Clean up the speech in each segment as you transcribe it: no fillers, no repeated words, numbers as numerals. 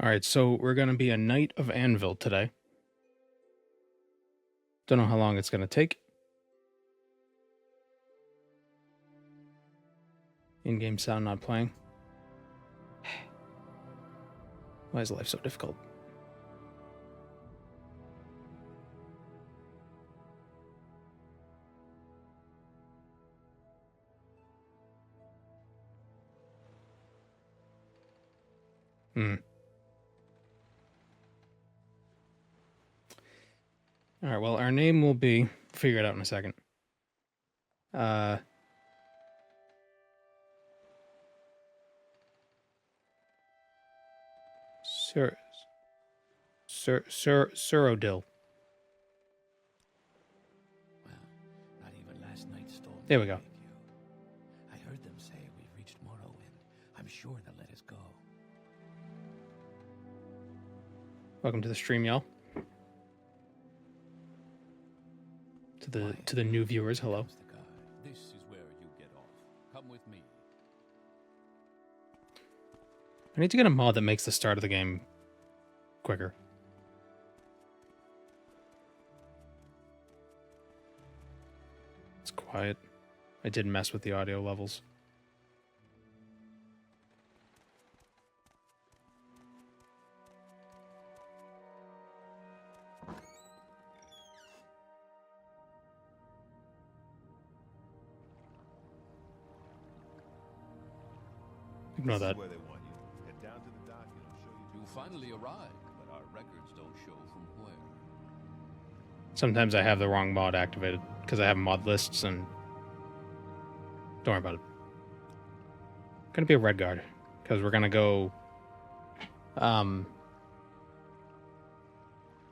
Alright, so we're going to be a Knight of Anvil today. Don't know how long it's going to take. In-game sound not playing. Why is life so difficult? Alright, well, our name will be... Figure it out in a second. Cyrodiil. Well, not even last night stole. There we go. I heard them say we've reached Morrowind. I'm sure they'll let us go. Welcome to the stream, y'all. To the new viewers, hello. This is where you get off. Come with me. I need to get a mod that makes the start of the game quicker. It's quiet. I did mess with the audio levels. Ignore that. Where they want you. Head down to the dock and I'll show you. You finally arrived, but our records don't show from where. Sometimes I have the wrong mod activated because I have mod lists and don't worry about it. Gonna be a red guard because we're gonna go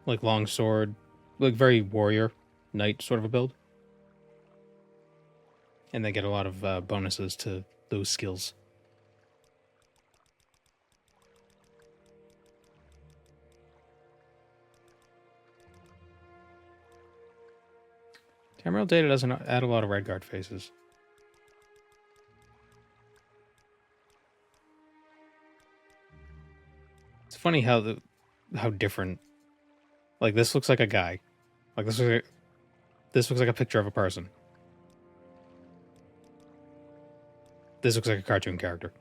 like long sword, like very warrior knight sort of a build, and they get a lot of bonuses to those skills. Emerald Data doesn't add a lot of red guard faces. It's funny how different. Like this looks like a guy. Like this looks like a picture of a person. This looks like a cartoon character.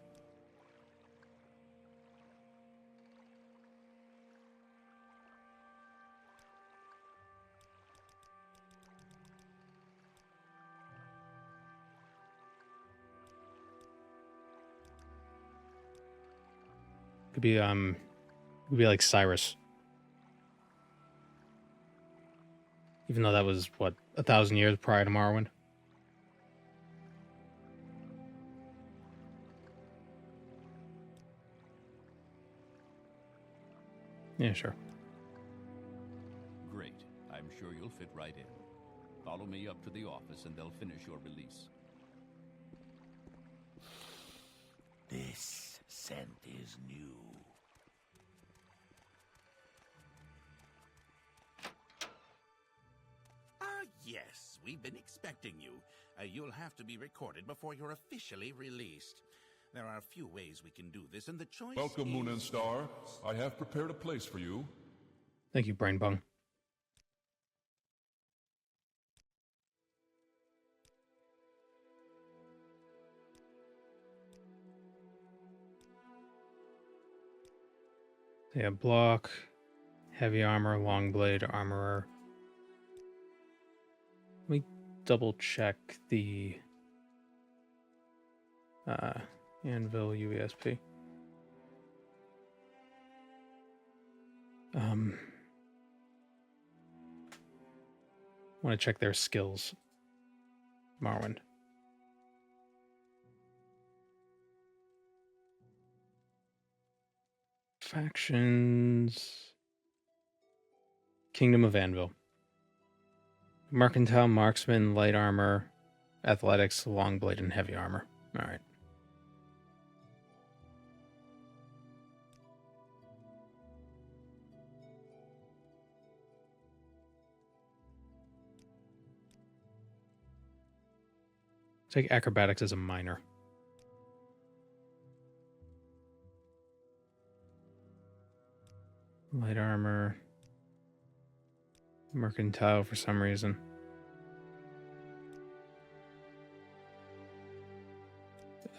Could be like Cyrus. Even though that was what, 1,000 years prior to Morrowind. Yeah, sure. Great. I'm sure you'll fit right in. Follow me up to the office and they'll finish your release. This scent is new. Yes, we've been expecting you. You'll have to be recorded before you're officially released. There are a few ways we can do this, and the choice Welcome, is... Moon and Star. I have prepared a place for you. Thank you, Brain Bung. Yeah, block, heavy armor, long blade, armorer. Let me double check the Anvil UESP. Want to check their skills. Morrowind. Factions. Kingdom of Anvil. Mercantile, marksman, light armor, athletics, long blade, and heavy armor. All right. Take acrobatics as a minor. Light armor. Mercantile for some reason.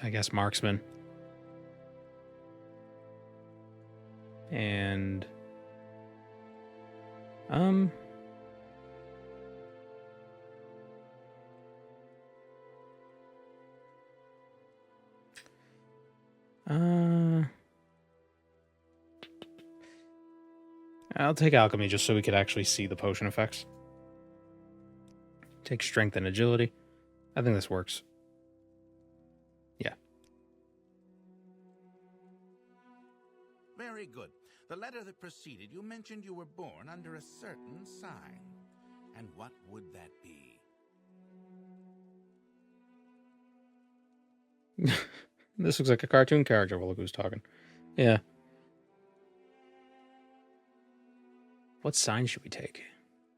I guess marksman. And I'll take alchemy just so we could actually see the potion effects. Take strength and agility. I think this works. Yeah. Very good. The letter that preceded you mentioned you were born under a certain sign. And what would that be? This looks like a cartoon character. Well, look who's talking. Yeah. What sign should we take?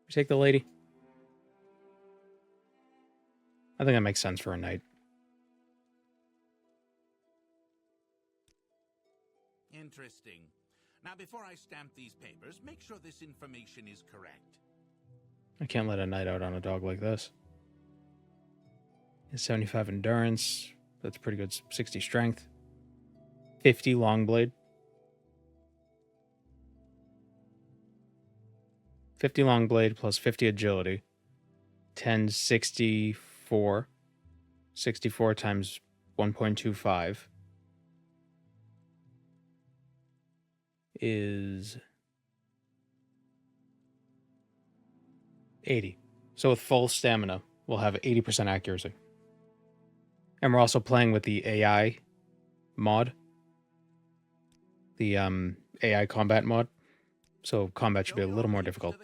We take the lady? I think that makes sense for a knight. Interesting. Now, before I stamp these papers, make sure this information is correct. I can't let a knight out on a dog like this. He has 75 endurance. That's pretty good. 60 strength. 50 long blade. 50 long blade plus 50 agility. 10, 64. 64 times 1.25 is 80. So with full stamina, we'll have 80% accuracy. And we're also playing with the AI mod. The AI combat mod. So combat should be a little more difficult.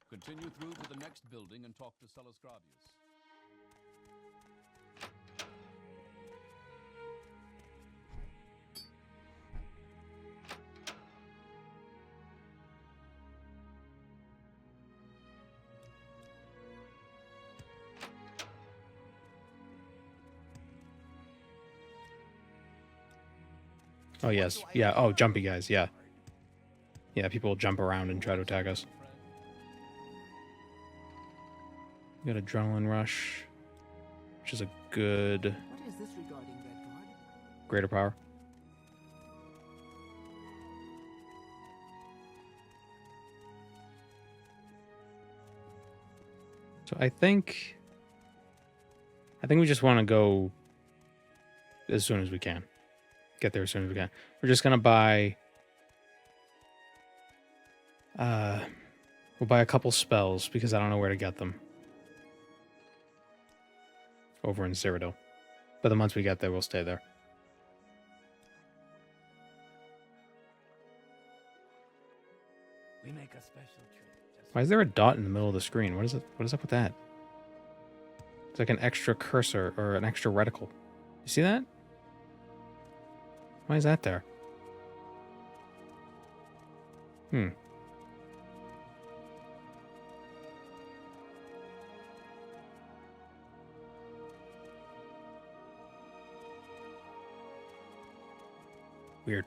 Continue through to the next building and talk to Celisgravius. Oh, yes. Yeah. Oh, jumpy guys. Yeah. Yeah, people will jump around and try to attack us. We got Adrenaline Rush, which is a good... What is this regarding, Redguard? Greater power. So I think we just want to go as soon as we can. Get there as soon as we can. We're just gonna buy we'll buy a couple spells because I don't know where to get them. Over in Cyrodiil. But then once we get there, we'll stay there. We make a special trip. Why is there a dot in the middle of the screen? What is it? What is up with that? It's like an extra cursor or an extra reticle. You see that? Why is that there? Weird.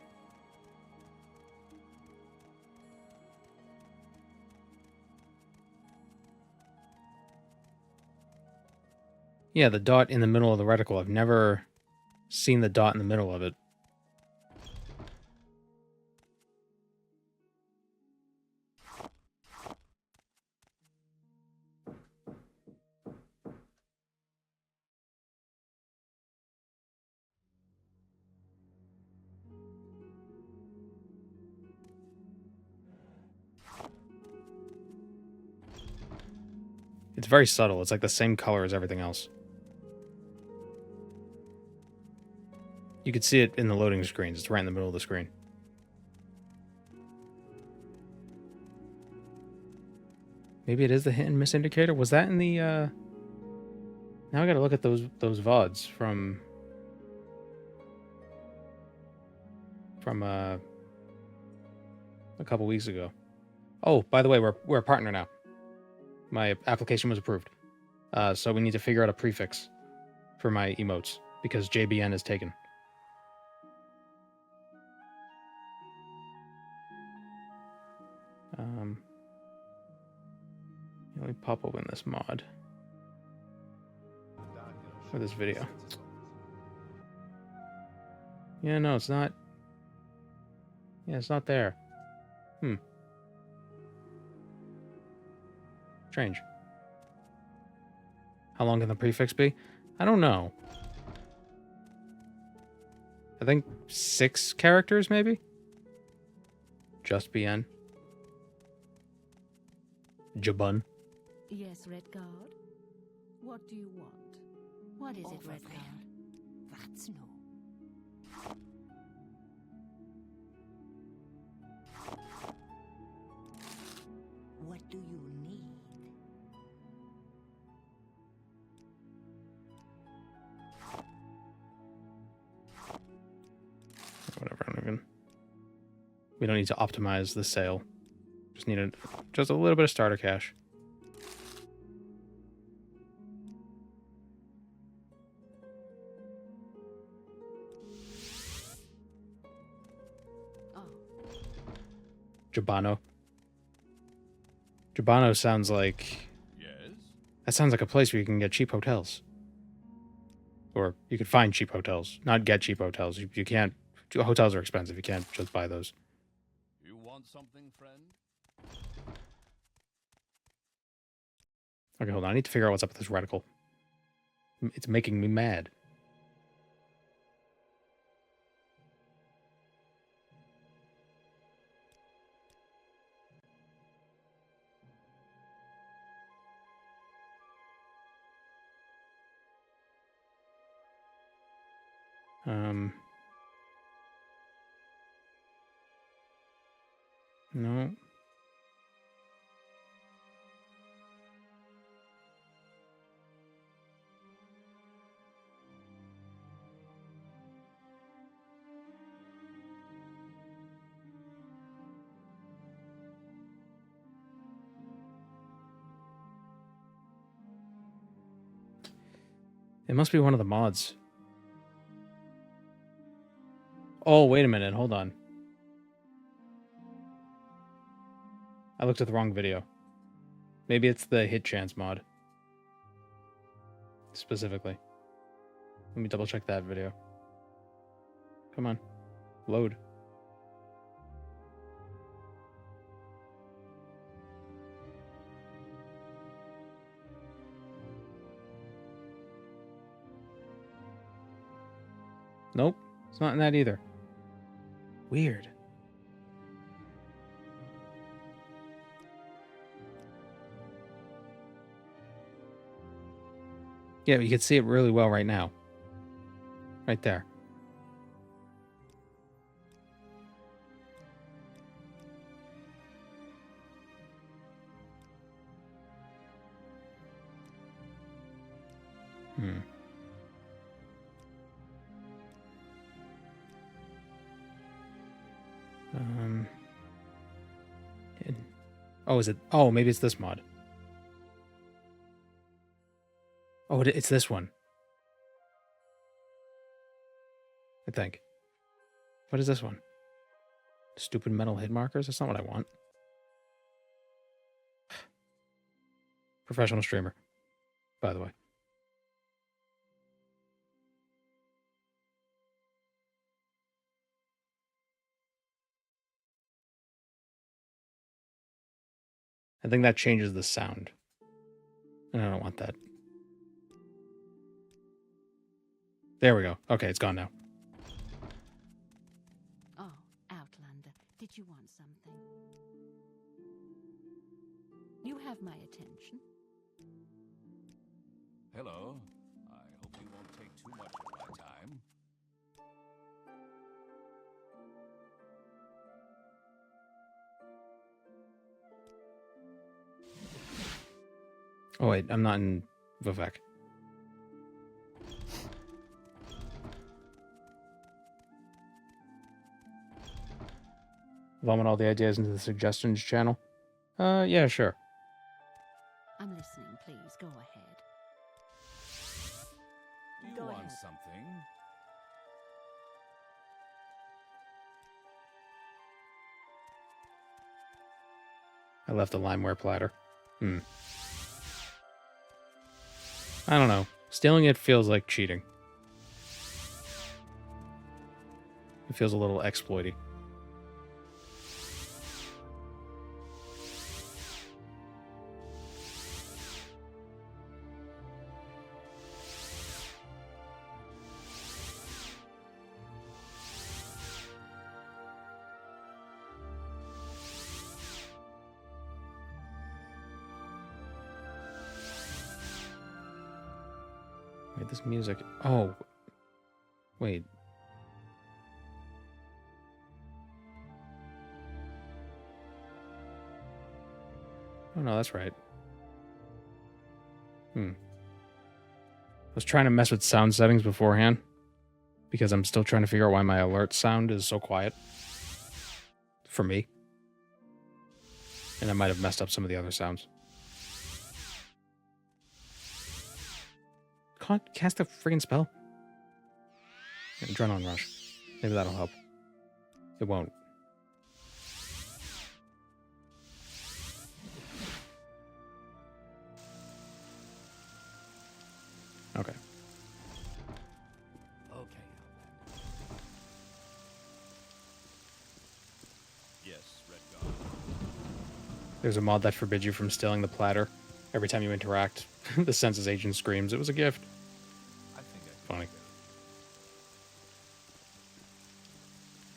Yeah, the dot in the middle of the reticle. I've never seen the dot in the middle of it. It's very subtle. It's like the same color as everything else. You could see it in the loading screens. It's right in the middle of the screen. Maybe it is the hit and miss indicator. Was that in the Now I gotta look at those VODs from a couple weeks ago. Oh, by the way, we're a partner now. My application was approved. So we need to figure out a prefix for my emotes because JBN is taken. Let me pop open this mod or this video. Yeah, no, it's not. Yeah, it's not there. Strange. How long can the prefix be? I don't know. I think 6 characters, maybe? Just BN. Jabun. Yes, Redguard. What do you want? What is it, Over Redguard? there. That's no. What do you need? Whatever, I don't even. We don't need to optimize the sale. Just need just a little bit of starter cash. Oh, Jabano. Jabano sounds like... Yes? That sounds like a place where you can get cheap hotels. Or you could find cheap hotels. Not get cheap hotels. You can't... Hotels are expensive. You can't just buy those. You want something, friend? Okay, hold on. I need to figure out what's up with this reticle. It's making me mad. No. It must be one of the mods. Oh, wait a minute. Hold on. I looked at the wrong video. Maybe it's the hit chance mod. Specifically. Let me double check that video. Come on. Load. Nope. It's not in that either. Weird. Yeah, you can see it really well right now. Right there. Oh, is it? Oh, maybe it's this mod. Oh, it's this one. I think. What is this one? Stupid metal hit markers? That's not what I want. Professional streamer, by the way. I think that changes the sound. And I don't want that. There we go. Okay, it's gone now. oh, Outlander, did you want something? You have my attention. Hello. I hope you won't take too much of my time. Oh, wait, I'm not in Vivek. Vomit all the ideas into the suggestions channel? Yeah, sure. I'm listening, please. Go ahead. Do you Go want ahead. something? I left a limeware platter. I don't know. Stealing it feels like cheating. It feels a little exploity. Wait, this music. Oh. Wait. Oh, no, that's right. I was trying to mess with sound settings beforehand because I'm still trying to figure out why my alert sound is so quiet for me. And I might have messed up some of the other sounds. Can't cast a friggin' spell. Adrenaline rush. Maybe that'll help. It won't. Okay. Okay. Yes, Red Guard. There's a mod that forbids you from stealing the platter. Every time you interact, the census agent screams, "It was a gift." I think I can Funny.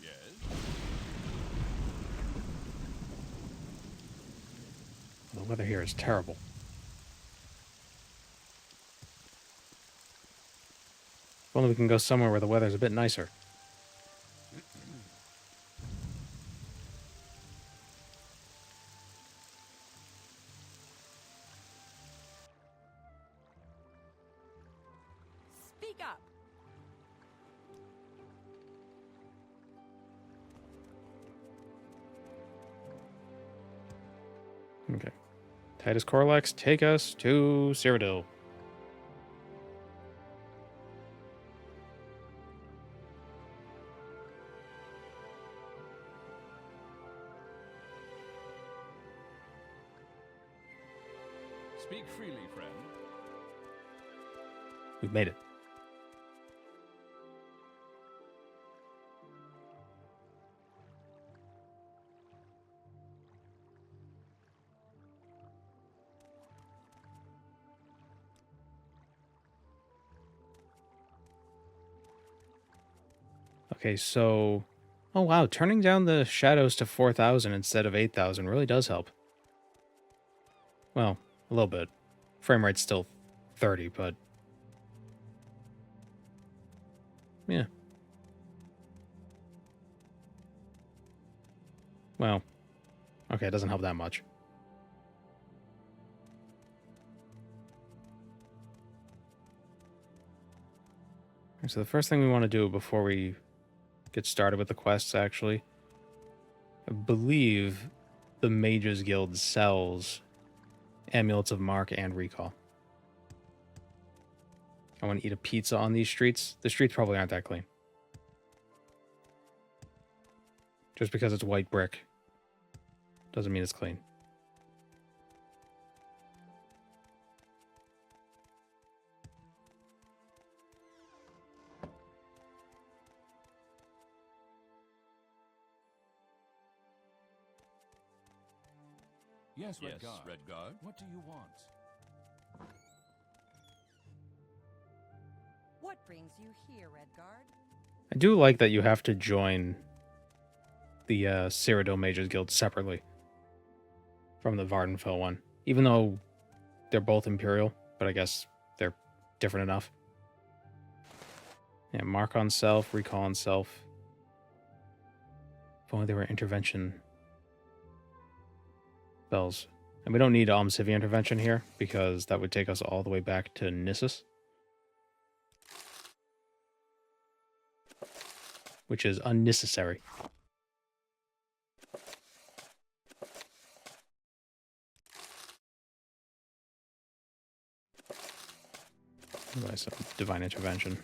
Yes. The weather here is terrible. If only we can go somewhere where the weather's a bit nicer. Speak up. Okay. Titus Corlex, take us to Cyrodiil. Speak freely, friend. We've made it. Okay, so... Oh, wow. Turning down the shadows to 4,000 instead of 8,000 really does help. Well, a little bit. Frame rate's still 30, but... yeah. Well, okay, it doesn't help that much. So the first thing we want to do before we get started with the quests, actually, I believe the Mages Guild sells Amulets of Mark and Recall. I want to eat a pizza on these streets. The streets probably aren't that clean. Just because it's white brick doesn't mean it's clean. Yes, Yes, Redguard. Red Guard. What do you want? What brings you here, Redguard? I do like that you have to join the Cyrodiil Mages Guild separately from the Vardenfell one. Even though they're both Imperial, but I guess they're different enough. Yeah, Mark on Self, Recall on Self. If only there were intervention spells. And we don't need Almsivia intervention here, because that would take us all the way back to Nissus. Which is unnecessary. Divine Intervention.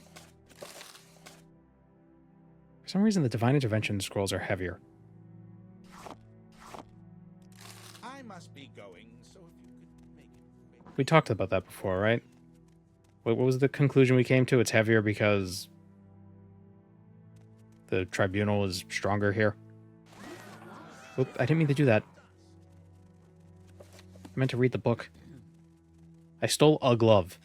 For some reason, the Divine Intervention scrolls are heavier. I'm must be going, so if you could make it quick. We talked about that before, right? What was the conclusion we came to? It's heavier because the tribunal is stronger here. Oop, I didn't mean to do that. I meant to read the book. I stole a glove.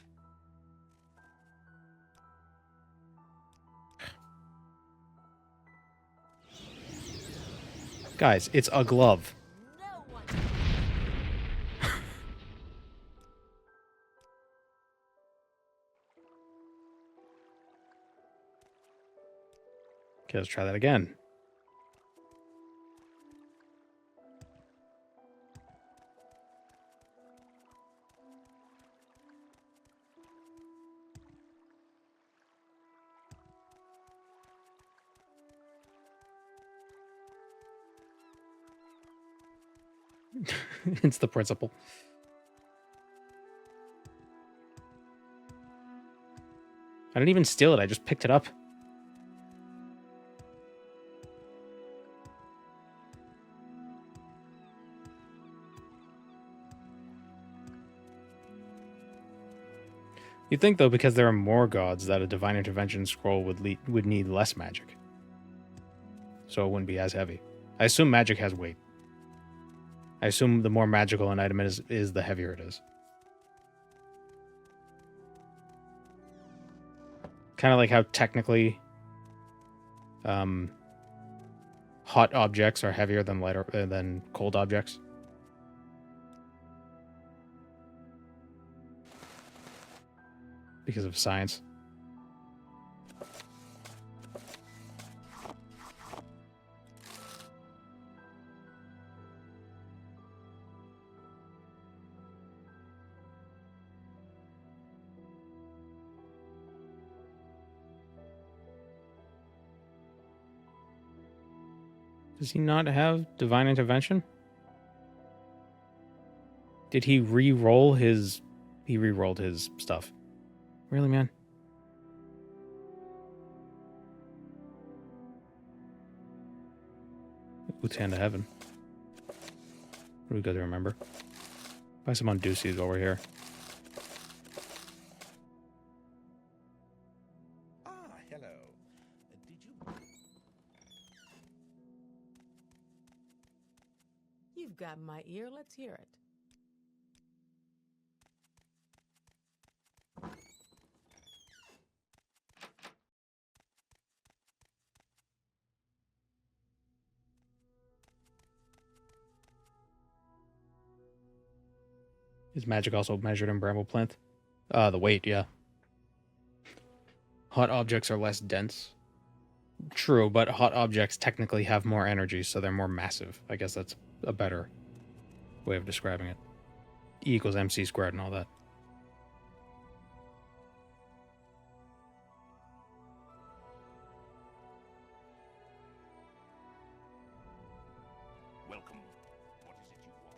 Guys, it's a glove. Okay, let's try that again. It's the principle. I didn't even steal it, I just picked it up. You'd think, though, because there are more gods, that a divine intervention scroll would need less magic. So it wouldn't be as heavy. I assume magic has weight. I assume the more magical an item is, the heavier it is. Kind of like how technically hot objects are heavier than lighter than cold objects. Because of science. Does he not have divine intervention? Did he re-roll his... He re-rolled his stuff. Really, man? Boots hand to heaven. What do we got to remember? Buy some Unduces over here. Ah, hello. Did you... You've got my ear. Let's hear it. Is magic also measured in bramble plinth? The weight, yeah. Hot objects are less dense. True, but hot objects technically have more energy, so they're more massive. I guess that's a better way of describing it. E equals MC squared and all that. Welcome. What is it you want?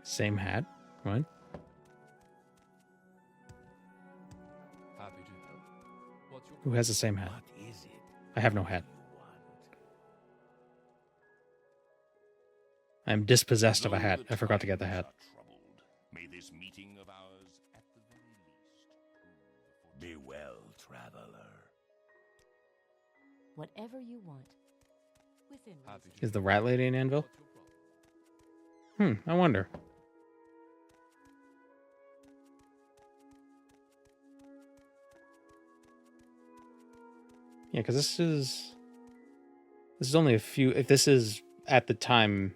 Same hat? What? Happy to help. What's your Who has the same hat? What is it I have no hat. you want? I am dispossessed of a Though hat. the I forgot to get the times hat. are troubled, may this meeting of ours, at the very least, be well, traveler. Whatever you want. Within happy reason. to Is the rat lady in Anvil? What's your problem? I wonder. Yeah, because this is only a few. If this is at the time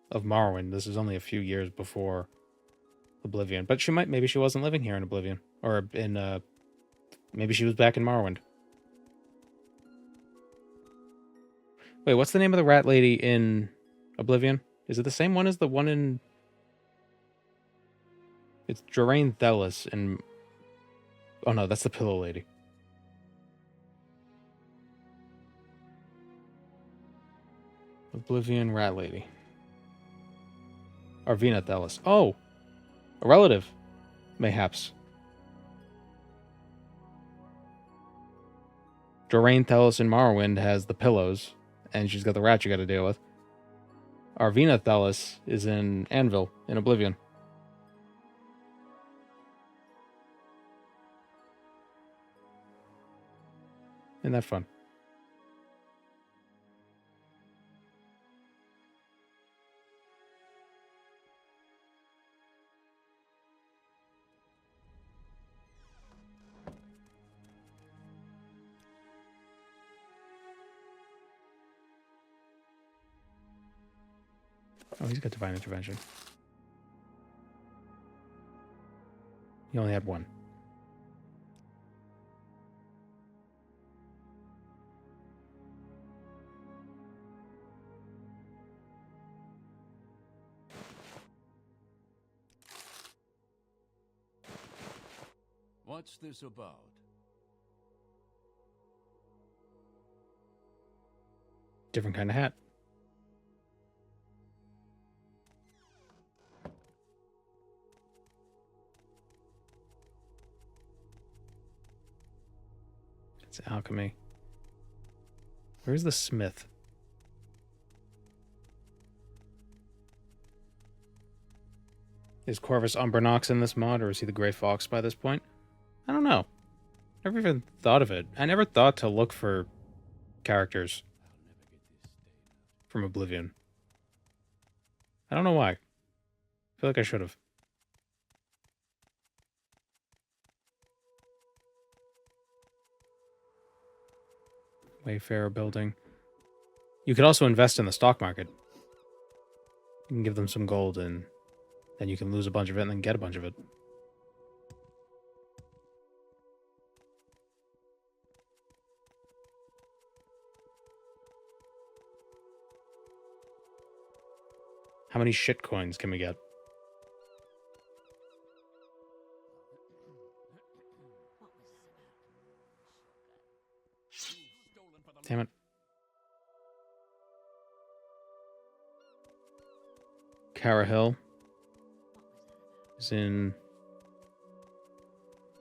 of Morrowind, this is only a few years before Oblivion. But maybe she wasn't living here in Oblivion, or in maybe she was back in Morrowind. Wait, what's the name of the rat lady in Oblivion? Is it the same one as the one in? It's Jeraine Thelis and. Oh no, that's the Pillow Lady. Oblivion Rat Lady. Arvina Thelis. Oh! A relative. Mayhaps. Doraine Thelis in Morrowind has the pillows, and she's got the rat you gotta deal with. Arvina Thelis is in Anvil, in Oblivion. Isn't that fun? Oh, he's got Divine Intervention. He only had one. What's this about? Different kind of hat. It's alchemy. Where's the smith? Is Corvus Umbernox in this mod, or is he the Grey Fox by this point? I don't know. Never even thought of it. I never thought to look for characters from Oblivion. I don't know why. I feel like I should have. Wayfarer building. You could also invest in the stock market. You can give them some gold, and then you can lose a bunch of it and then get a bunch of it. How many shit coins can we get? Damn it. Cyrodiil is in...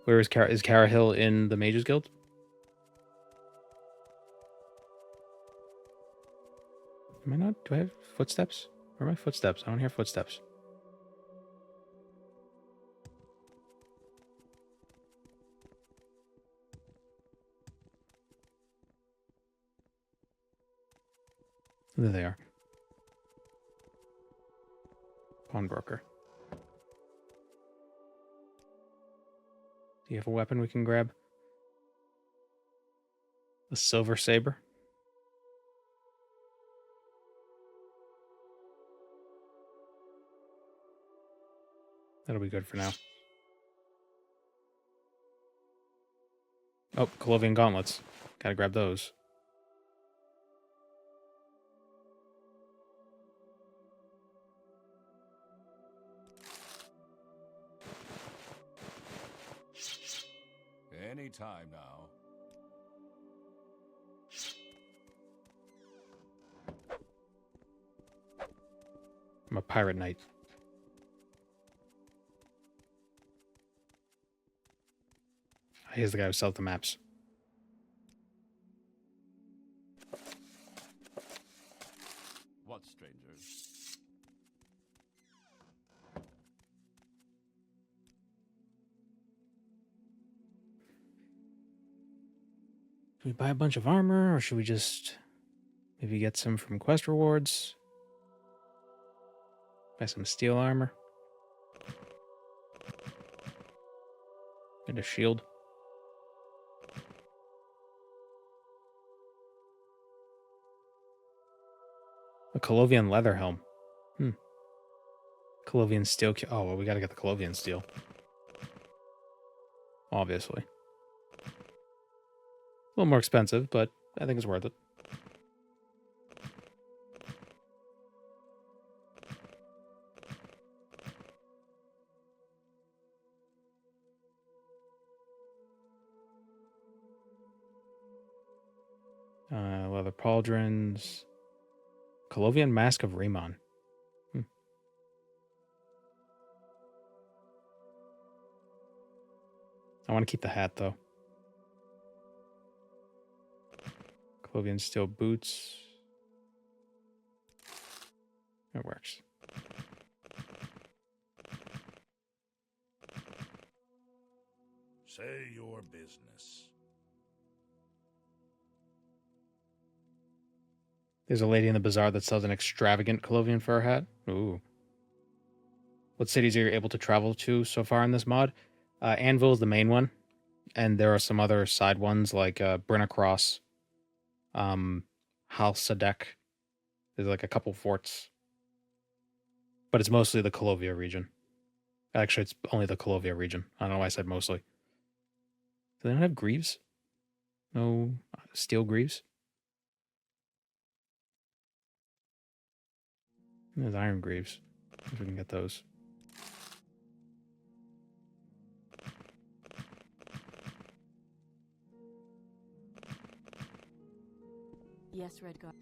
Where is Cyrodiil in the Mages Guild? Am I not? Do I have footsteps? Where are my footsteps? I don't hear footsteps. There they are. Pawnbroker. Do you have a weapon we can grab? A silver saber? That'll be good for now. Oh, Colovian gauntlets. Gotta grab those. Any time now. I'm a pirate knight. He's the guy who sells the maps. What, strangers? Should we buy a bunch of armor, or should we just maybe get some from quest rewards? Buy some steel armor. Get a shield. A Colovian leather helm. Colovian steel. Oh, well, we gotta get the Colovian steel. Obviously. A little more expensive, but I think it's worth it. Leather pauldrons. Colovian Mask of Riemann. I want to keep the hat, though. Colovian steel boots. It works. Say your business. There's a lady in the bazaar that sells an extravagant Colovian fur hat. Ooh. What cities are you able to travel to so far in this mod? Anvil is the main one. And there are some other side ones like Brenna Halsadek. There's like a couple forts. But it's mostly the Colovia region. Actually, it's only the Colovia region. I don't know why I said mostly. Do they not have greaves? No steel greaves? There's iron greaves. If we can get those. Yes, Redguard.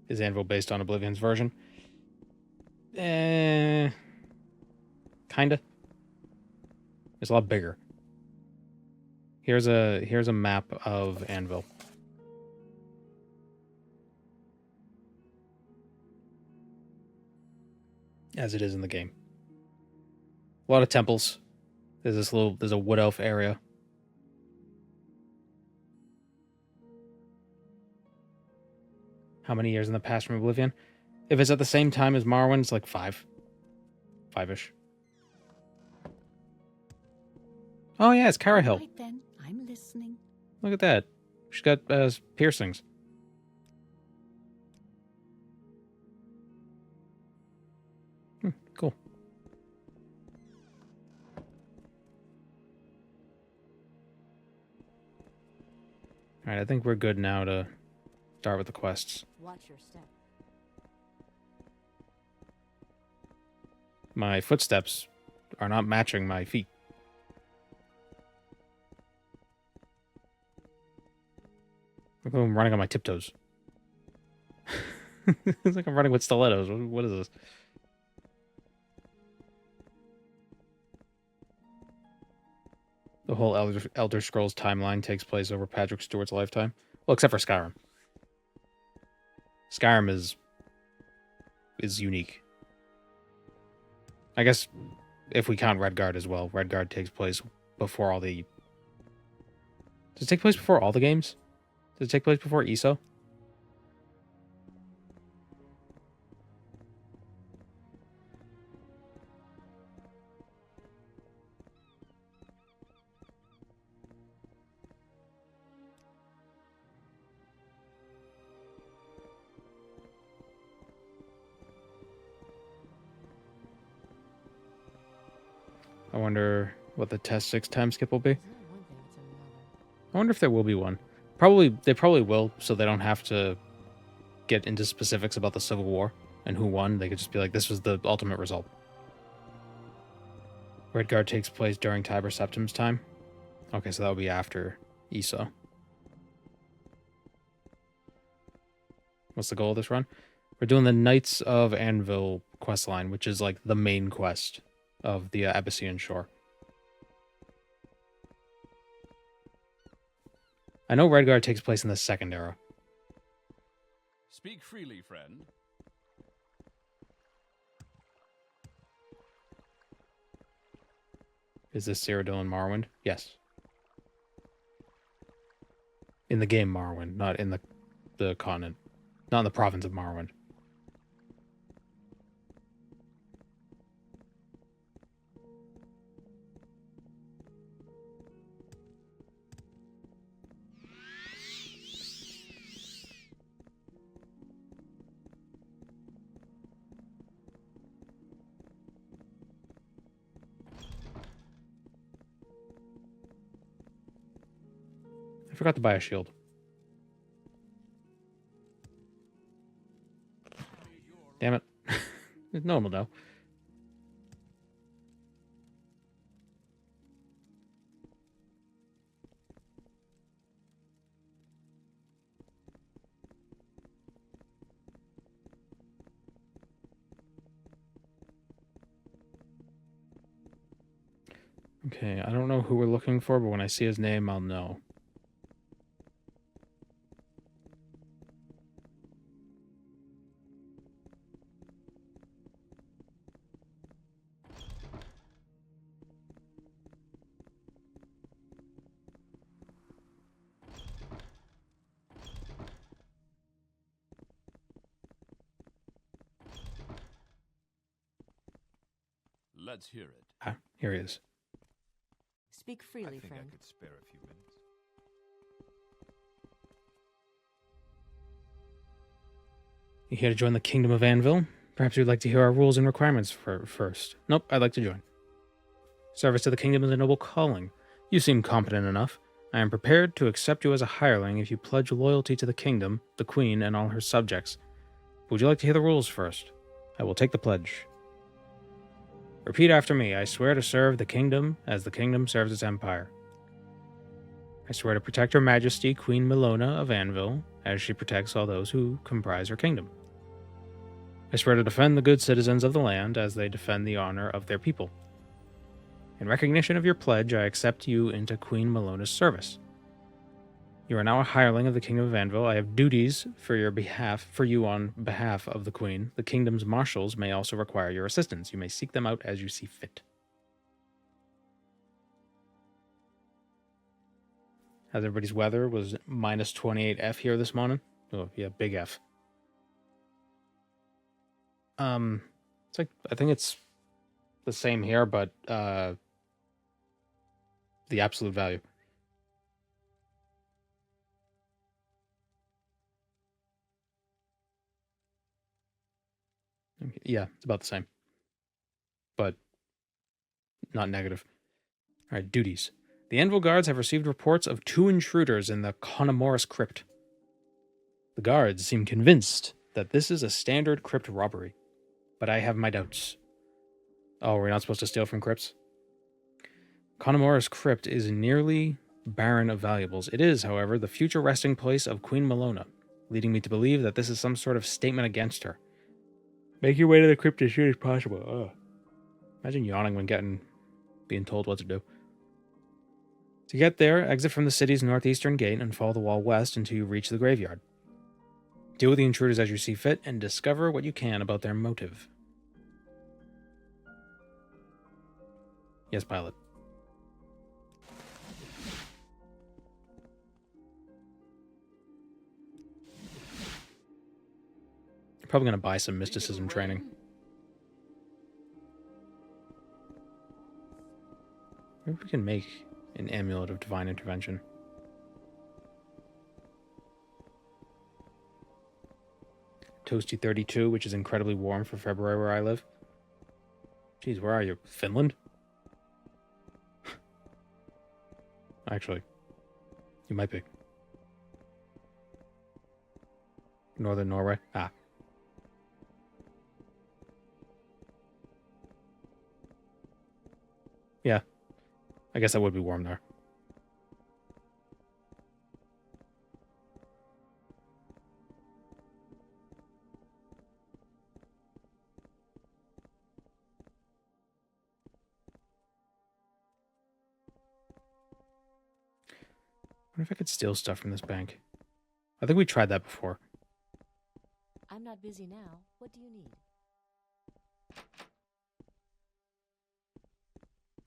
Is Anvil based on Oblivion's version? Kinda. It's a lot bigger. Here's a map of Anvil. As it is in the game. A lot of temples. There's a wood elf area. How many years in the past from Oblivion? If it's at the same time as Morrowind, it's like 5. 5-ish. Oh yeah, it's Cara Hill. Right then, I'm listening. Look at that. She's got piercings. Cool. Alright, I think we're good now to start with the quests. Watch your step. My footsteps are not matching my feet. Look like I'm running on my tiptoes. It's like I'm running with stilettos. What is this? The whole Elder Scrolls timeline takes place over Patrick Stewart's lifetime. Well, except for Skyrim. Skyrim is unique. I guess if we count Redguard as well, Redguard takes place before all the... Does it take place before all the games? Does it take place before ESO? I wonder what the test 6 time skip will be. It's not one thing, it's another. I wonder if there will be one. They probably will, so they don't have to get into specifics about the Civil War and who won. They could just be like, this was the ultimate result. Redguard takes place during Tiber Septim's time. Okay, so that would be after ESO. What's the goal of this run? We're doing the Knights of Anvil questline, which is like the main quest of the Abyssinian Shore. I know Redguard takes place in the Second Era. Speak freely, friend. Is this Cyrodiil and Morrowind? Yes. In the game Morrowind, not in the continent. Not in the province of Morrowind. I forgot to buy a shield. Damn it. It's normal though. Okay, I don't know who we're looking for, but when I see his name, I'll know. Let's hear it. Ah, here he is. Speak I freely, think I friend. could spare a few minutes. You here to join the Kingdom of Anvil? Perhaps you'd like to hear our rules and requirements first. Nope, I'd like to join. Service to the kingdom is a noble calling. You seem competent enough. I am prepared to accept you as a hireling if you pledge loyalty to the kingdom, the queen, and all her subjects. Would you like to hear the rules first? I will take the pledge. Repeat after me. I swear to serve the kingdom as the kingdom serves its empire. I swear to protect Her Majesty Queen Milona of Anvil, as she protects all those who comprise her kingdom. I swear to defend the good citizens of the land as they defend the honor of their people. In recognition of your pledge, I accept you into Queen Milona's service. You are now a hireling of the Kingdom of Anvil. I have duties for you on behalf of the Queen. The kingdom's marshals may also require your assistance. You may seek them out as you see fit. How's everybody's weather? Was minus 28 F here this morning? Oh, yeah, big F. It's like, I think it's the same here, but the absolute value. Yeah, it's about the same, but not negative. All right, duties. The Anvil Guards have received reports of 2 intruders in the Connemorous Crypt. The guards seem convinced that this is a standard crypt robbery, but I have my doubts. Oh, we're not supposed to steal from crypts? Connemorous Crypt is nearly barren of valuables. It is, however, the future resting place of Queen Milona, leading me to believe that this is some sort of statement against her. Make your way to the crypt as soon as possible. Ugh. Imagine yawning when being told what to do. To get there, exit from the city's northeastern gate and follow the wall west until you reach the graveyard. Deal with the intruders as you see fit and discover what you can about their motive. Yes, pilot. I'm probably going to buy some mysticism training. Maybe we can make an amulet of divine intervention. Toasty 32, which is incredibly warm for February where I live. Jeez, where are you? Finland? Actually, you might be. Northern Norway? Ah. Yeah. I guess that would be warm there. I wonder if I could steal stuff from this bank. I think we tried that before. I'm not busy now. What do you need?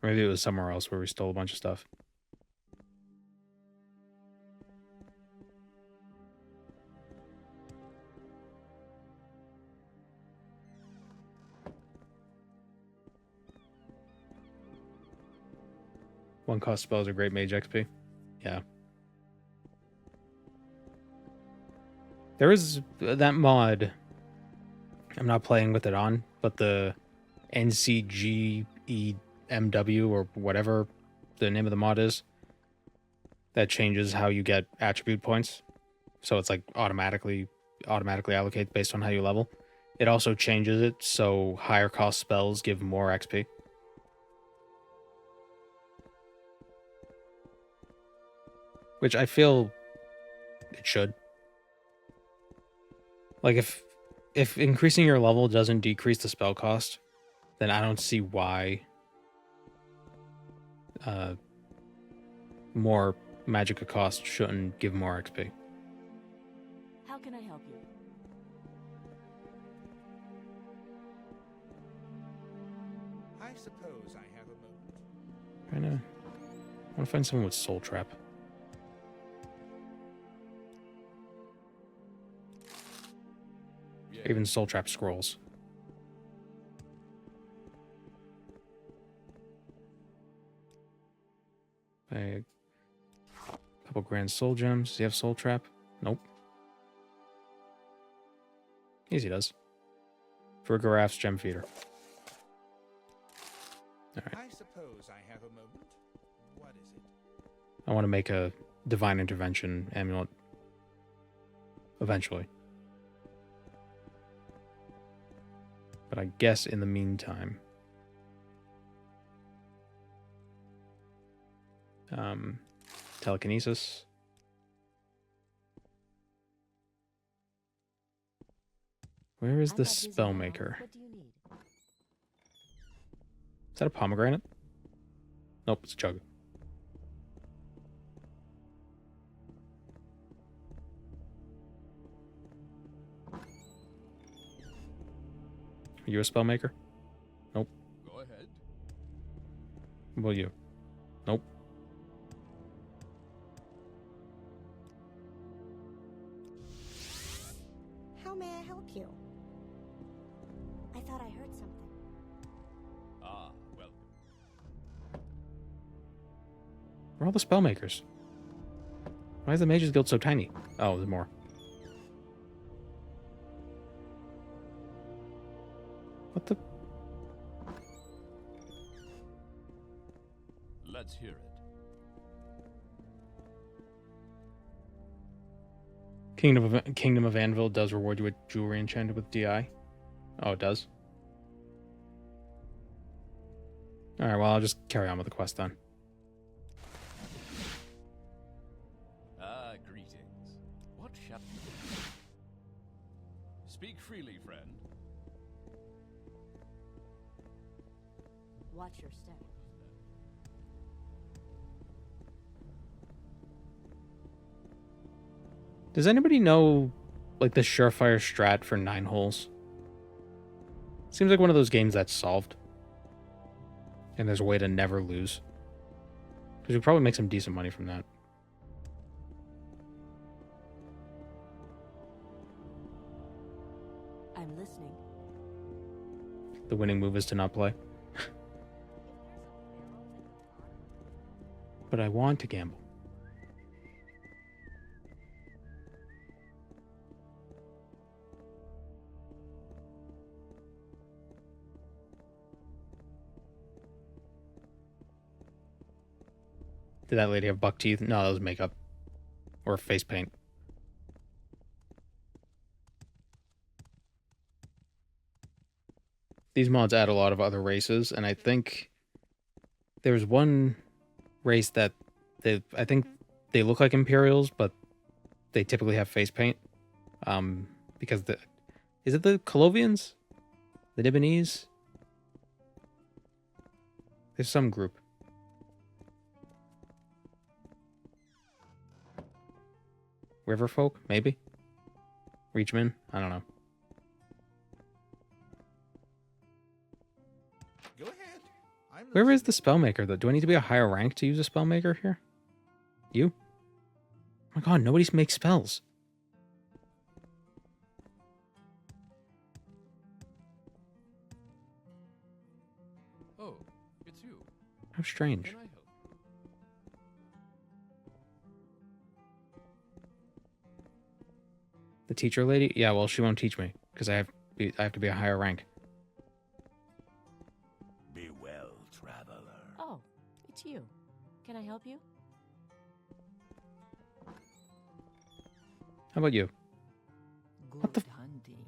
Maybe it was somewhere else where we stole a bunch of stuff. One cost spells are great mage XP. Yeah. There is that mod. I'm not playing with it on, but the NCGEMW or whatever the name of the mod is, that changes how you get attribute points. So it's like automatically allocate based on how you level. It also changes it so higher cost spells give more XP. Which I feel it should. Like if increasing your level doesn't decrease the spell cost, then I don't see why more Magicka cost shouldn't give more XP. How can I help you? I suppose I have a moment. I want to find someone with Soul Trap. Yeah. Even Soul Trap scrolls. A couple grand soul gems. Does he have Soul Trap? Nope. Yes, he does. For Giraffe's Gem Feeder. Alright. I suppose I have a moment. What is it? I want to make a Divine Intervention amulet. Eventually. But I guess in the meantime... telekinesis. Where is I'm the not busy now. Spellmaker? What do you need? Is that a pomegranate? Nope, it's a Chug. Are you a Spellmaker? Nope. Go ahead. What about you? Nope. How may I help you? I thought I heard something. Ah, welcome. Where are all the Spellmakers? Why is the Mages Guild so tiny? Oh, there's more. What the? Let's hear it. Kingdom of Anvil does reward you with jewelry enchanted with DI. Oh, it does? Alright, well, I'll just carry on with the quest then. Ah, greetings. What shall... Speak freely, friend. Watch your step. Does anybody know, like, the surefire strat for 9 holes? Seems like one of those games that's solved. And there's a way to never lose. Because you probably make some decent money from that. I'm listening. The winning move is to not play. But I want to gamble. Did that lady have buck teeth? No, that was makeup. Or face paint. These mods add a lot of other races, and I think there's one race that I think they look like Imperials, but they typically have face paint. Because is it the Colovians? The Nibonese? There's some group. Riverfolk, maybe? Reachman? I don't know. Go ahead. I'm Where is listening. the Spellmaker, though? Do I need to be a higher rank to use a Spellmaker here? You? Oh my god, nobody makes spells. Oh, it's you. How strange. Can I help? The teacher lady? Yeah, well, she won't teach me, because I have to be a higher rank. Be well, traveler. Oh, it's you. Can I help you? How about you? Good the hunting.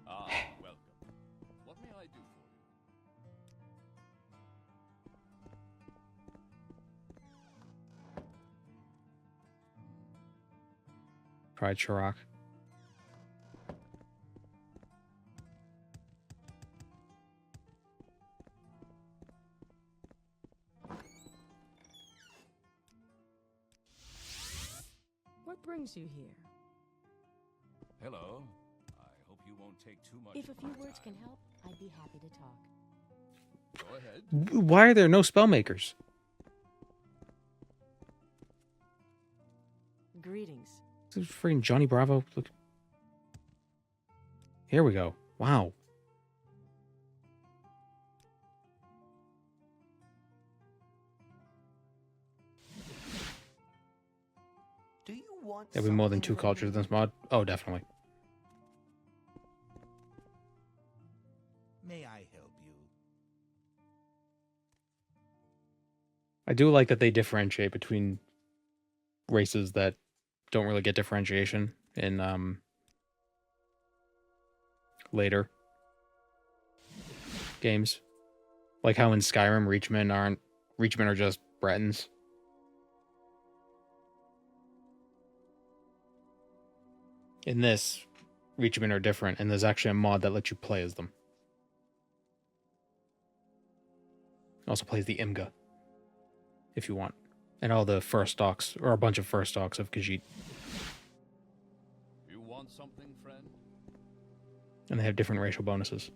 Ah, welcome. What may I do for you? Pride Chirac. What brings you here? Hello. I hope you won't take too much If a of few my words time. can help, I'd be happy to talk. Go ahead. Why are there no spellmakers? Greetings. This is freaking Johnny Bravo. Look. Here we go. Wow. Do you want There'll be more than something 2 cultures in this mod. Oh, definitely. May I help you? I do like that they differentiate between races that don't really get differentiation in later games. Like how in Skyrim Reachmen are just Bretons. In this, Reachmen are different, and there's actually a mod that lets you play as them. Also plays the Imga, if you want. And all the first stocks, or a bunch of first stocks of Khajiit. You want something, friend? And they have different racial bonuses.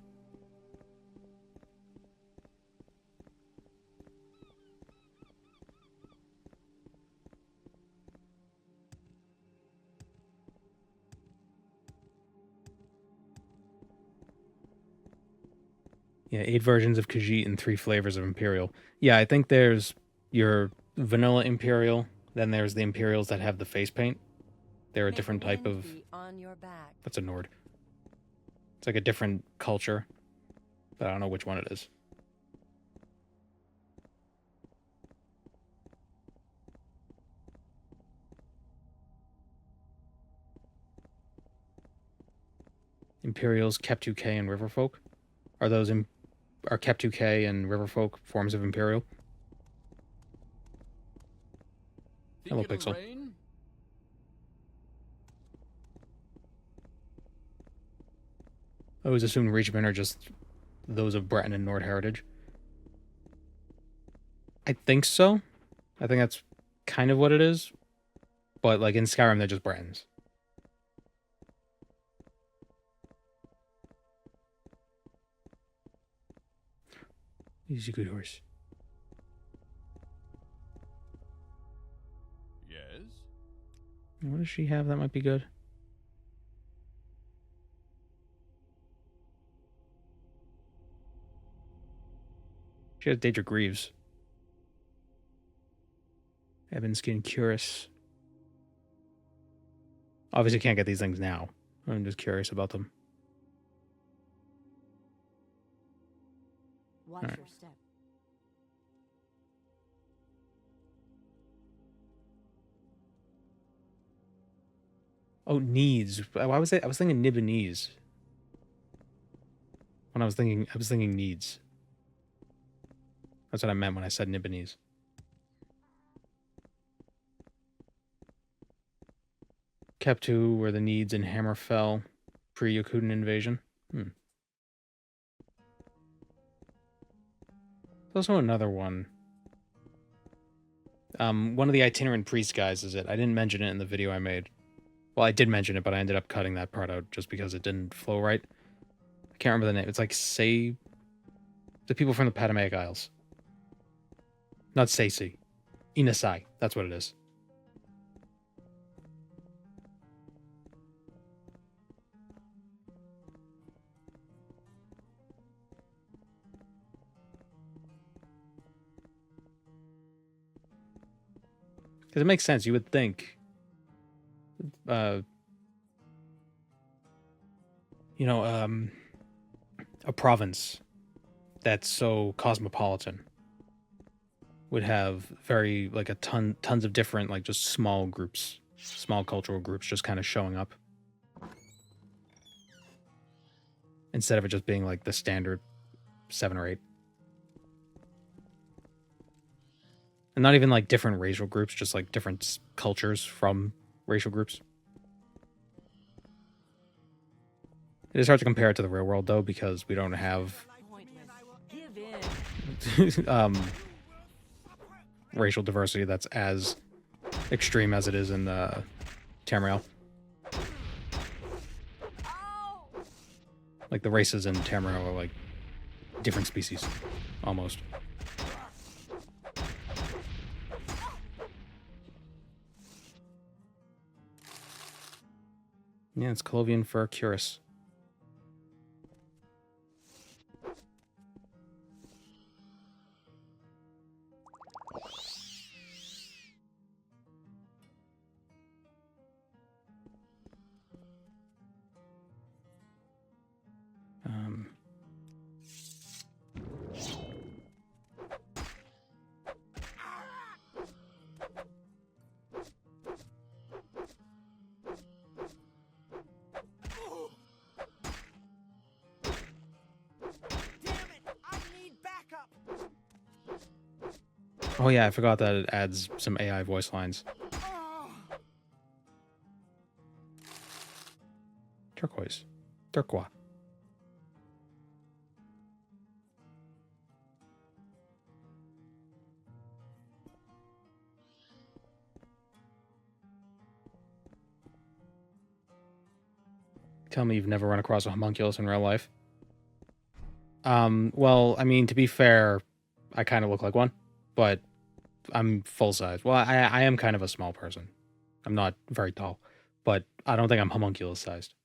Yeah, 8 versions of Khajiit and 3 flavors of Imperial. Yeah, I think there's your vanilla Imperial, then there's the Imperials that have the face paint. They're a May different the type wind of... be on your back. That's a Nord. It's like a different culture, but I don't know which one it is. Imperials, Kept2K, and Riverfolk? Are those are Kept2K and Riverfolk forms of Imperial? Think Hello, it'll Pixel. rain? I always assumed Reachmen are just those of Breton and Nord heritage. I think so. I think that's kind of what it is. But like in Skyrim, they're just Bretons. He's a good horse. Yes? What does she have that might be good? She has Daedra Greaves. Evanskin Curus. Obviously can't get these things now. I'm just curious about them. Watch Alright. your step. Oh, needs. Why was I was thinking Nibonese. When I was thinking needs. That's what I meant when I said Nibonese. Kept2 were the needs in Hammerfell pre-Yokudan invasion. There's also another one. One of the itinerant priest guys is it. I didn't mention it in the video I made. Well, I did mention it, but I ended up cutting that part out just because it didn't flow right. I can't remember the name. It's like the people from the Patamaic Isles. Not Saisi. Inasai. That's what it is. Because it makes sense. You would think, a province that's so cosmopolitan would have tons of different, like, just small groups, small cultural groups just kind of showing up. Instead of it just being, like, the standard 7 or 8. And not even, like, different racial groups, just, like, different cultures from racial groups. It is hard to compare it to the real world, though, because we don't have Give in. racial diversity that's as extreme as it is in Tamriel. Like, the races in Tamriel are, like, different species. Almost. Yeah, it's Colovian Fur Cuirass. Oh yeah, I forgot that it adds some AI voice lines. Turquoise. Turquoise. Tell me you've never run across a homunculus in real life. Well, I mean, to be fair, I kind of look like one, but I'm full size. Well, I am kind of a small person. I'm not very tall, but I don't think I'm homunculus sized.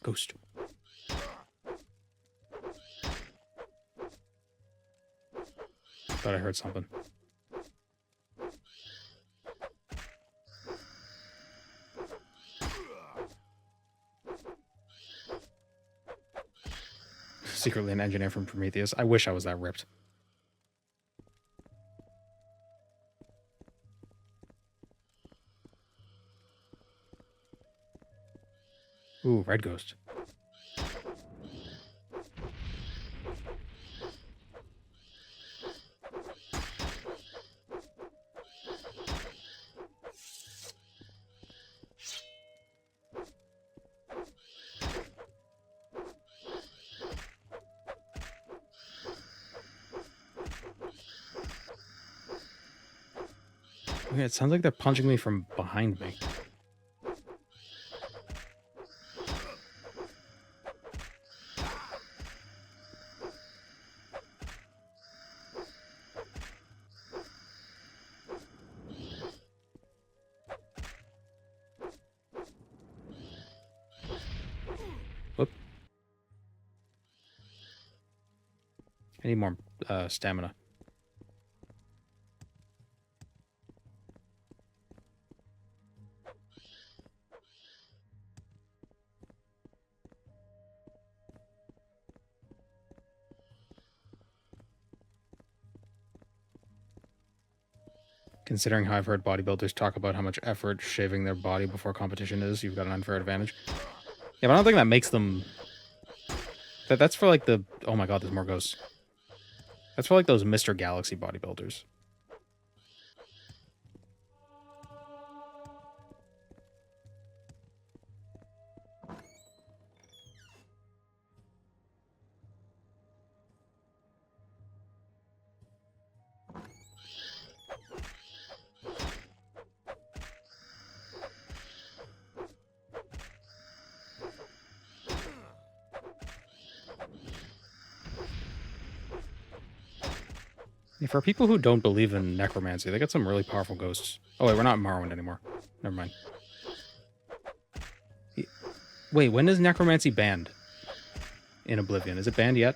Ghost. Thought I heard something. Secretly an engineer from Prometheus. I wish I was that ripped. Ooh, red ghost. Okay, it sounds like they're punching me from behind me. Whoop. I need more stamina. Considering how I've heard bodybuilders talk about how much effort shaving their body before competition is, you've got an unfair advantage. Yeah, but I don't think that makes them... That's for like the... Oh my god, there's more ghosts. That's for like those Mr. Galaxy bodybuilders. Yeah, for people who don't believe in necromancy, they got some really powerful ghosts. Oh wait, we're not in Morrowind anymore. Never mind. Wait, when is necromancy banned? In Oblivion. Is it banned yet?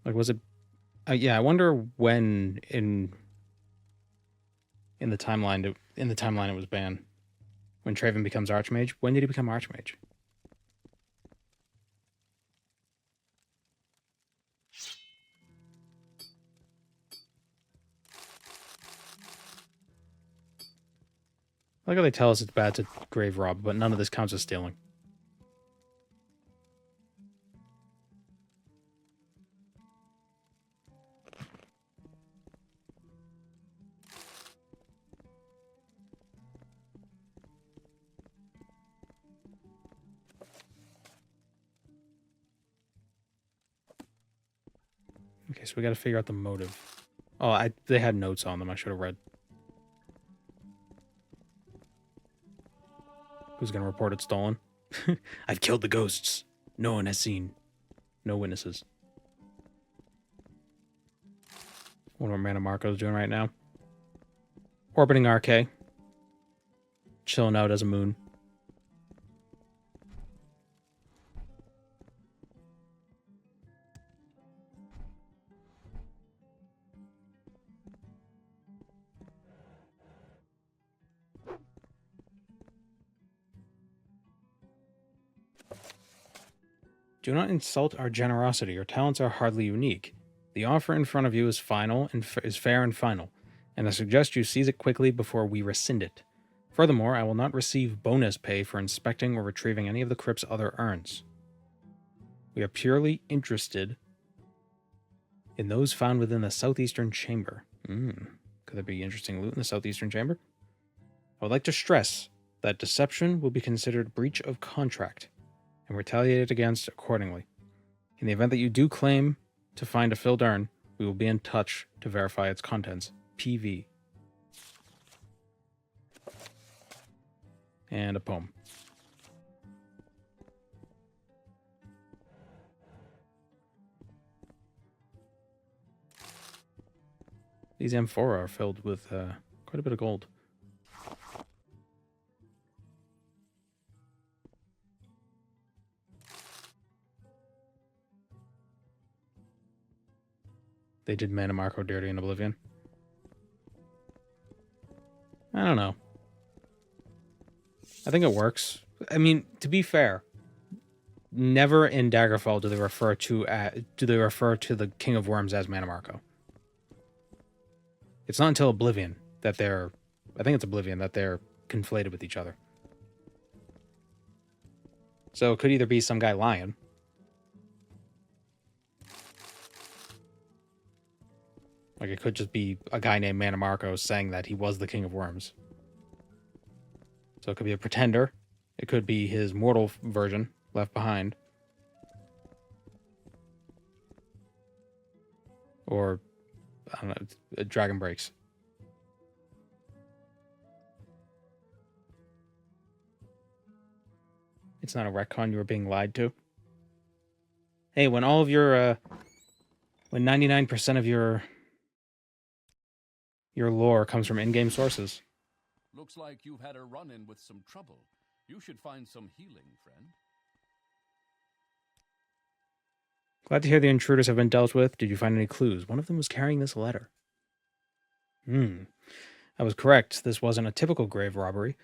Like, was it... yeah, I wonder when in the timeline it was banned. When Traven becomes Archmage. When did he become Archmage? I like how they tell us it's bad to grave rob, but none of this counts as stealing. Okay, so we got to figure out the motive. Oh, they had notes on them. I should have read. Who's going to report it stolen? I've killed the ghosts. No one has seen. No witnesses. Wonder what Mana Marco's doing right now. Orbiting RK. Chilling out as a moon. Do not insult our generosity. Your talents are hardly unique. The offer in front of you is final and is fair and final, and I suggest you seize it quickly before we rescind it. Furthermore, I will not receive bonus pay for inspecting or retrieving any of the crypt's other urns. We are purely interested in those found within the southeastern chamber. Could there be interesting loot in the southeastern chamber? I would like to stress that deception will be considered breach of contract and retaliated against accordingly. In the event that you do claim to find a filled urn, we will be in touch to verify its contents. PV. And a poem. These amphora are filled with quite a bit of gold. They did Mana Marco dirty in Oblivion. I don't know. I think it works. I mean, to be fair, never in Daggerfall do they refer to the King of Worms as Mana Marco. It's not until Oblivion that they're... I think it's Oblivion that they're conflated with each other. So it could either be some guy lying. Like, it could just be a guy named Mana Marco saying that he was the King of Worms. So it could be a pretender. It could be his mortal version left behind. Or, I don't know, Dragon Breaks. It's not a retcon, you were being lied to. Hey, when all of your, when 99% of your lore comes from in-game sources. Looks like you've had a run-in with some trouble. You should find some healing, friend. Glad to hear the intruders have been dealt with. Did you find any clues? One of them was carrying this letter. I was correct. This wasn't a typical grave robbery.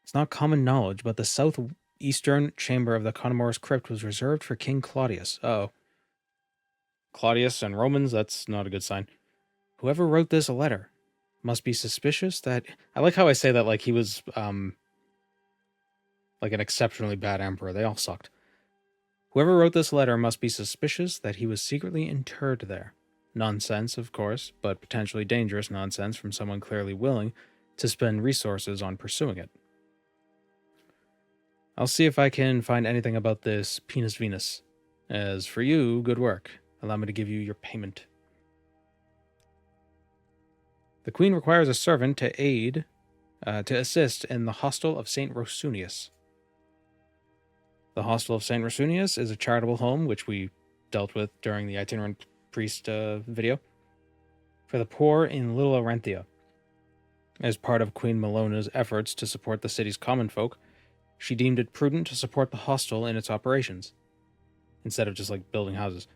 It's not common knowledge, but the southeastern chamber of the Conomorus crypt was reserved for King Claudius. Uh-oh. Claudius and Romans, that's not a good sign. Whoever wrote this letter must be suspicious that... I like how I say that like he was, like an exceptionally bad emperor. They all sucked. Whoever wrote this letter must be suspicious that he was secretly interred there. Nonsense, of course, but potentially dangerous nonsense from someone clearly willing to spend resources on pursuing it. I'll see if I can find anything about this Penis Venus. As for you, good work. Allow me to give you your payment. The Queen requires a servant to assist in the Hostel of St. Rosunius. The Hostel of St. Rosunius is a charitable home, which we dealt with during the Itinerant Priest video, for the poor in Little Arenthia. As part of Queen Melona's efforts to support the city's common folk, she deemed it prudent to support the hostel in its operations, instead of just like building houses.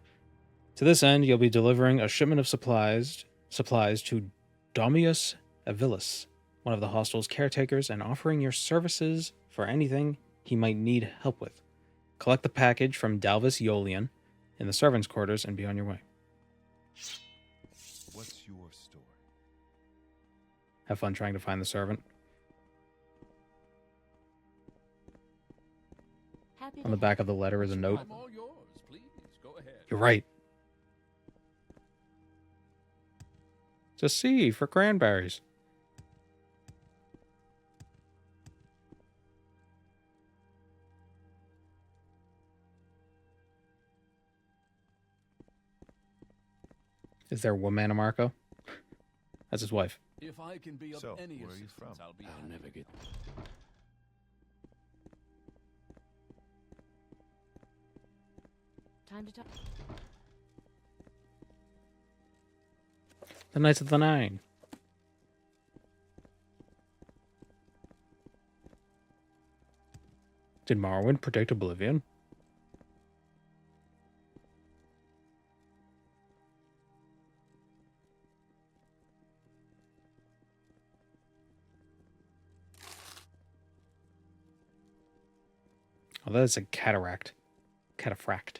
To this end, you'll be delivering a shipment of supplies to Domius Avilis, one of the hostel's caretakers, and offering your services for anything he might need help with. Collect the package from Dalvis Yolian in the servants' quarters and be on your way. What's your story? Have fun trying to find the servant. Happy On the back of the letter is a note. I'm all yours. Please, go ahead. You're right. It's a C for cranberries. Is there Womana Marco? That's his wife. If I can be of So, any where are you assistance, from? I'll be I'll happy. never get. Time to talk. The Knights of the Nine. Did Morrowind predict Oblivion? Oh, that is a cataract. Cataphract.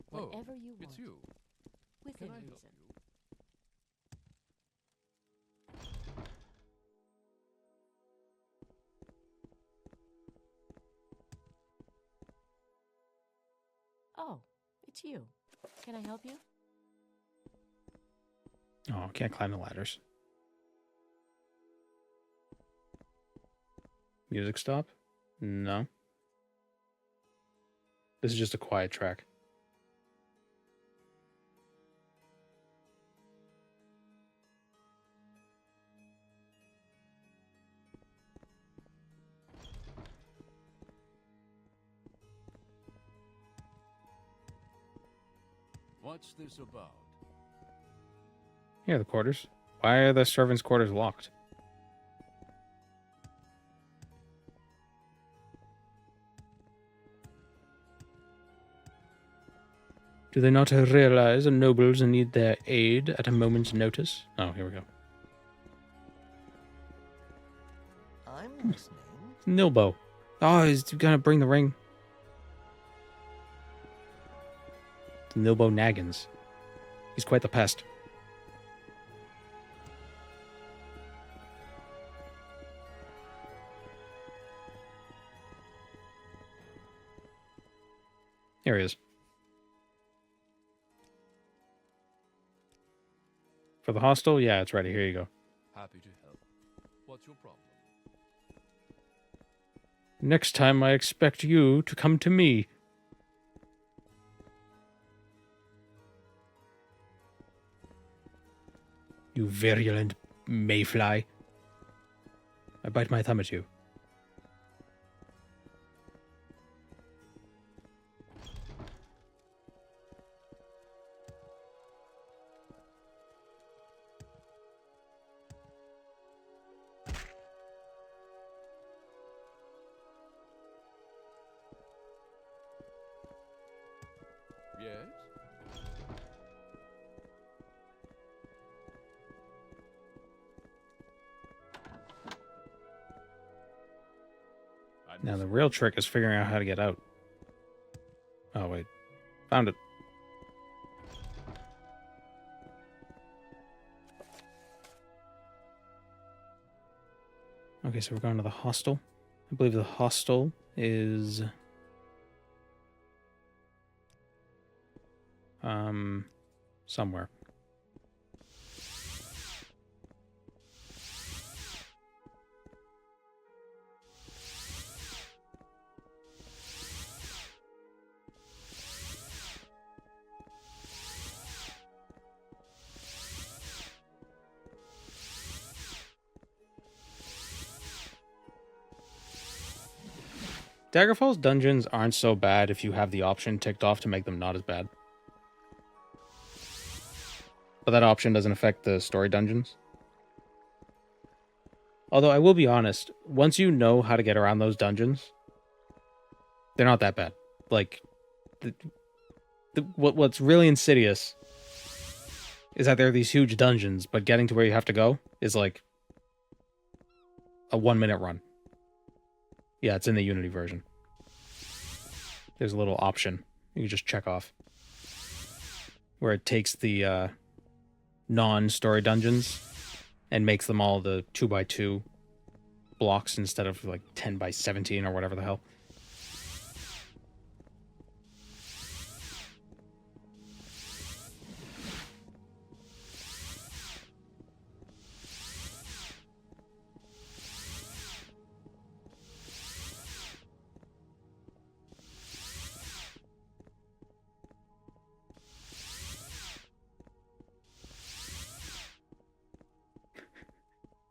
Whatever you want. It's you. Within Can I reason. help you? Oh, it's you. Can I help you? Oh, can't climb the ladders. Music stop? No. This is just a quiet track. What's this about? Here are the quarters. Why are the servants' quarters locked? Do they not realize the nobles need their aid at a moment's notice? Oh, here we go. I'm listening. Nilbo. Oh, he's gonna bring the ring. Nilbo Naggins. He's quite the pest. Here he is. For the hostel? Yeah, it's ready. Here you go. Happy to help. What's your problem? Next time I expect you to come to me. You virulent mayfly. I bite my thumb at you. Yes? Now the real trick is figuring out how to get out. Oh, wait. Found it. Okay, so we're going to the hostel. I believe the hostel is... somewhere. Daggerfall's dungeons aren't so bad if you have the option ticked off to make them not as bad. But that option doesn't affect the story dungeons. Although I will be honest, once you know how to get around those dungeons, they're not that bad. Like, what's really insidious is that there are these huge dungeons, but getting to where you have to go is like a 1-minute run. Yeah, it's in the Unity version. There's a little option You can just check off. Where it takes the non-story dungeons and makes them all the 2x2 blocks instead of like 10x17 or whatever the hell.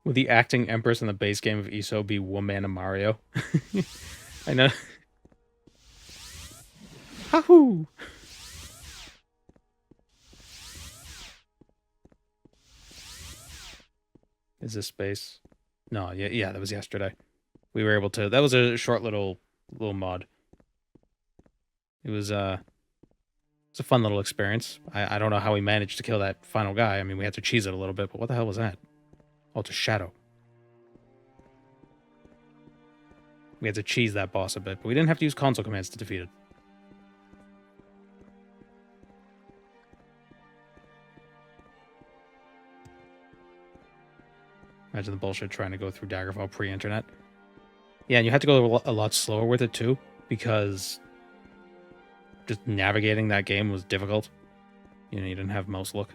Would the acting Empress in the base game of ESO be Womana Mario? I know. Hahoo! Is this space? No, yeah, that was yesterday. We were able to. That was a short little mod. It was it's a fun little experience. I don't know how we managed to kill that final guy. I mean, we had to cheese it a little bit, but what the hell was that? Oh, it's a shadow. We had to cheese that boss a bit, but we didn't have to use console commands to defeat it. Imagine the bullshit trying to go through Daggerfall pre-internet. Yeah, and you had to go a lot slower with it too, because just navigating that game was difficult. You know, you didn't have mouse look.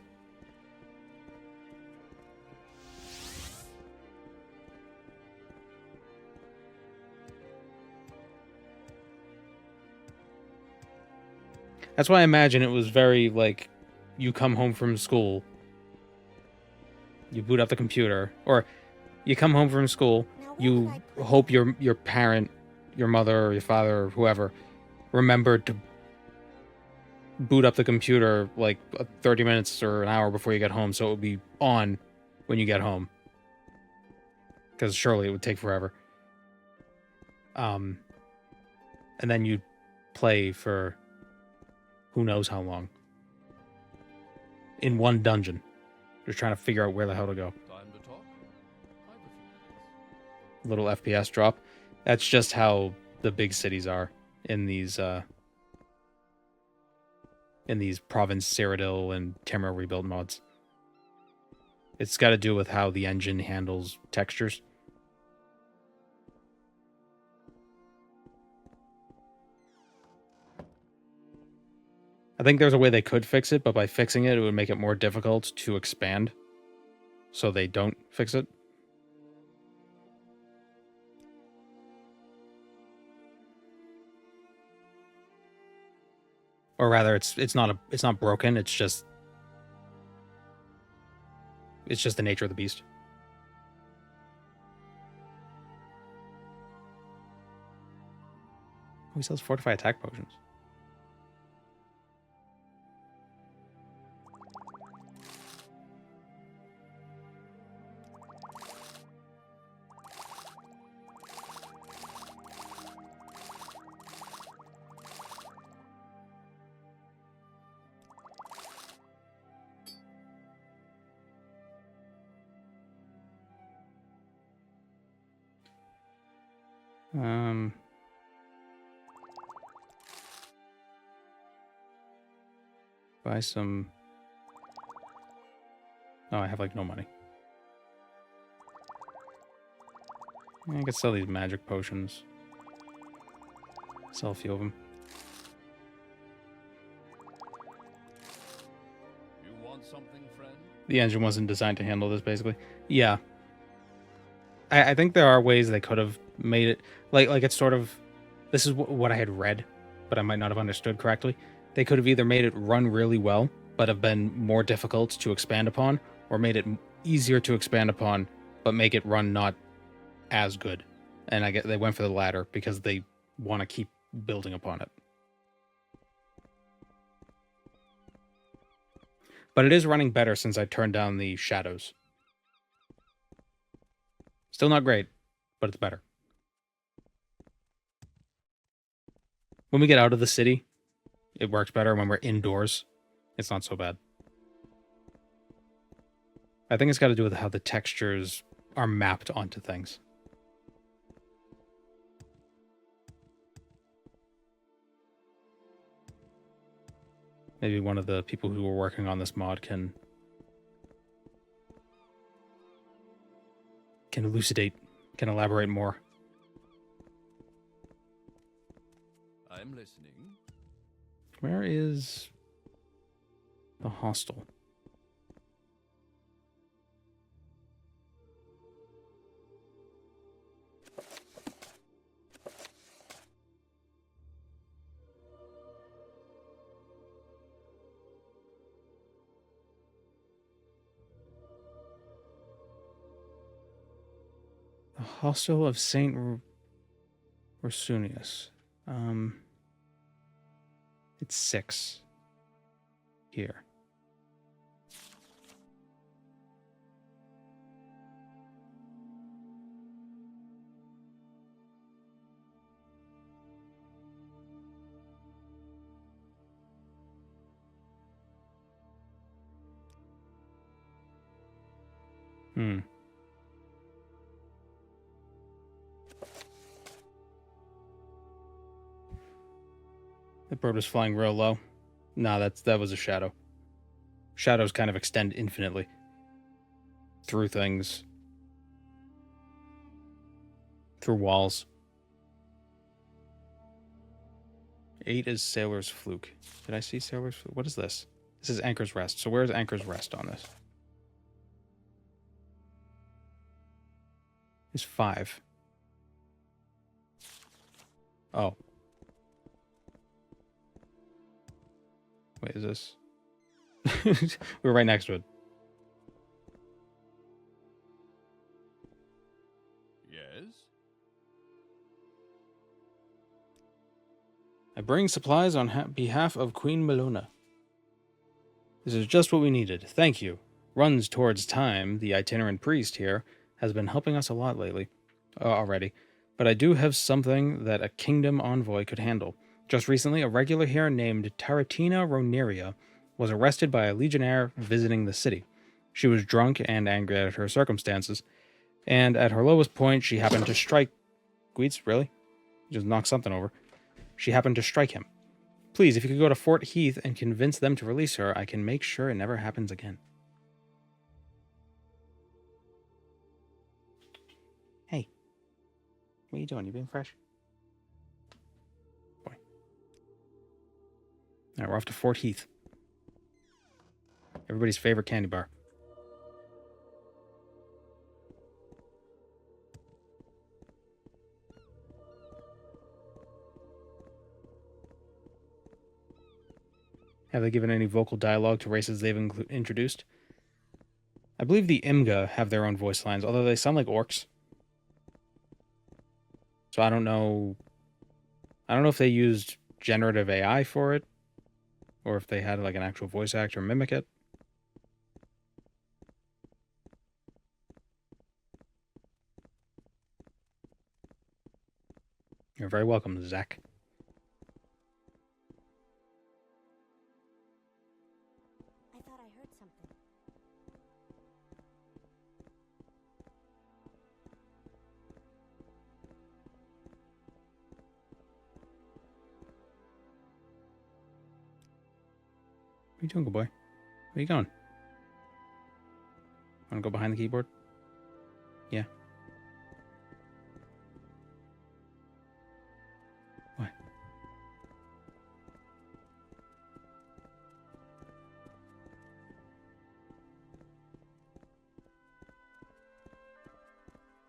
That's why I imagine it was very, like, you come home from school, you boot up the computer, or you come home from school, you hope your parent, your mother or your father or whoever, remembered to boot up the computer, like, 30 minutes or an hour before you get home, so it would be on when you get home. Because surely it would take forever. And then you play for who knows how long. In one dungeon. Just trying to figure out where the hell to go. Time to talk? Little FPS drop. That's just how the big cities are in these province Cyrodiil and Tamriel rebuild mods. It's got to do with how the engine handles textures. I think there's a way they could fix it, but by fixing it, it would make it more difficult to expand. So they don't fix it. Or rather, it's not broken, it's just the nature of the beast. Oh, he sells fortify attack potions. Buy some... Oh, I have, like, no money. I could sell these magic potions. Sell a few of them. You want something, friend? The engine wasn't designed to handle this, basically. Yeah. I think there are ways they could have made it... Like it's sort of... This is what I had read, but I might not have understood correctly. They could have either made it run really well, but have been more difficult to expand upon, or made it easier to expand upon, but make it run not as good. And I get they went for the latter because they want to keep building upon it. But it is running better since I turned down the shadows. Still not great, but it's better. When we get out of the city, it works better. When we're indoors, it's not so bad. I think it's got to do with how the textures are mapped onto things. Maybe one of the people who were working on this mod can elucidate, can elaborate more. I'm listening. Where is the hostel? The hostel of Saint Rosunius. It's 6 here. The bird was flying real low. Nah, that was a shadow. Shadows kind of extend infinitely through things, through walls. 8 is Sailor's Fluke. Did I see Sailor's Fluke? What is this? This is Anchor's Rest. So where's Anchor's Rest on this? Is 5. Oh. Wait, is this? We're right next to it. Yes? I bring supplies on behalf of Queen Melona. This is just what we needed. Thank you. Runs towards time, the itinerant priest here, has been helping us a lot lately. Already. But I do have something that a kingdom envoy could handle. Just recently, a regular here named Taratina Roneria was arrested by a legionnaire visiting the city. She was drunk and angry at her circumstances, and at her lowest point, she happened to strike... Guides, really? Just knock something over. She happened to strike him. Please, if you could go to Fort Heath and convince them to release her, I can make sure it never happens again. Hey. What are you doing? You being fresh? Boy. Alright, we're off to Fort Heath. Everybody's favorite candy bar. Have they given any vocal dialogue to races they've introduced? I believe the Imga have their own voice lines, although they sound like orcs. So I don't know. I don't know if they used generative AI for it, or if they had like an actual voice actor mimic it. You're very welcome, Zach. I thought I heard something. What are you doing, good boy? Where are you going? Want to go behind the keyboard? Yeah. What?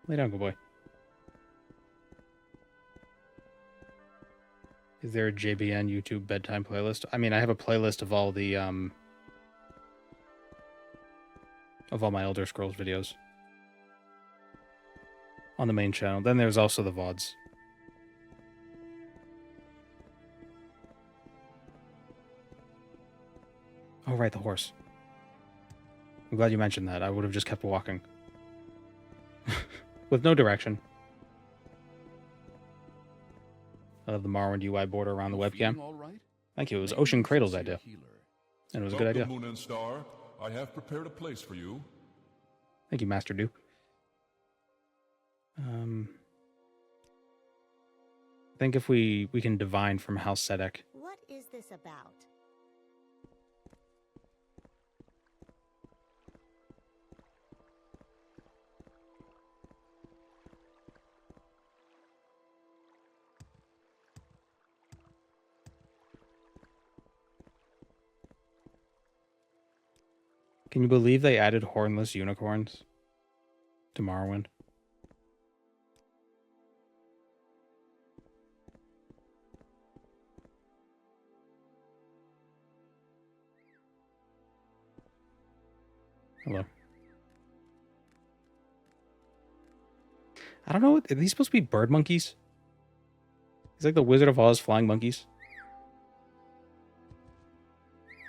Lay down, good boy. Is there a JBN YouTube bedtime playlist? I mean, I have a playlist of all the, of all my Elder Scrolls videos on the main channel. Then there's also the VODs. Oh, right, the horse. I'm glad you mentioned that. I would have just kept walking. With no direction. I love the Morrowind UI border around the webcam. All right? Thank you. It was Ocean Cradle's idea. And it was a good idea. Moon and Star, I have prepared a place for you. Thank you, Master Do. I think if we can divine from House Sedek. What is this about? Can you believe they added hornless unicorns to Morrowind? Hello. I don't know. Are these supposed to be bird monkeys? It's like the Wizard of Oz flying monkeys.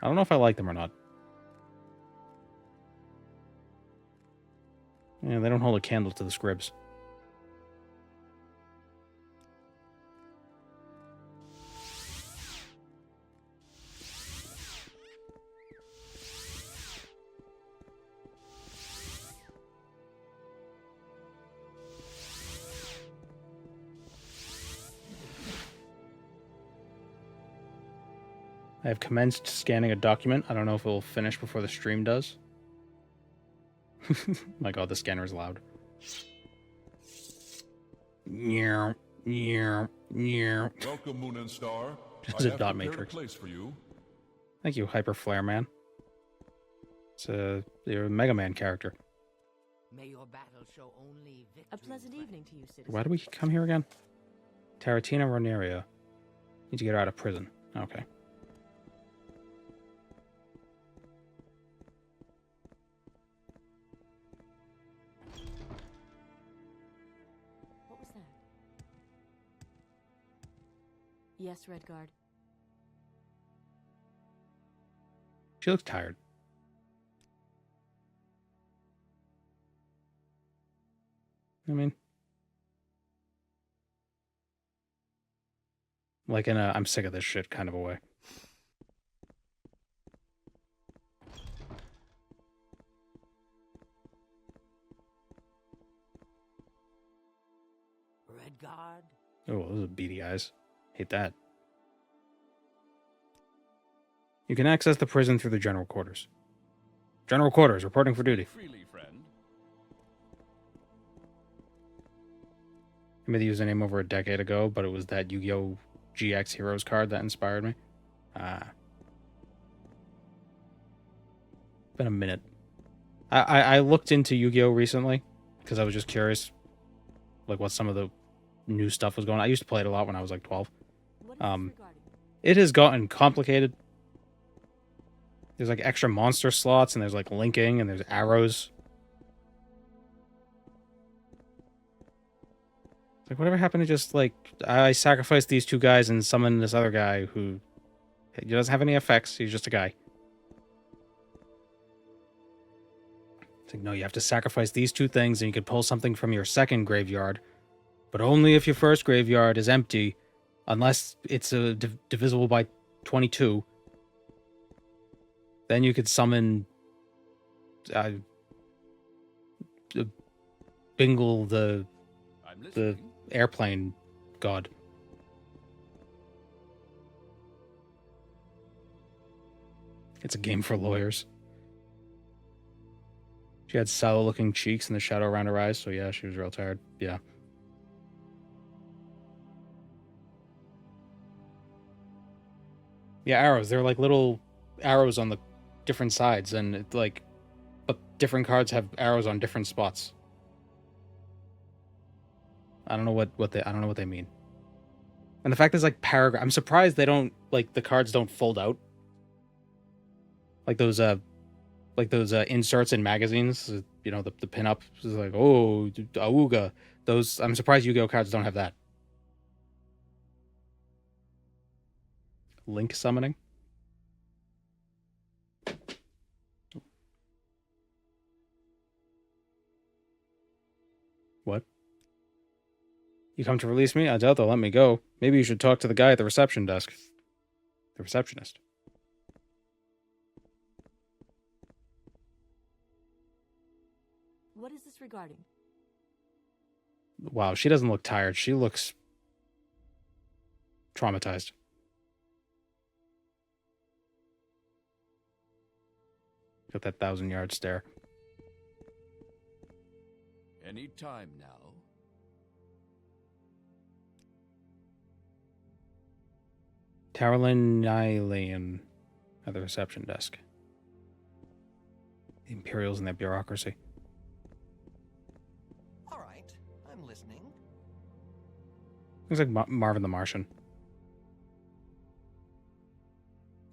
I don't know if I like them or not. Yeah, they don't hold a candle to the scribs. I have commenced scanning a document. I don't know if it will finish before the stream does. My god, the scanner is loud. Welcome, Moon and Star. Just a dot matrix. A place for you. Thank you, Hyper Flare Man. It's you're a Mega Man character. May your battle show only victory. A pleasant evening to you, citizen. Why do we come here again? Taratina Roneria. Need to get her out of prison. Okay. What was that? Yes, Redguard. She looks tired. I mean, like in a I'm sick of this shit kind of a way. Redguard. Oh, those are beady eyes. Hate that. You can access the prison through the general quarters. General quarters, reporting for duty. Freely, friend. I made the username over a decade ago, but it was that Yu-Gi-Oh! GX Heroes card that inspired me. Been a minute. I looked into Yu-Gi-Oh! Recently, because I was just curious, like what some of the new stuff was going on. I used to play it a lot when I was like 12. What is this regarding? It has gotten complicated. There's like extra monster slots, and there's like linking, and there's arrows. It's like, whatever happened to just like, I sacrificed these two guys and summoned this other guy who he doesn't have any effects. He's just a guy. It's like, no, you have to sacrifice these two things, and you could pull something from your second graveyard, but only if your first graveyard is empty, unless it's divisible by 22. Then you could summon Bingle the airplane god. It's a game for lawyers. She had sallow-looking cheeks and the shadow around her eyes, so yeah, she was real tired. Yeah. Yeah, arrows. They're like little arrows on the different sides, and it, like, but different cards have arrows on different spots. I don't know what they mean. And the fact there's like paragraph, I'm surprised they don't, like, the cards don't fold out. Like those inserts in magazines, you know, the pinup is like, oh, auga. Those, I'm surprised Yu-Gi-Oh cards don't have that. Link summoning. What? You come to release me? I doubt they'll let me go. Maybe you should talk to the guy at the reception desk. The receptionist. What is this regarding? Wow, she doesn't look tired. She looks traumatized. Got that 1,000-yard stare. Any time now. Carolyn Nylian at the reception desk. Imperials and their bureaucracy. All right, I'm listening. Looks like Marvin the Martian.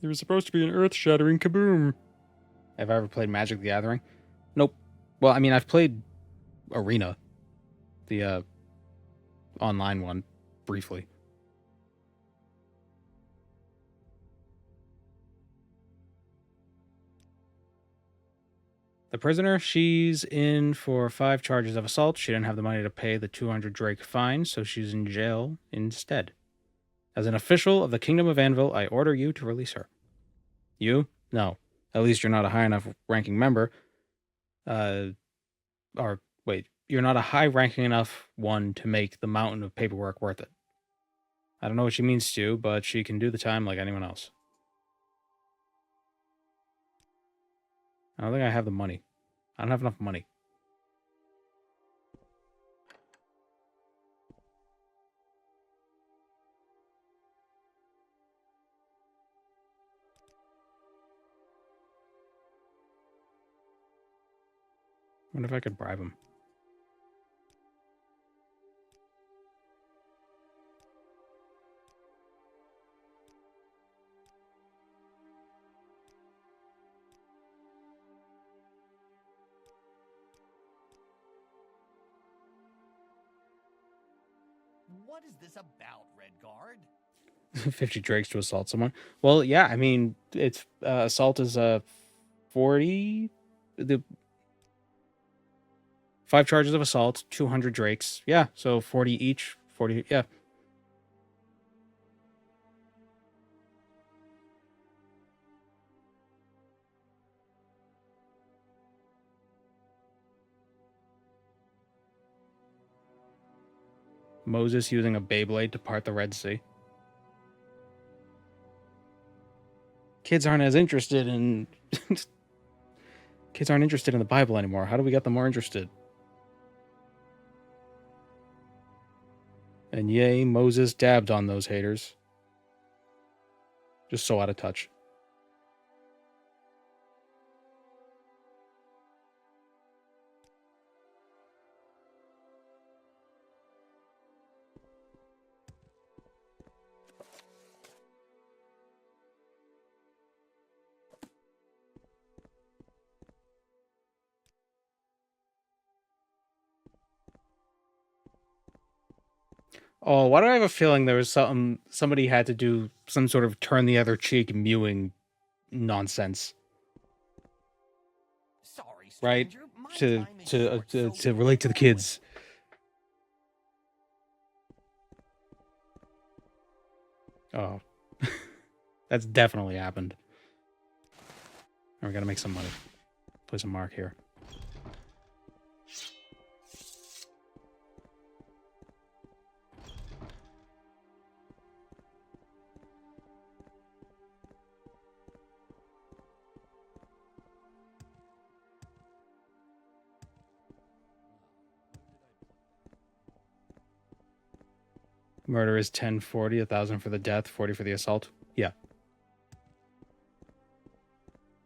There was supposed to be an earth-shattering kaboom. Have I ever played Magic the Gathering? Nope. Well, I mean, I've played Arena, the online one, briefly. The prisoner, she's in for 5 charges of assault. She didn't have the money to pay the 200 Drake fine, so she's in jail instead. As an official of the Kingdom of Anvil, I order you to release her. You? No. At least you're not a high enough ranking member. You're not a high ranking enough one to make the mountain of paperwork worth it. I don't know what she means to you, but she can do the time like anyone else. I don't think I have the money. I don't have enough money. I wonder if I could bribe him. What is this about, Red Guard? 50 drakes to assault someone. Well, yeah, I mean, it's assault is 40. The 5 charges of assault, 200 drakes. Yeah, so 40 each. 40, yeah. Moses using a Beyblade to part the Red Sea. Kids aren't as interested in... Kids aren't interested in the Bible anymore. How do we get them more interested? And yay, Moses dabbed on those haters. Just so out of touch. Oh, why do I have a feeling there was somebody had to do some sort of turn the other cheek mewing nonsense, Sorry, right? stranger. My To time is short, so to relate to the kids. Oh, that's definitely happened. And we gotta make some money. Place a mark here. Murder is 1040, 1,000 for the death, 40 for the assault. Yeah.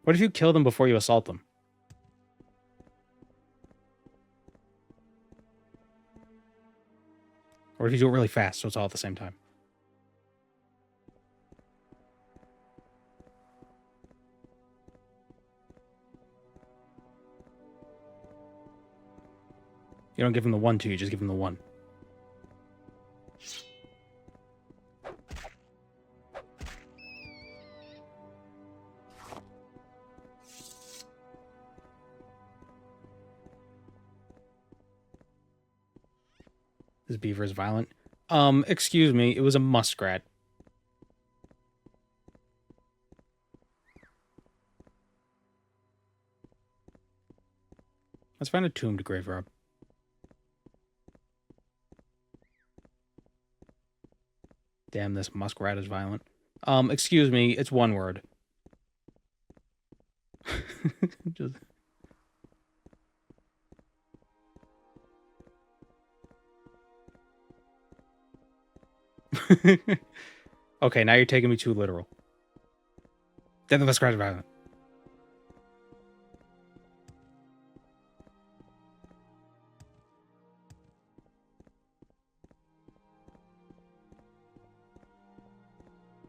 What if you kill them before you assault them? Or if you do it really fast, so it's all at the same time? You don't give them the 1-2, you just give them the 1. This beaver is violent. Excuse me, it was a muskrat. Let's find a tombed graveyard. Damn, this muskrat is violent. Excuse me, it's one word. Just... Okay, now you're taking me too literal. Then the muskrat is violent.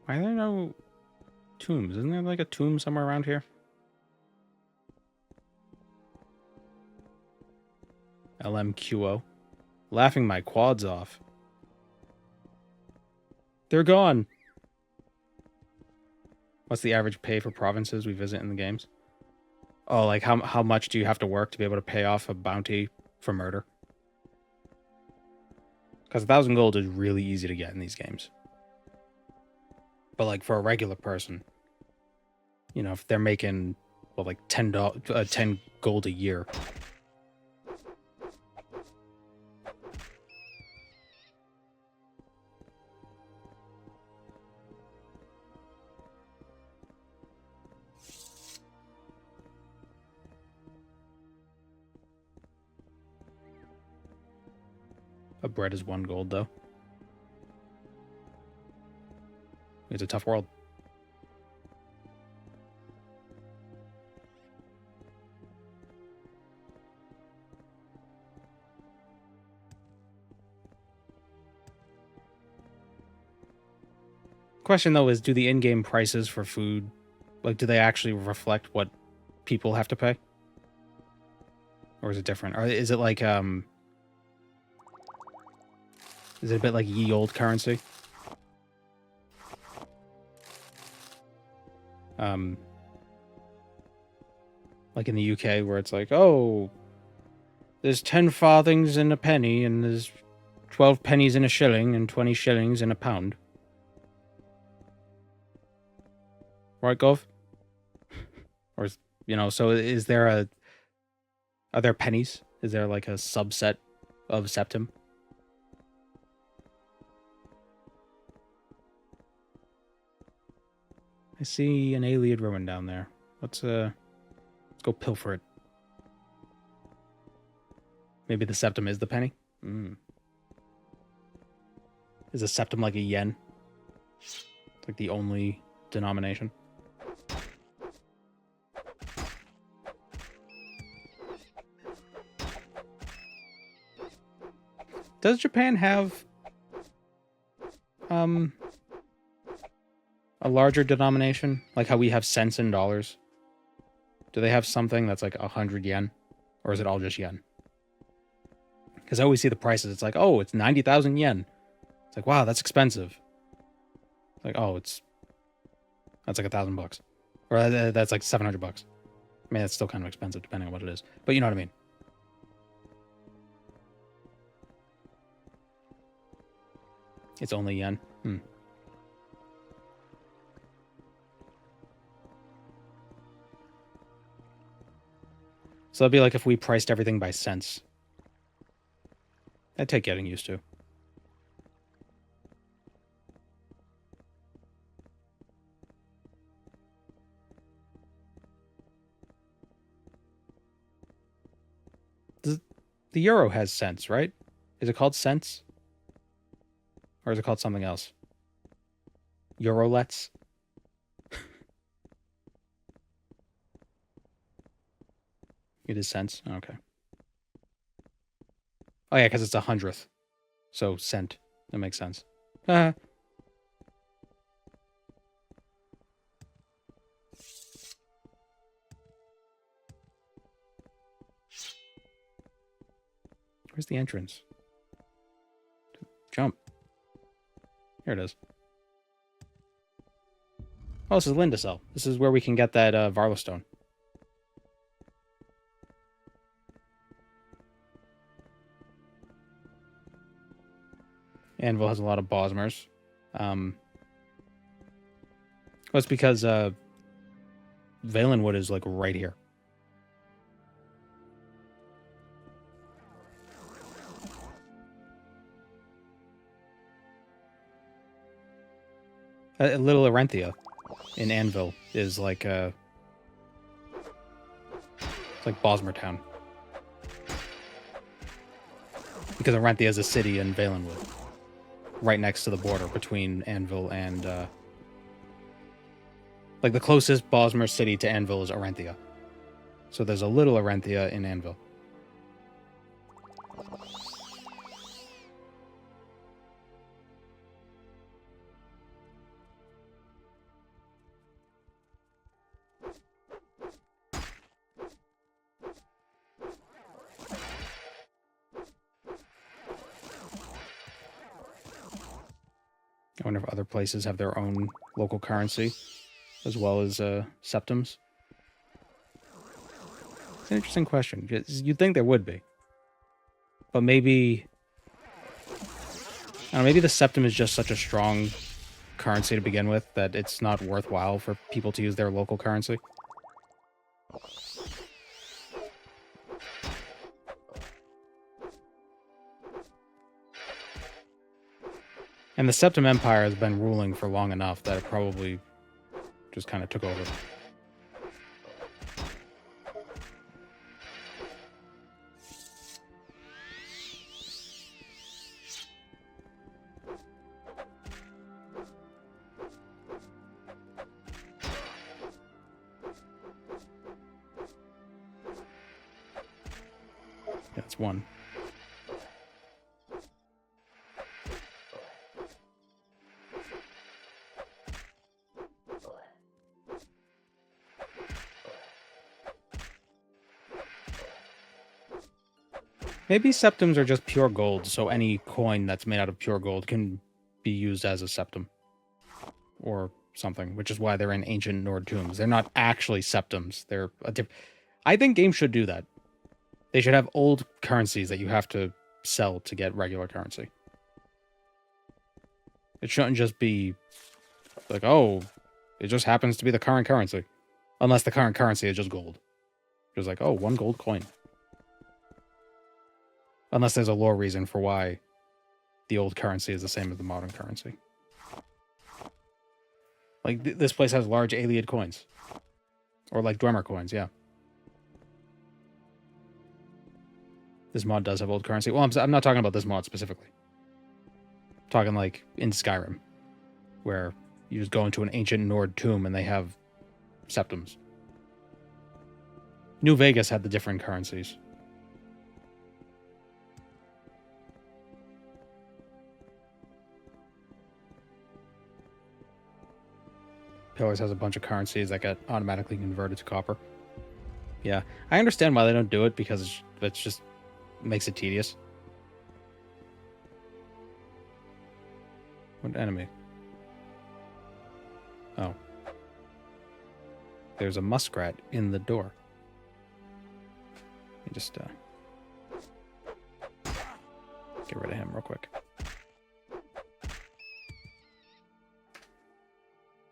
Why are there no tombs? Isn't there like a tomb somewhere around here? LMQO. Laughing my quads off. They're gone. What's the average pay for provinces we visit in the games? Oh, like how much do you have to work to be able to pay off a bounty for murder? Because 1,000 gold is really easy to get in these games. But like for a regular person, you know, if they're making, well, like 10 gold a year. A bread is 1 gold, though. It's a tough world. Question, though, is do the in-game prices for food, like, do they actually reflect what people have to pay? Or is it different? Or is it like, is it a bit like ye old currency? Like in the UK, where it's like, oh, there's 10 farthings in a penny, and there's 12 pennies in a shilling, and 20 shillings in a pound. Right, Gov? Or, is, you know, so is there a... Are there pennies? Is there like a subset of septim? I see an Ayleid ruin down there. Let's go pilfer it. Maybe the septum is the penny? Is a septum like a yen? It's like the only denomination? Does Japan have a larger denomination? Like how we have cents and dollars? Do they have something that's like 100 yen? Or is it all just yen? Because I always see the prices. It's like, oh, it's 90,000 yen. It's like, wow, that's expensive. It's like, oh, that's like $1,000. Or that's like $700. I mean, that's still kind of expensive depending on what it is. But you know what I mean. It's only yen. So that'd be like if we priced everything by cents. That'd take getting used to. The euro has cents, right? Is it called cents? Or is it called something else? Eurolets? It is cents? Okay. Oh yeah, because it's 100th. So cent. That makes sense. Where's the entrance? Jump. Here it is. Oh, this is Lindisel. This is where we can get that Varlostone. Anvil has a lot of Bosmers. Well, it's because Valenwood is like right here. Little Arenthia in Anvil is like it's like Bosmer Town. Because Arenthia is a city in Valenwood. Right next to the border between Anvil and like the closest Bosmer city to Anvil is Arenthia. So there's a little Arenthia in Anvil. I wonder if other places have their own local currency, as well as septums. It's an interesting question. You'd think there would be. But maybe... I don't know, maybe the septum is just such a strong currency to begin with that it's not worthwhile for people to use their local currency. And the Septim Empire has been ruling for long enough that it probably just kind of took over. That's one. Maybe septums are just pure gold, so any coin that's made out of pure gold can be used as a septum. Or something, which is why they're in ancient Nord tombs. They're not actually septums. They're I think games should do that. They should have old currencies that you have to sell to get regular currency. It shouldn't just be like, oh, it just happens to be the current currency. Unless the current currency is just gold. Just like, oh, 1 gold coin. Unless there's a lore reason for why the old currency is the same as the modern currency. Like, this place has large Aliad coins. Or like Dwemer coins, yeah. This mod does have old currency. Well, I'm not talking about this mod specifically. I'm talking like in Skyrim, where you just go into an ancient Nord tomb and they have septums. New Vegas had the different currencies. Pillars has a bunch of currencies that get automatically converted to copper. Yeah, I understand why they don't do it, because it's just makes it tedious. What enemy? Oh. There's a muskrat in the door. Let me just get rid of him real quick.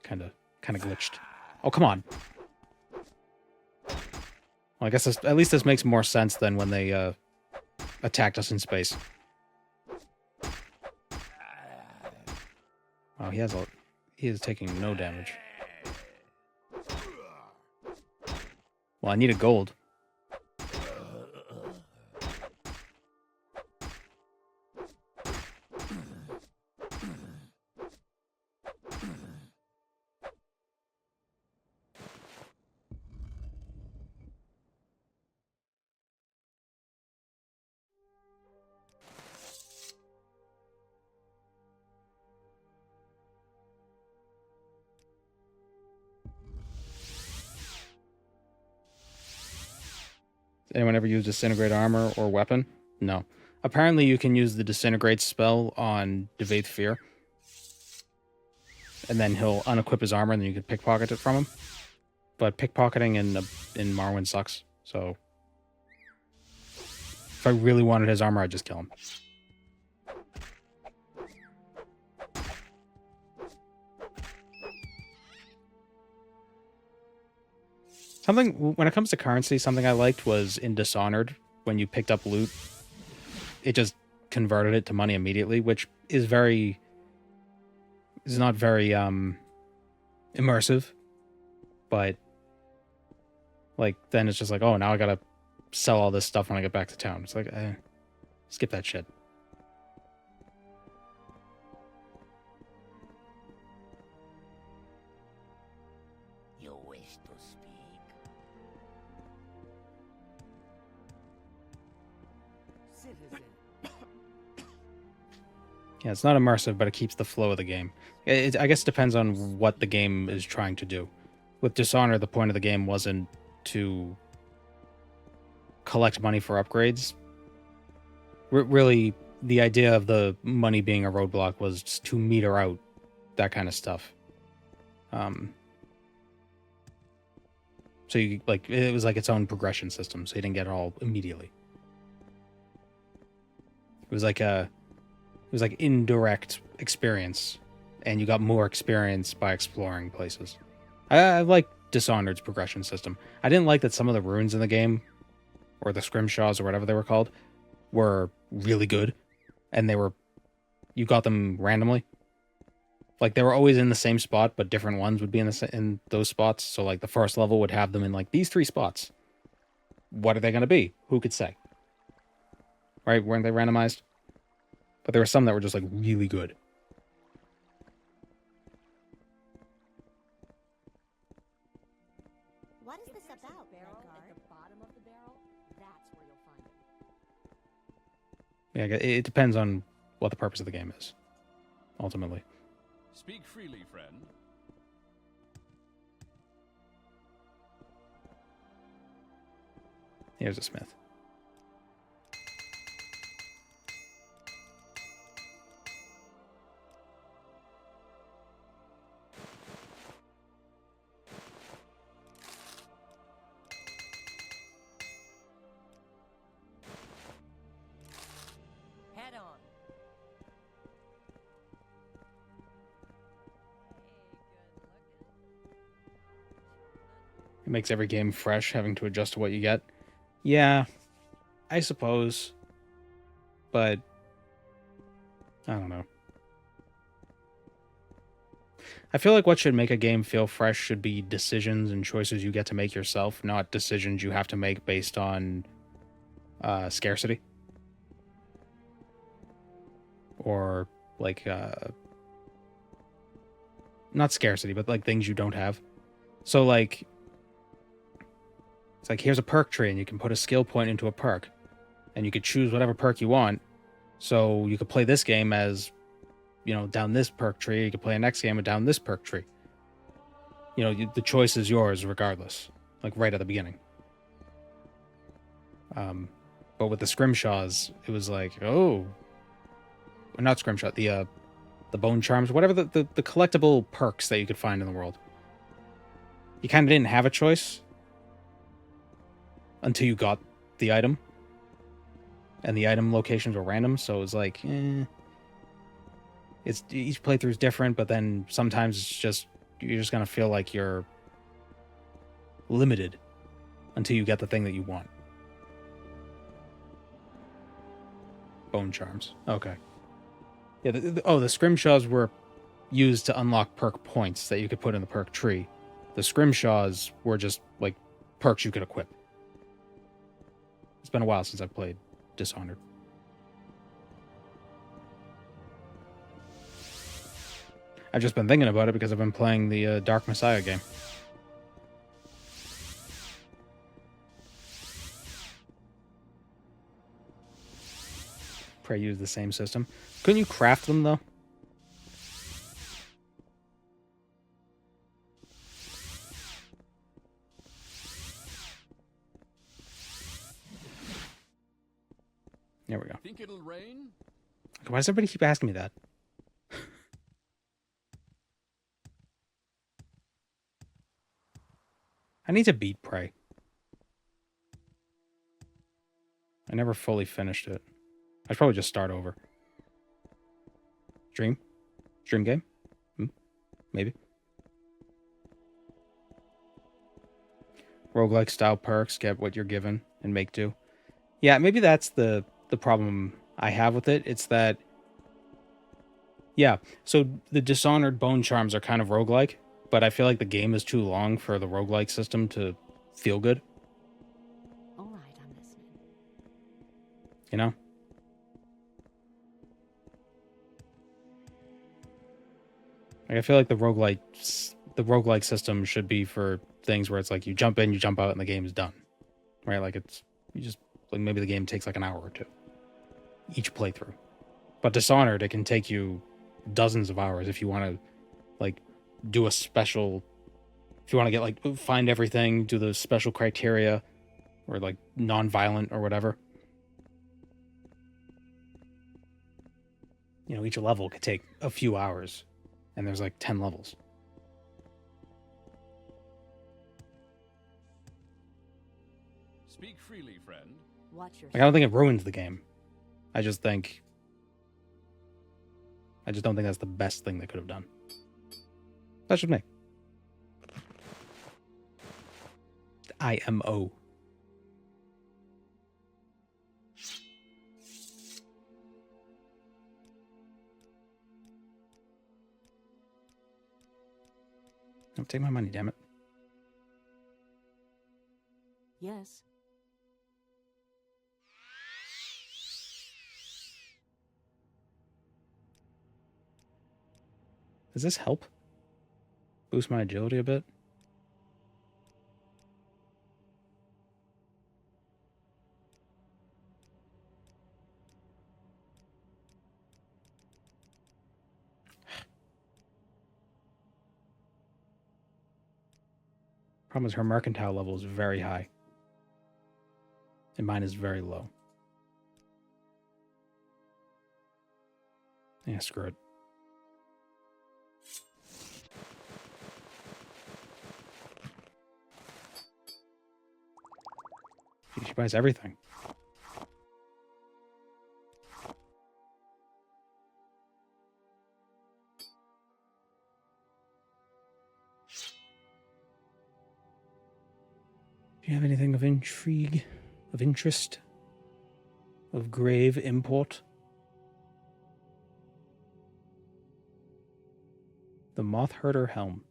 Kind of glitched. Oh, come on. Well, I guess at least this makes more sense than when they attacked us in space. Oh, he is taking no damage. Well, I need a gold. Anyone ever use Disintegrate armor or weapon? No. Apparently you can use the Disintegrate spell on Devaith Fear. And then he'll unequip his armor and then you can pickpocket it from him. But pickpocketing in Morrowind sucks, so... If I really wanted his armor, I'd just kill him. When it comes to currency, something I liked was in Dishonored, when you picked up loot, it just converted it to money immediately, which is not very immersive, but like then it's just like, oh, now I gotta sell all this stuff when I get back to town. It's like, skip that shit. You wish to speak? Citizen. Yeah, it's not immersive, but it keeps the flow of the game. I guess it depends on what the game is trying to do. With Dishonored, the point of the game wasn't to collect money for upgrades. Really, the idea of the money being a roadblock was to meter out that kind of stuff. So you like it was like its own progression system, so you didn't get it all immediately. It was like indirect experience, and you got more experience by exploring places. I like Dishonored's progression system. I didn't like that some of the runes in the game, or the scrimshaws or whatever they were called, were really good, and you got them randomly. Like, they were always in the same spot, but different ones would be in those spots. So, like, the first level would have them in, like, these 3 spots. What are they going to be? Who could say? Right? Weren't they randomized? But there were some that were just, like, really good. What is this about, Barrel Redguard? at the bottom of the barrel, that's where you'll find it. Yeah, it depends on what the purpose of the game is, ultimately. Speak freely, friend. Here's a smith. Head on. It makes every game fresh, having to adjust to what you get. Yeah, I suppose. But I don't know. I feel like what should make a game feel fresh should be decisions and choices you get to make yourself, not decisions you have to make based on scarcity. Or, like, not scarcity, but, like, things you don't have. So, like, it's like, here's a perk tree, and you can put a skill point into a perk. And you could choose whatever perk you want. So you could play this game as, down this perk tree. You could play a next game down this perk tree. The choice is yours regardless. Like, right at the beginning. But with the scrimshaws, it was like, oh... Not scrimshaw, the bone charms, whatever the collectible perks that you could find in the world. You kind of didn't have a choice until you got the item. And the item locations were random, so it was like, it's each playthrough is different, but then sometimes it's just, you're just going to feel like you're limited until you get the thing that you want. Bone charms. Okay. Yeah, the scrimshaws were used to unlock perk points that you could put in the perk tree. The scrimshaws were just, like, perks you could equip. It's been a while since I've played Dishonored. I've just been thinking about it because I've been playing the Dark Messiah game. Probably use the same system. Couldn't you craft them, though? There we go. Think it'll rain? Why does everybody keep asking me that? I need to beat Prey. I never fully finished it. I should probably just start over. Stream? Stream game? Maybe. Roguelike style perks, get what you're given and make do. Yeah, maybe that's the problem I have with it. It's that, yeah, so the Dishonored bone charms are kind of roguelike, but I feel like the game is too long for the roguelike system to feel good. All right, I'm listening. You know? Like, I feel like the roguelike system should be for things where it's like you jump in, you jump out, and the game is done. Right? Like, maybe the game takes like an hour or two each playthrough. But Dishonored, it can take you dozens of hours if you want to, like, do a special, if you want to get, like, find everything, do the special criteria, or, like, non-violent or whatever. Each level could take a few hours And there's like 10 levels. Speak freely, friend. Watch your Like, I don't think it ruins the game. I just don't think that's the best thing they could have done. That's just me. IMO. Don't take my money, damn it. Yes. Does this help? Boost my agility a bit? Problem is her mercantile level is very high. And mine is very low. Yeah, screw it. She buys everything. Do you have anything of intrigue, of interest, of grave import? The Moth Herder Helm.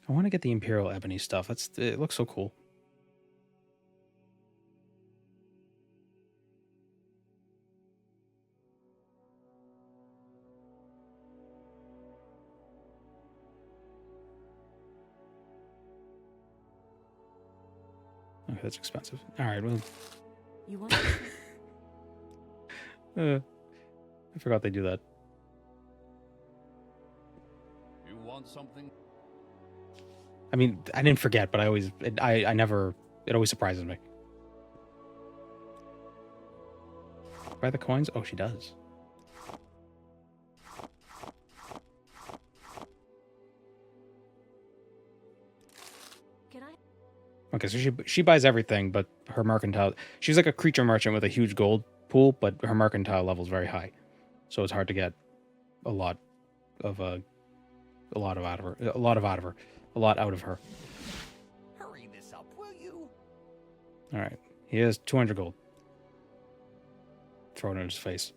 I want to get the Imperial Ebony stuff. It looks so cool. Okay, that's expensive. All right, well. You want I forgot they do that. You want something? I mean, I didn't forget, but I never, it always surprises me. Buy the coins? Oh, she does. Can I? Okay, so she buys everything, but her mercantile, she's like a creature merchant with a huge gold pool, but her mercantile level is very high. So it's hard to get a lot out of her. Hurry this up, will you? All right. He has 200 gold. Throw it in his face.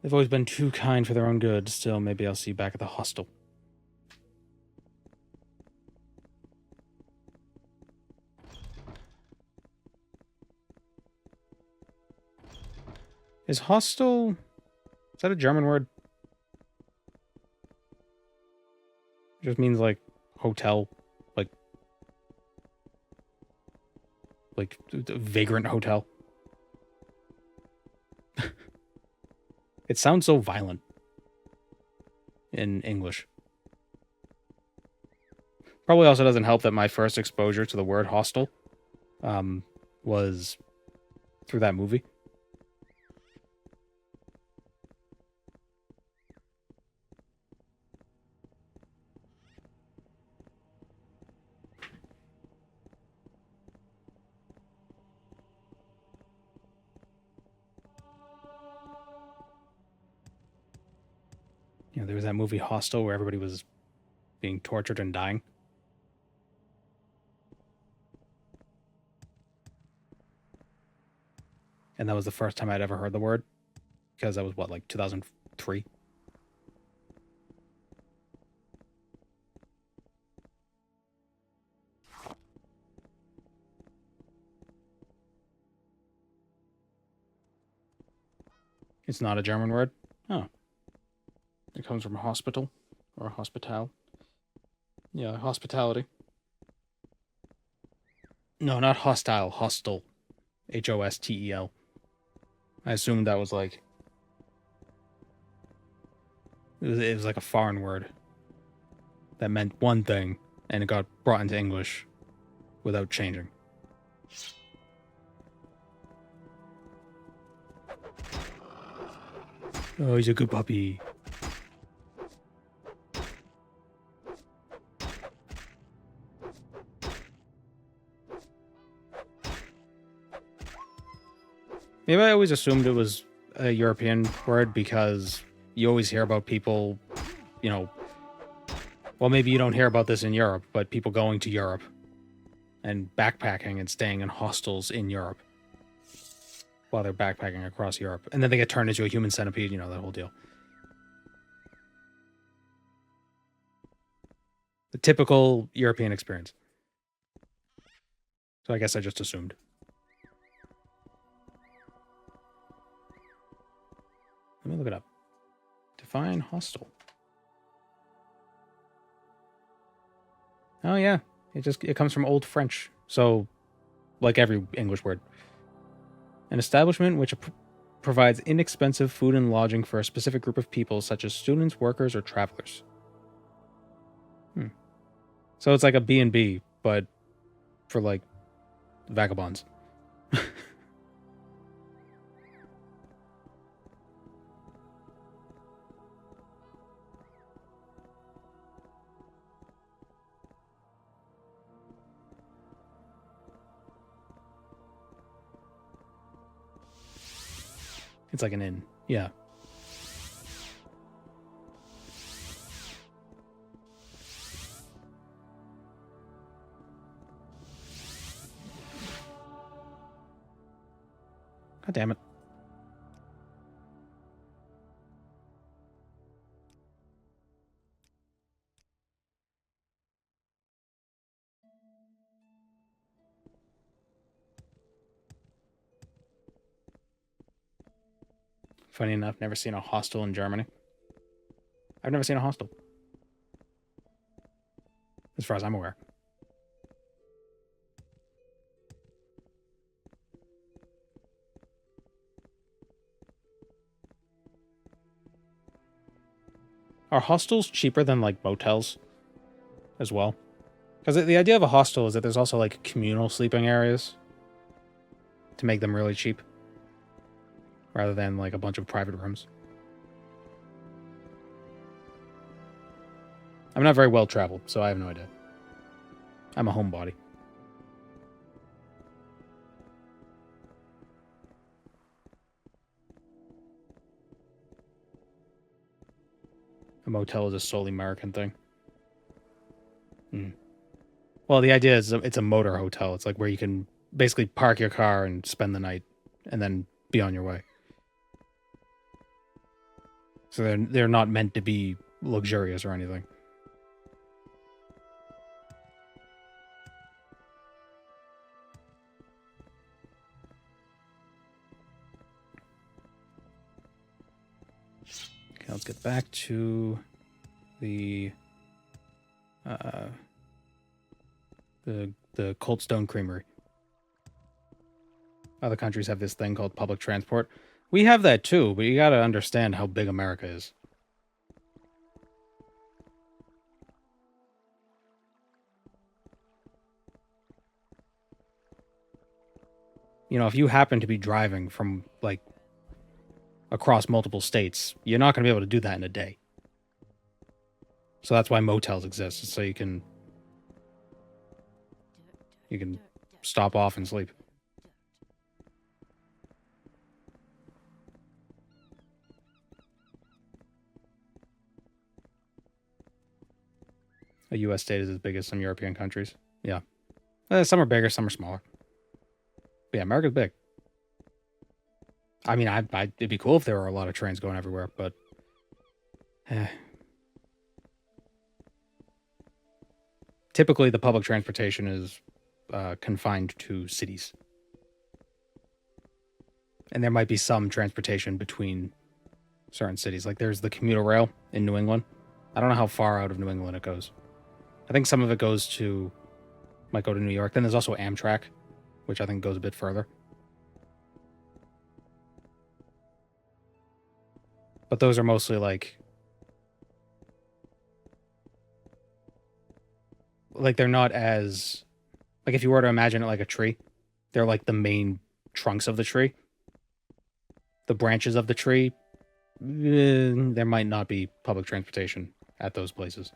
They've always been too kind for their own good. Still, maybe I'll see you back at the hostel. Is hostel... Is that a German word? It just means, like, hotel. Like vagrant hotel. It sounds so violent in English. Probably also doesn't help that my first exposure to the word hostel was through that movie. You know, there was that movie Hostel where everybody was being tortured and dying. And that was the first time I'd ever heard the word. Because that was, what, like 2003? It's not a German word? Oh. It comes from hospital or hospital. Yeah, hospitality. No, not hostile, hostel. Hostel. I assumed that was like... It was like a foreign word. that meant one thing, and it got brought into English without changing. Oh, he's a good puppy. Maybe I always assumed it was a European word because you always hear about people, you know, well, maybe you don't hear about this in Europe, but people going to Europe and backpacking and staying in hostels in Europe while they're backpacking across Europe. And then they get turned into a human centipede, you know, that whole deal. The typical European experience. So I guess I just assumed. Let me look it up. Define hostel. Oh yeah, it comes from Old French. So, like every English word, an establishment which provides inexpensive food and lodging for a specific group of people, such as students, workers, or travelers. So it's like a B&B, but for like vagabonds. It's like an inn. Yeah. God damn it. Funny enough, never seen a hostel in Germany. I've never seen a hostel. As far as I'm aware. Are hostels cheaper than, like, motels as well? Because the idea of a hostel is that there's also, like, communal sleeping areas to make them really cheap. Rather than, like, a bunch of private rooms. I'm not very well traveled, so I have no idea. I'm a homebody. A motel is a solely American thing. Well, the idea is it's a motor hotel. It's like where you can basically park your car and spend the night and then be on your way. So they're not meant to be luxurious or anything. Okay, let's get back to the Cold Stone Creamery. Other countries have this thing called public transport. We have that too, but you gotta understand how big America is. You know, if you happen to be driving from, like, across multiple states, you're not gonna be able to do that in a day. So that's why motels exist, so you can stop off and sleep. A U.S. state is as big as some European countries. Yeah. Some are bigger, some are smaller. But yeah, America's big. I mean, it'd be cool if there were a lot of trains going everywhere, but... Typically, the public transportation is confined to cities. And there might be some transportation between certain cities. Like, there's the commuter rail in New England. I don't know how far out of New England it goes. I think some of it might go to New York. Then there's also Amtrak, which I think goes a bit further. But those are mostly, like, like they're not as, like if you were to imagine it like a tree, they're like the main trunks of the tree. The branches of the tree, there might not be public transportation at those places.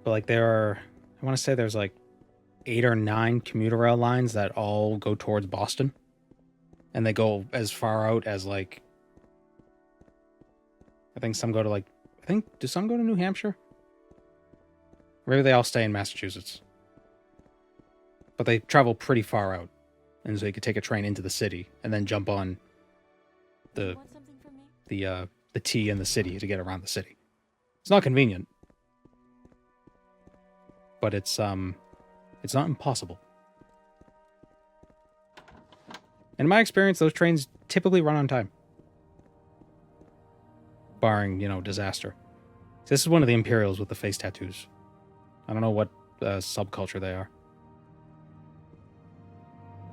But like there are, I want to say there's like 8 or 9 commuter rail lines that all go towards Boston. And they go as far out as like, I think some go to like, do some go to New Hampshire? Maybe they all stay in Massachusetts. But they travel pretty far out. And so you could take a train into the city and then jump on the T in the city to get around the city. It's not convenient. But it's not impossible. In my experience, those trains typically run on time. Barring, disaster. This is one of the Imperials with the face tattoos. I don't know what subculture they are.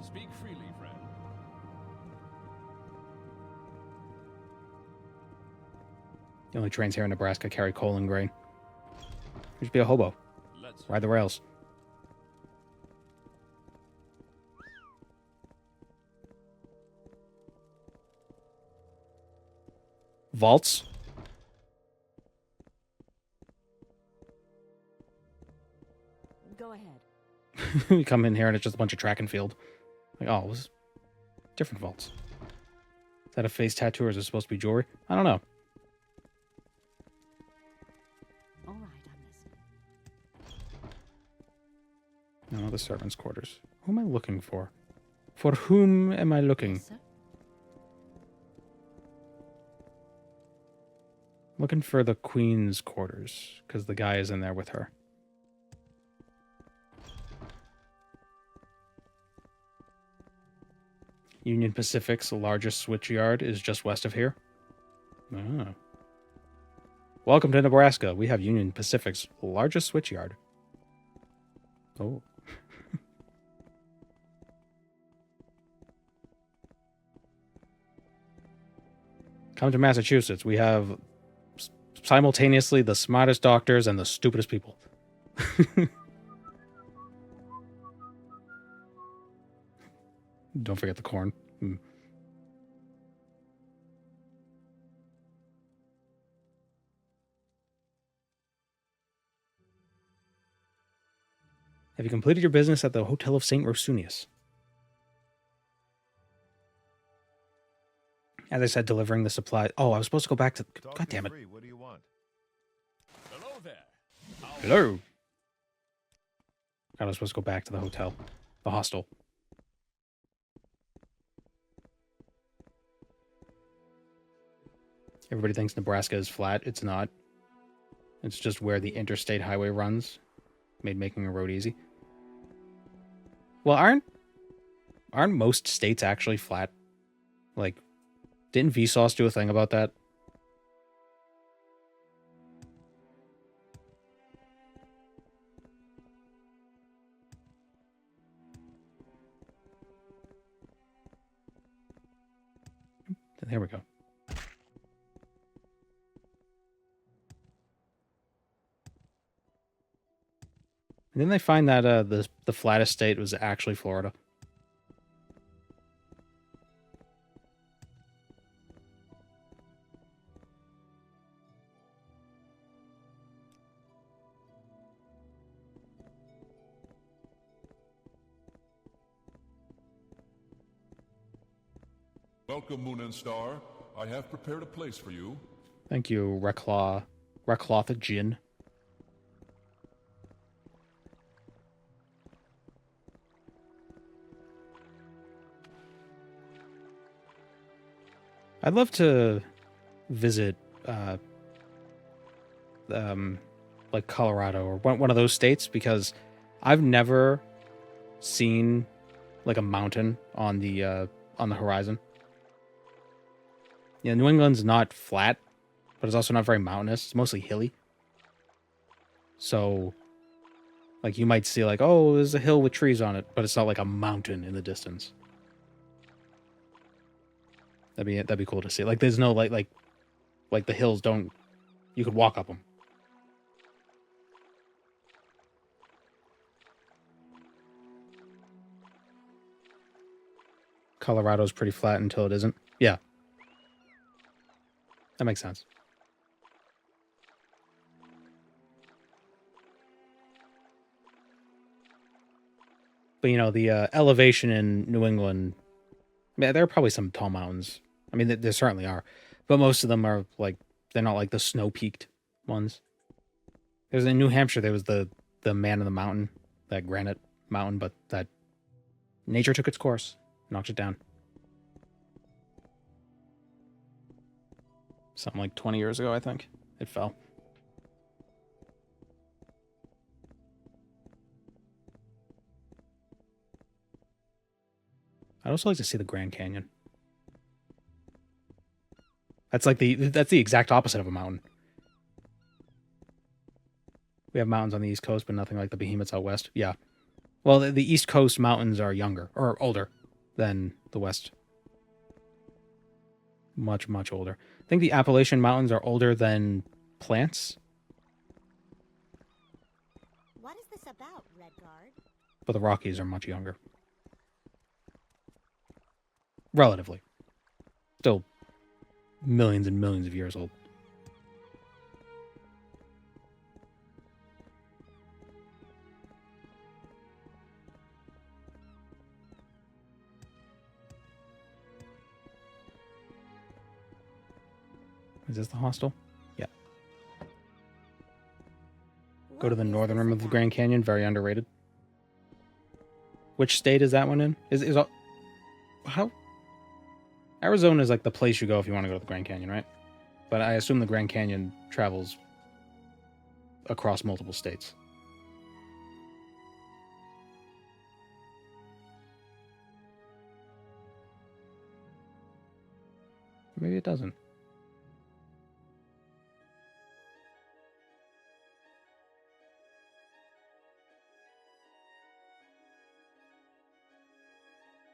Speak freely, friend. The only trains here in Nebraska carry coal and grain. You should be a hobo. Ride the rails. Vaults. Go ahead. We come in here and it's just a bunch of track and field. Like, oh, it was different vaults. Is that a face tattoo or is it supposed to be jewelry? I don't know. All right, I'm listening. No, the servants' quarters. Who am I looking for? For whom am I looking? Yes, sir? Looking for the Queen's quarters, because the guy is in there with her. Union Pacific's largest switch yard is just west of here. Ah. Welcome to Nebraska. We have Union Pacific's largest switch yard. Oh. Come to Massachusetts. We have simultaneously the smartest doctors and the stupidest people. Don't forget the corn. Have you completed your business at the Hotel of St. Rosunius? As I said, delivering the supply. Oh, I was supposed to go back to... God damn it. What do you want? Hello there. Hello. God, I was supposed to go back to the hotel. The hostel. Everybody thinks Nebraska is flat. It's not. It's just where the interstate highway runs. Made making a road easy. Well, aren't most states actually flat? Like, didn't Vsauce do a thing about that? There we go. And then they find that the flattest state was actually Florida. Welcome, Moon and Star. I have prepared a place for you. Thank you, Recloth Jin. I'd love to visit, like Colorado or one of those states because I've never seen like a mountain on the horizon. Yeah, New England's not flat, but it's also not very mountainous. It's mostly hilly. So Like, you might see, like, oh, there's a hill with trees on it, but it's not like a mountain in the distance. That'd be cool to see. Like, there's no, like the hills don't... You could walk up them. Colorado's pretty flat until it isn't. Yeah. That makes sense. But, you know, the elevation in New England... I mean, there are probably some tall mountains. I mean, there certainly are. But most of them are, like... They're not like the snow-peaked ones. There's in New Hampshire, there was the Man in the Mountain. That granite mountain, but that... Nature took its course. Knocked it down. Something like 20 years ago, I think. It fell. I'd also like to see the Grand Canyon. That's like that's the exact opposite of a mountain. We have mountains on the East Coast, but nothing like the behemoths out west. Yeah. Well, the East Coast mountains are younger, or older, than the West. Much, much older. I think the Appalachian Mountains are older than plants. What is this about, Redguard? But the Rockies are much younger. Relatively. Still millions and millions of years old. Is this the hostel? Yeah. Go to the northern rim of the Grand Canyon. Very underrated. Which state is that one in? Is how? Arizona is like the place you go if you want to go to the Grand Canyon, right? But I assume the Grand Canyon travels across multiple states. Maybe it doesn't.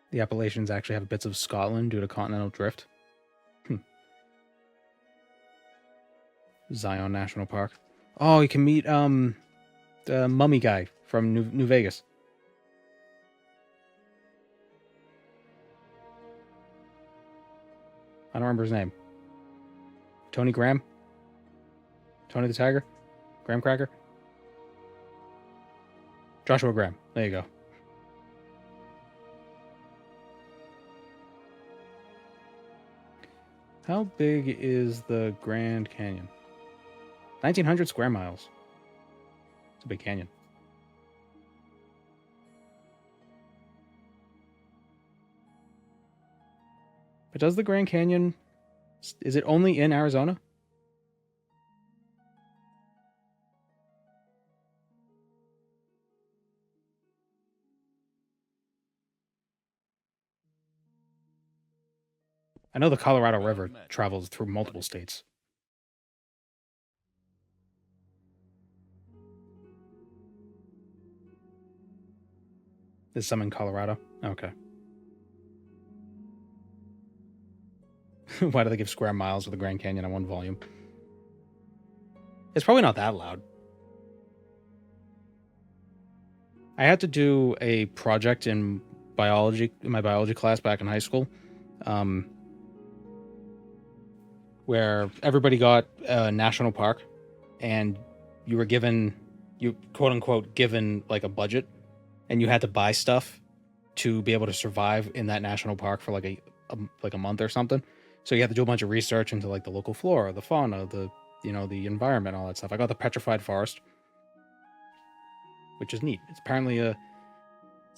The Appalachians actually have bits of Scotland due to continental drift. Zion National Park. Oh, you can meet the mummy guy from New Vegas. I don't remember his name. Tony Graham? Tony the Tiger? Graham Cracker? Joshua Graham. There you go. How big is the Grand Canyon? 1,900 square miles. It's a big canyon. But does the Grand Canyon... Is it only in Arizona? I know the Colorado River travels through multiple states. There's some in Colorado? Okay. Why do they give square miles of the Grand Canyon on one volume? It's probably not that loud. I had to do a project in my biology class back in high school. Where everybody got a national park and you were given, quote unquote, given like a budget and you had to buy stuff to be able to survive in that national park for like a month or something. So you had to do a bunch of research into like the local flora, the fauna, the environment, all that stuff. I got the petrified forest, which is neat. It's apparently it's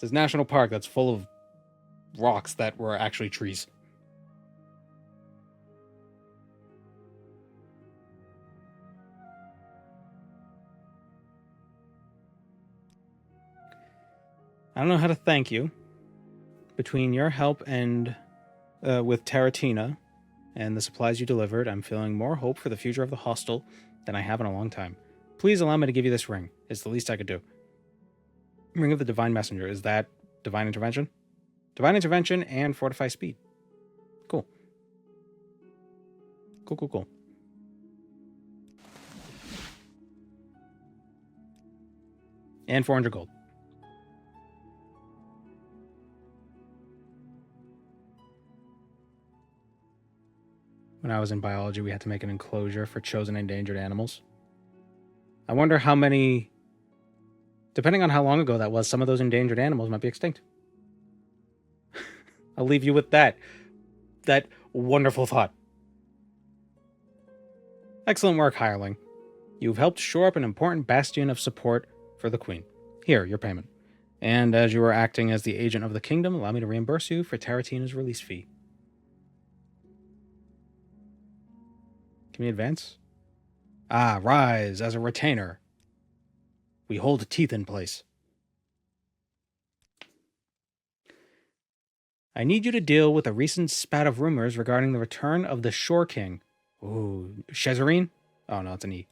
this national park that's full of rocks that were actually trees. I don't know how to thank you. Between your help and with Taratina and the supplies you delivered, I'm feeling more hope for the future of the hostel than I have in a long time. Please allow me to give you this ring. It's the least I could do. Ring of the Divine Messenger. Is that Divine Intervention? Divine Intervention and Fortify Speed. Cool. Cool. And 400 gold. When I was in biology, we had to make an enclosure for chosen endangered animals. I wonder how many, depending on how long ago that was, some of those endangered animals might be extinct. I'll leave you with that wonderful thought. Excellent work, hireling. You've helped shore up an important bastion of support for the Queen. Here, your payment. And as you are acting as the agent of the kingdom, allow me to reimburse you for Taratina's release fee. Can we advance? Ah, rise as a retainer. We hold teeth in place. I need you to deal with a recent spat of rumors regarding the return of the Shore King. Ooh, Shezarine? Oh no, it's an E.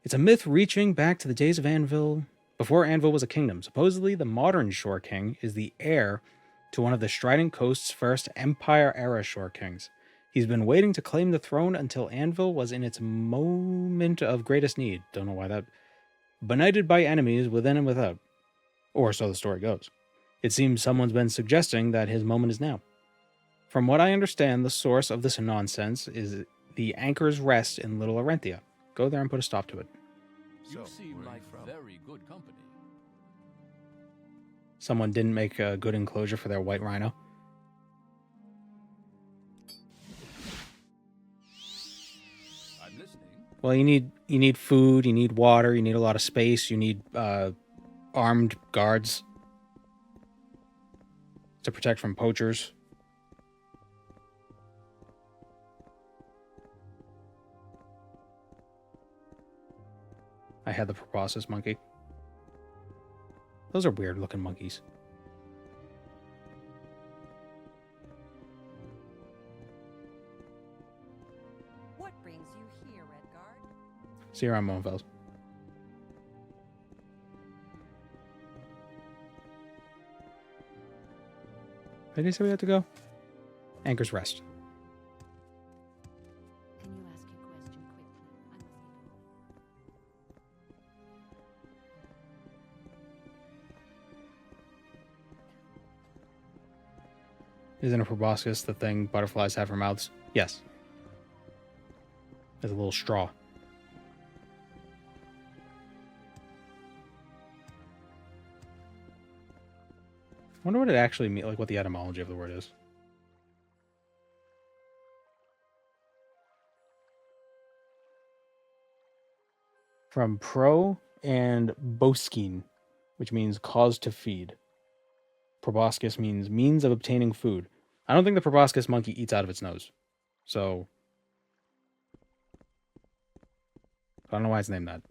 It's a myth reaching back to the days of Anvil, before Anvil was a kingdom. Supposedly, the modern Shore King is the heir to one of the Strident Coast's first Empire-era Shore Kings. He's been waiting to claim the throne until Anvil was in its moment of greatest need. Don't know why that. Benighted by enemies within and without. Or so the story goes. It seems someone's been suggesting that his moment is now. From what I understand, the source of this nonsense is the Anchor's Rest in Little Arenthia. Go there and put a stop to it. You seem like very good company. Someone didn't make a good enclosure for their white rhino. I'm listening. Well, you need food, you need water, you need a lot of space, you need armed guards to protect from poachers. I had the proboscis monkey. Those are weird looking monkeys. What brings you here, Redguard? See you around Moonfels. Where did he say we had to go? Anchor's Rest. Can you ask your question quickly? I must be going. Isn't a proboscis the thing butterflies have for mouths? Yes. There's a little straw. I wonder what it actually means, like what the etymology of the word is. From pro and boskin, which means cause to feed. Proboscis means means of obtaining food. I don't think the proboscis monkey eats out of its nose. So I don't know why it's named that.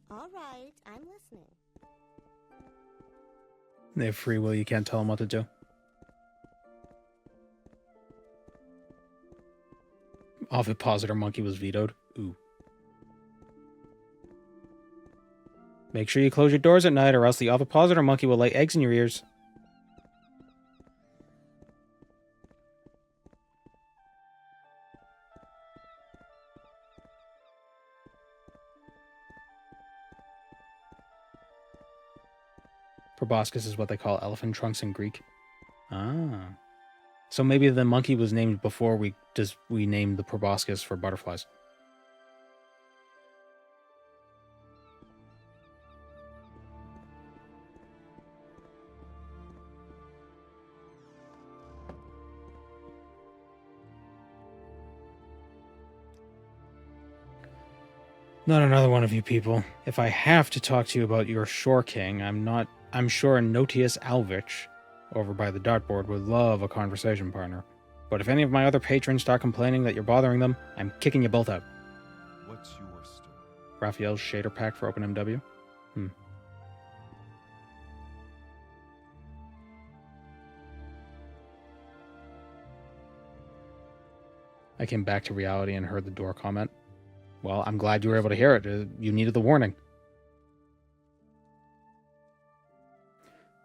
All right, I'm listening. They have free will, you can't tell them what to do. Ovipositor monkey was vetoed. Ooh. Make sure you close your doors at night or else the ovipositor monkey will lay eggs in your ears. Proboscis is what they call elephant trunks in Greek. Ah. So maybe the monkey was named before we named the proboscis for butterflies. Not another one of you people. If I have to talk to you about your Shore King, I'm sure Notius Alvich over by the dartboard would love a conversation partner. But if any of my other patrons start complaining that you're bothering them, I'm kicking you both out. What's your story? Raphael's shader pack for OpenMW? I came back to reality and heard the door comment. Well, I'm glad you were able to hear it. You needed the warning.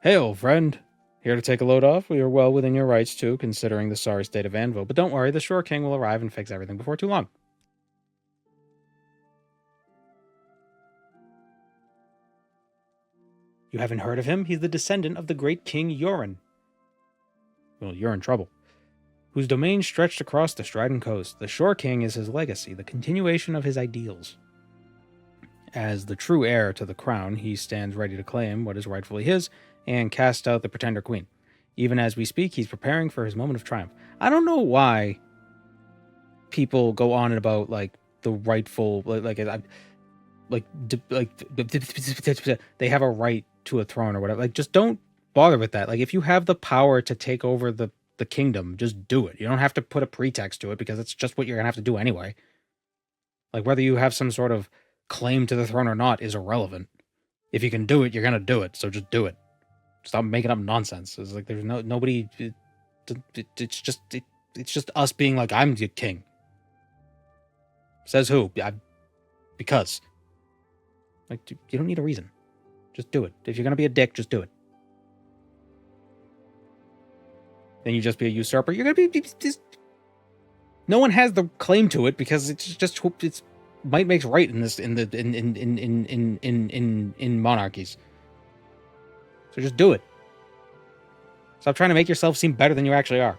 Hey, old friend. Here to take a load off? We are well within your rights, too, considering the sorry state of Anvil. But don't worry, the Shore King will arrive and fix everything before too long. You haven't heard of him? He's the descendant of the great King Yoren. Well, you're in trouble. Whose domain stretched across the Strident Coast. The Shore King is his legacy, the continuation of his ideals. As the true heir to the crown, he stands ready to claim what is rightfully his and cast out the Pretender Queen. Even as we speak, he's preparing for his moment of triumph. I don't know why people go on and about like the rightful, they have a right to a throne or whatever. Like, just don't bother with that. Like, if you have the power to take over the kingdom, just do it. You don't have to put a pretext to it because it's just what you're gonna have to do anyway. Like, whether you have some sort of claim to the throne or not is irrelevant. If you can do it, you're gonna do it. So just do it. Stop making up nonsense. It's like there's nobody. It's just us being like, I'm the king. Says who? Because. Like, you don't need a reason. Just do it. If you're gonna be a dick, just do it. Then you just be a usurper. You're gonna be just. No one has the claim to it because it's might makes right in this in monarchies. So just do it. Stop trying to make yourself seem better than you actually are.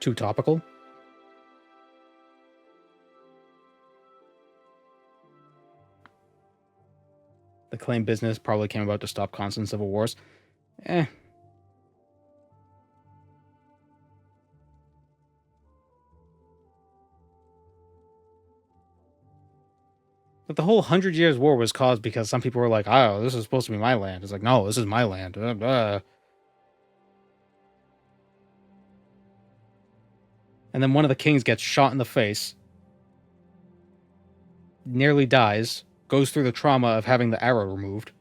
Too topical? The claim business probably came about to stop constant civil wars. But the whole 100 Years' War was caused because some people were like, oh, this is supposed to be my land. It's like, no, this is my land. And then one of the kings gets shot in the face, nearly dies, goes through the trauma of having the arrow removed,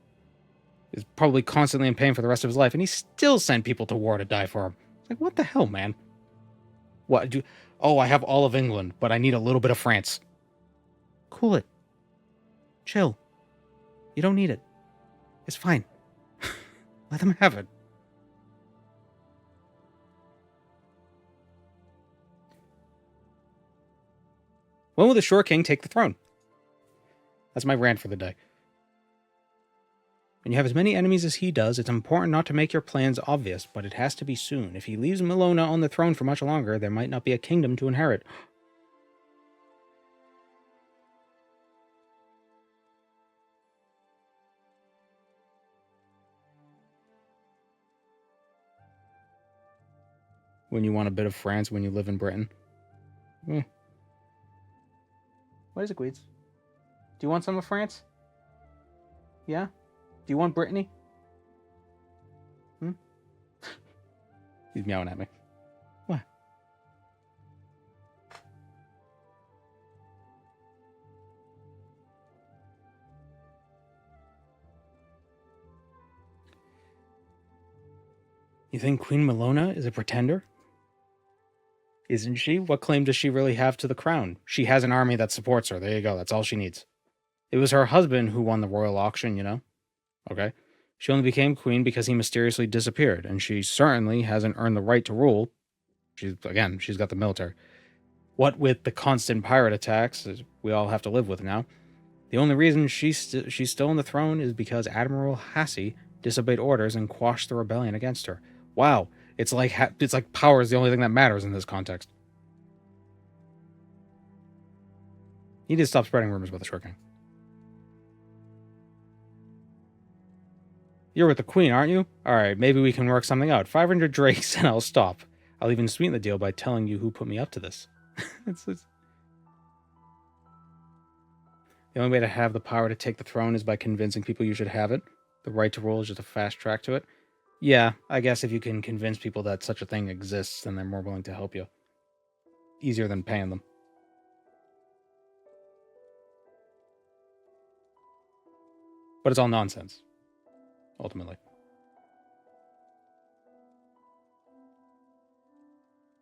is probably constantly in pain for the rest of his life, and he still sent people to war to die for him. It's like, what the hell, man? What? I have all of England, but I need a little bit of France. Cool it. Chill. You don't need it. It's fine. Let them have it. When will the Shore King take the throne? That's my rant for the day. When you have as many enemies as he does, it's important not to make your plans obvious, but it has to be soon. If he leaves Melona on the throne for much longer, there might not be a kingdom to inherit. When you want a bit of France when you live in Britain. What is it, Gweeds? Do you want some of France? Yeah? Do you want Brittany? He's meowing at me. What? You think Queen Melona is a pretender? Isn't she? What claim does she really have to the crown? She has an army that supports her. There you go. That's all she needs. It was her husband who won the royal auction, you know? Okay. She only became queen because he mysteriously disappeared, and she certainly hasn't earned the right to rule. She's got the military. What with the constant pirate attacks, we all have to live with now. The only reason she's still on the throne is because Admiral Hassie disobeyed orders and quashed the rebellion against her. Wow. It's like power is the only thing that matters in this context. You need to stop spreading rumors about the Shore King. You're with the Queen, aren't you? Alright, maybe we can work something out. 500 drakes and I'll stop. I'll even sweeten the deal by telling you who put me up to this. The The only way to have the power to take the throne is by convincing people you should have it. The right to rule is just a fast track to it. Yeah, I guess if you can convince people that such a thing exists, then they're more willing to help you. Easier than paying them. But it's all nonsense, ultimately.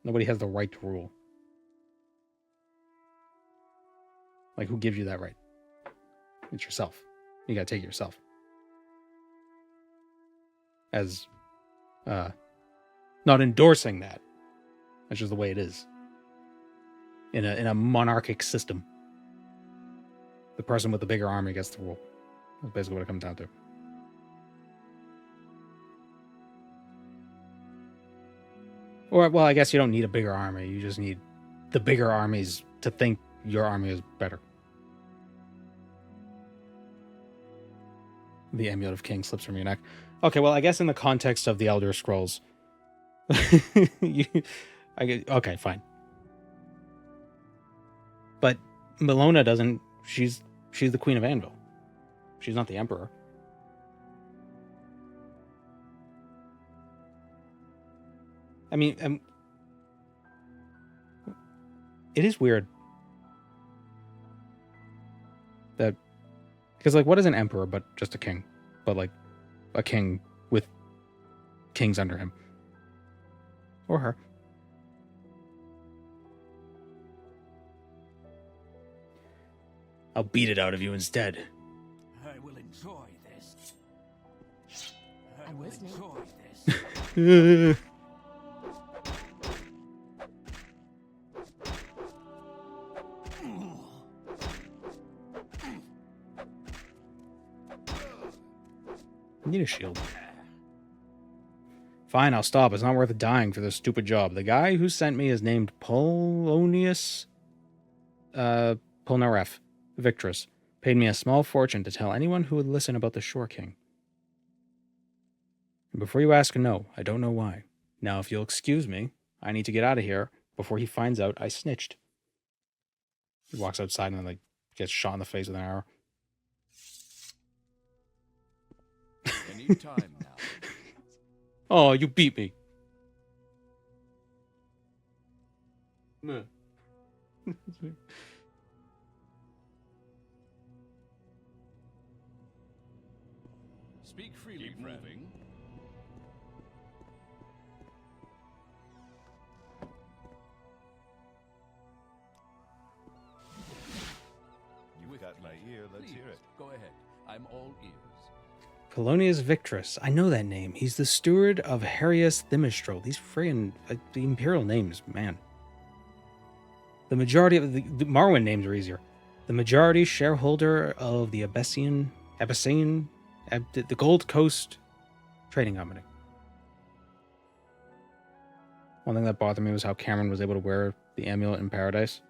Nobody has the right to rule. Like, who gives you that right? It's yourself. You gotta take it yourself. As, not endorsing that. That's just the way it is. In a monarchic system. The person with the bigger army gets the rule. That's basically what it comes down to. Or, well, I guess you don't need a bigger army. You just need the bigger armies to think your army is better. The Amulet of King slips from your neck. Okay, well, I guess in the context of the Elder Scrolls... okay, fine. But Melona doesn't... She's the Queen of Anvil. She's not the Emperor. I mean, it is weird that, because, like, what is an emperor but just a king? But, like, a king with kings under him. Or her. I'll beat it out of you instead. I will enjoy this. I'm listening. Enjoy this. I need a shield. Fine, I'll stop. It's not worth dying for this stupid job. The guy who sent me is named Polonius Polnareff Victress. Paid me a small fortune to tell anyone who would listen about the Shore King. And before you ask, no, I don't know why. Now, if you'll excuse me, I need to get out of here before he finds out I snitched. He walks outside and then, like, gets shot in the face with an arrow. Any time now. Oh, you beat me. No. Speak freely, moving. You've got my ear. Let's hear it. Go ahead. I'm all ears. Polonius Victress. I know that name. He's the steward of Harius Themistral. These freaking the imperial names, man. The majority of the Morrowind names are easier. The majority shareholder of the the Gold Coast Trading Company. One thing that bothered me was how Cameron was able to wear the amulet in Paradise.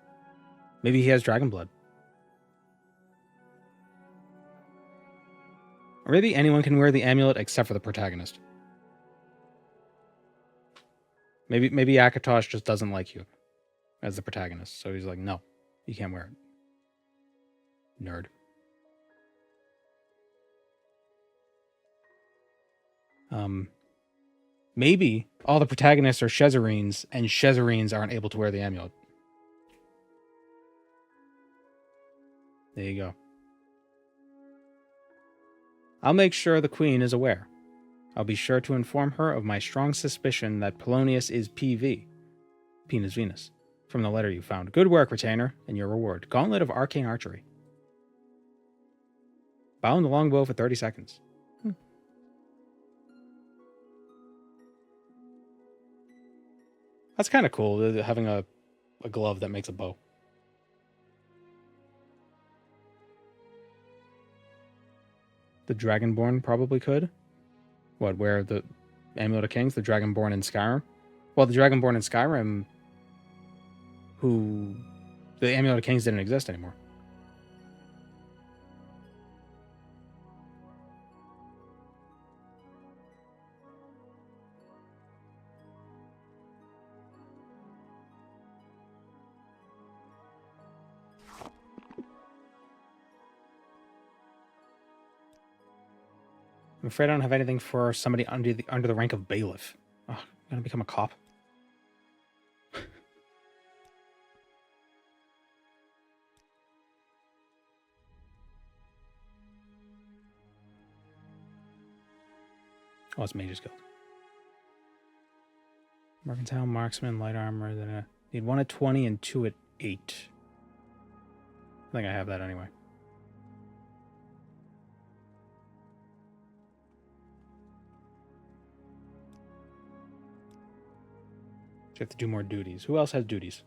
Maybe he has dragon blood. Or maybe anyone can wear the amulet except for the protagonist. Maybe Akatosh just doesn't like you as the protagonist. So he's like, no, you can't wear it. Nerd. Maybe all the protagonists are Shezarines, and Shezarines aren't able to wear the amulet. There you go. I'll make sure the Queen is aware. I'll be sure to inform her of my strong suspicion that Polonius is PV. Penis Venus. From the letter you found. Good work, Retainer, and your reward. Gauntlet of Arcane Archery. Bound the longbow for 30 seconds. That's kind of cool, having a glove that makes a bow. The Dragonborn probably could. What, where the Amulet of Kings? The Dragonborn in Skyrim? Well, the Dragonborn in Skyrim, the Amulet of Kings didn't exist anymore. I'm afraid I don't have anything for somebody under the rank of bailiff. Oh, I'm gonna become a cop. Oh, it's Mage's Guild. Mercantile, marksman, light armor. Then I need 1 at 20 and 2 at 8. I think I have that anyway. So you have to do more duties. Who else has duties?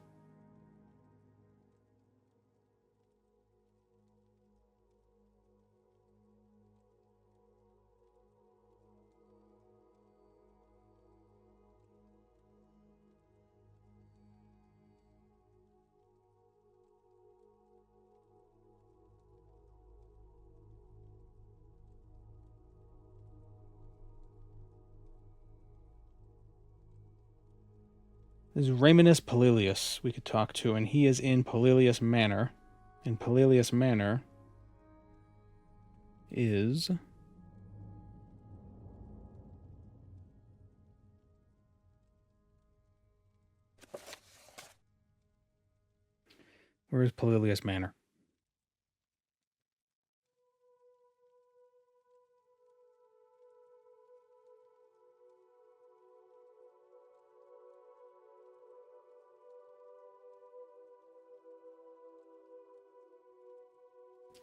This is Raymondus Palilius we could talk to, and he is in Palilius Manor. And Palilius Manor is... Where is Palilius Manor?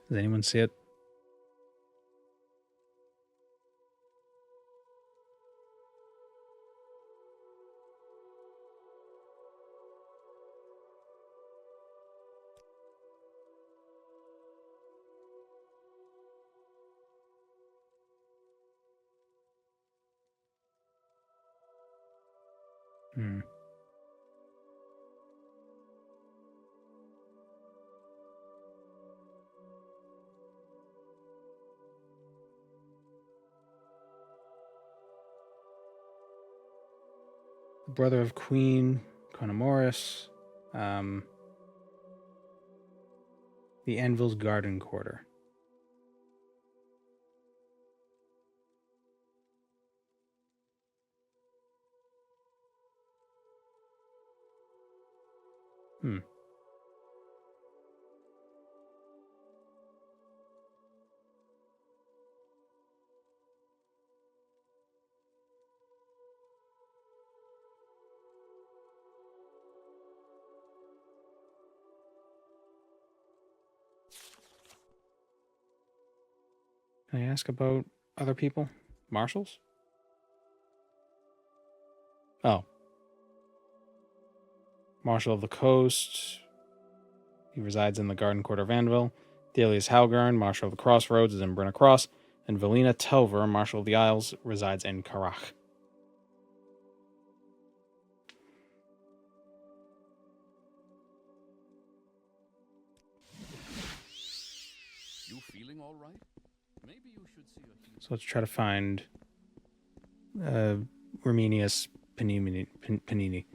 Does anyone see it? Hmm. Brother of Queen Conamoris. The Anvil's Garden Quarter. Hmm. Can I ask about other people? Marshals? Oh. Marshal of the Coast. He resides in the Garden Quarter of Anvil. Delius Halgern, Marshal of the Crossroads, is in Brenna Cross. And Valina Telver, Marshal of the Isles, resides in Karach. You feeling all right? Maybe you should see a healer. So let's try to find Remenius Panini.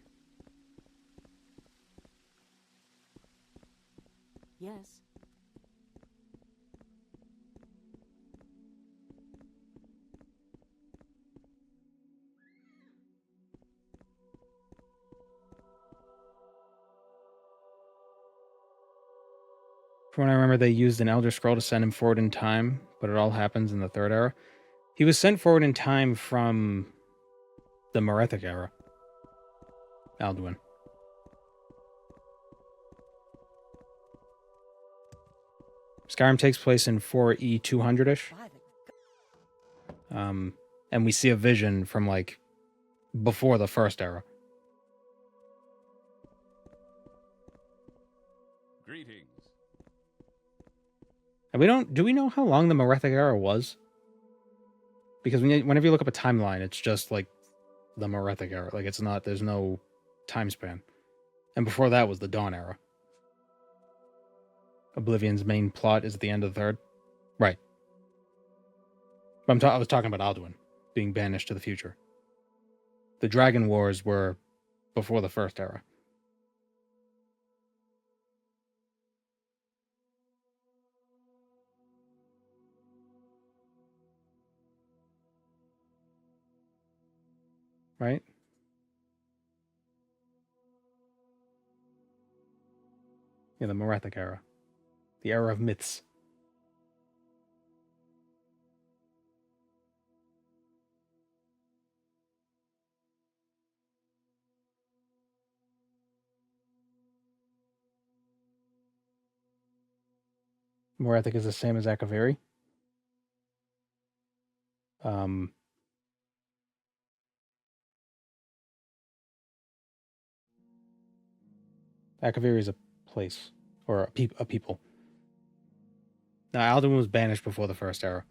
Yes. From what I remember, they used an Elder Scroll to send him forward in time, but it all happens in the Third Era. He was sent forward in time from the Merethic era. Alduin. Skyrim takes place in 4E 200-ish. And we see a vision from, like, before the First Era. Greetings. And do we know how long the Merethic era was? Because whenever you look up a timeline, it's just, like, the Merethic era. Like, it's not, there's no time span. And before that was the Dawn era. Oblivion's main plot is at the end of the Third. Right. But I was talking about Alduin being banished to the future. The Dragon Wars were before the First Era. right? Yeah, the Morethic era. The era of myths. Morethic is the same as Akaviri. Akaviri is a place, or a people. Now, Alden was banished before the first era.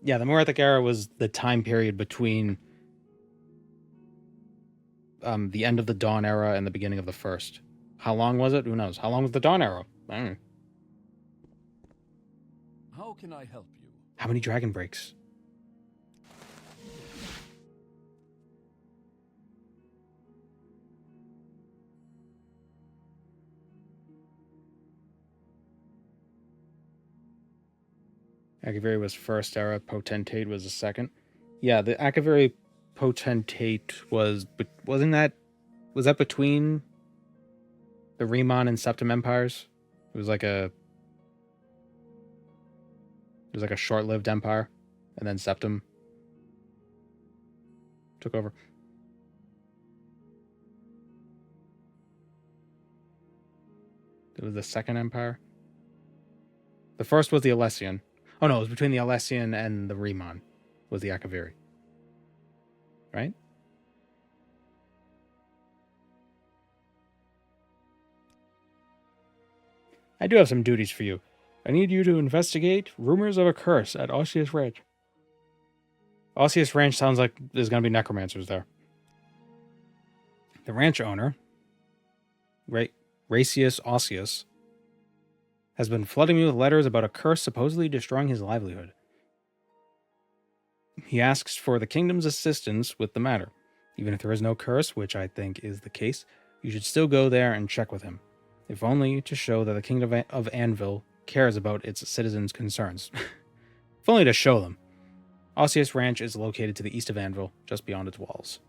Yeah, the Morethic era was the time period between the end of the Dawn era and the beginning of the first. How long was it? Who knows? How long was the Dawn era? I don't know. How can I help you? How many dragon breaks? Akaviri was first era, Potentate was the second. Yeah, the Akaviri Potentate was that between the Riemann and Septim empires? It was like a short-lived empire, and then Septim took over. It was the second empire. The first was the Alessian. Oh no, it was between the Alessian and the Riemann was the Akaviri. Right? I do have some duties for you. I need you to investigate rumors of a curse at Osseous Ranch. Osseous Ranch sounds like there's going to be necromancers there. The ranch owner, Racius Osseous, has been flooding me with letters about a curse supposedly destroying his livelihood. He asks for the kingdom's assistance with the matter. Even if there is no curse, which I think is the case, you should still go there and check with him, if only to show that the kingdom of Anvil cares about its citizens' concerns. If only to show them. Osseous Ranch is located to the east of Anvil, just beyond its walls.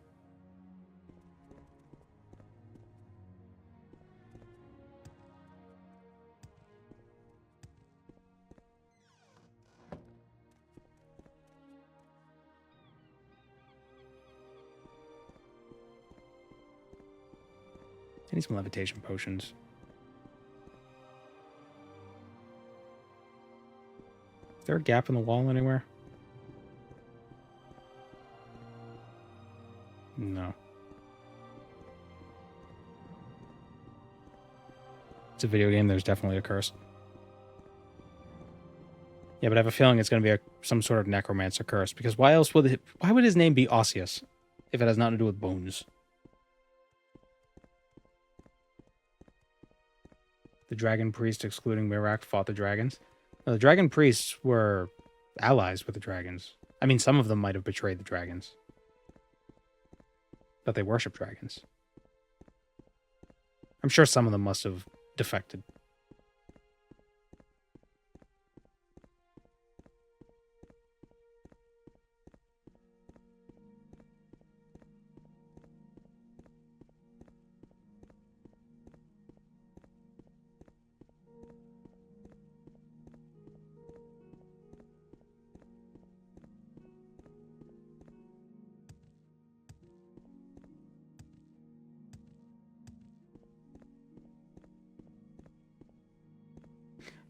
I need some levitation potions. Is there a gap in the wall anywhere? No. It's a video game, there's definitely a curse. Yeah, but I have a feeling it's going to be some sort of necromancer curse, because why would his name be Osseous if it has nothing to do with bones? The dragon priest, excluding Mirak, fought the dragons. Now, the dragon priests were allies with the dragons. I mean, some of them might have betrayed the dragons. But they worship dragons. I'm sure some of them must have defected.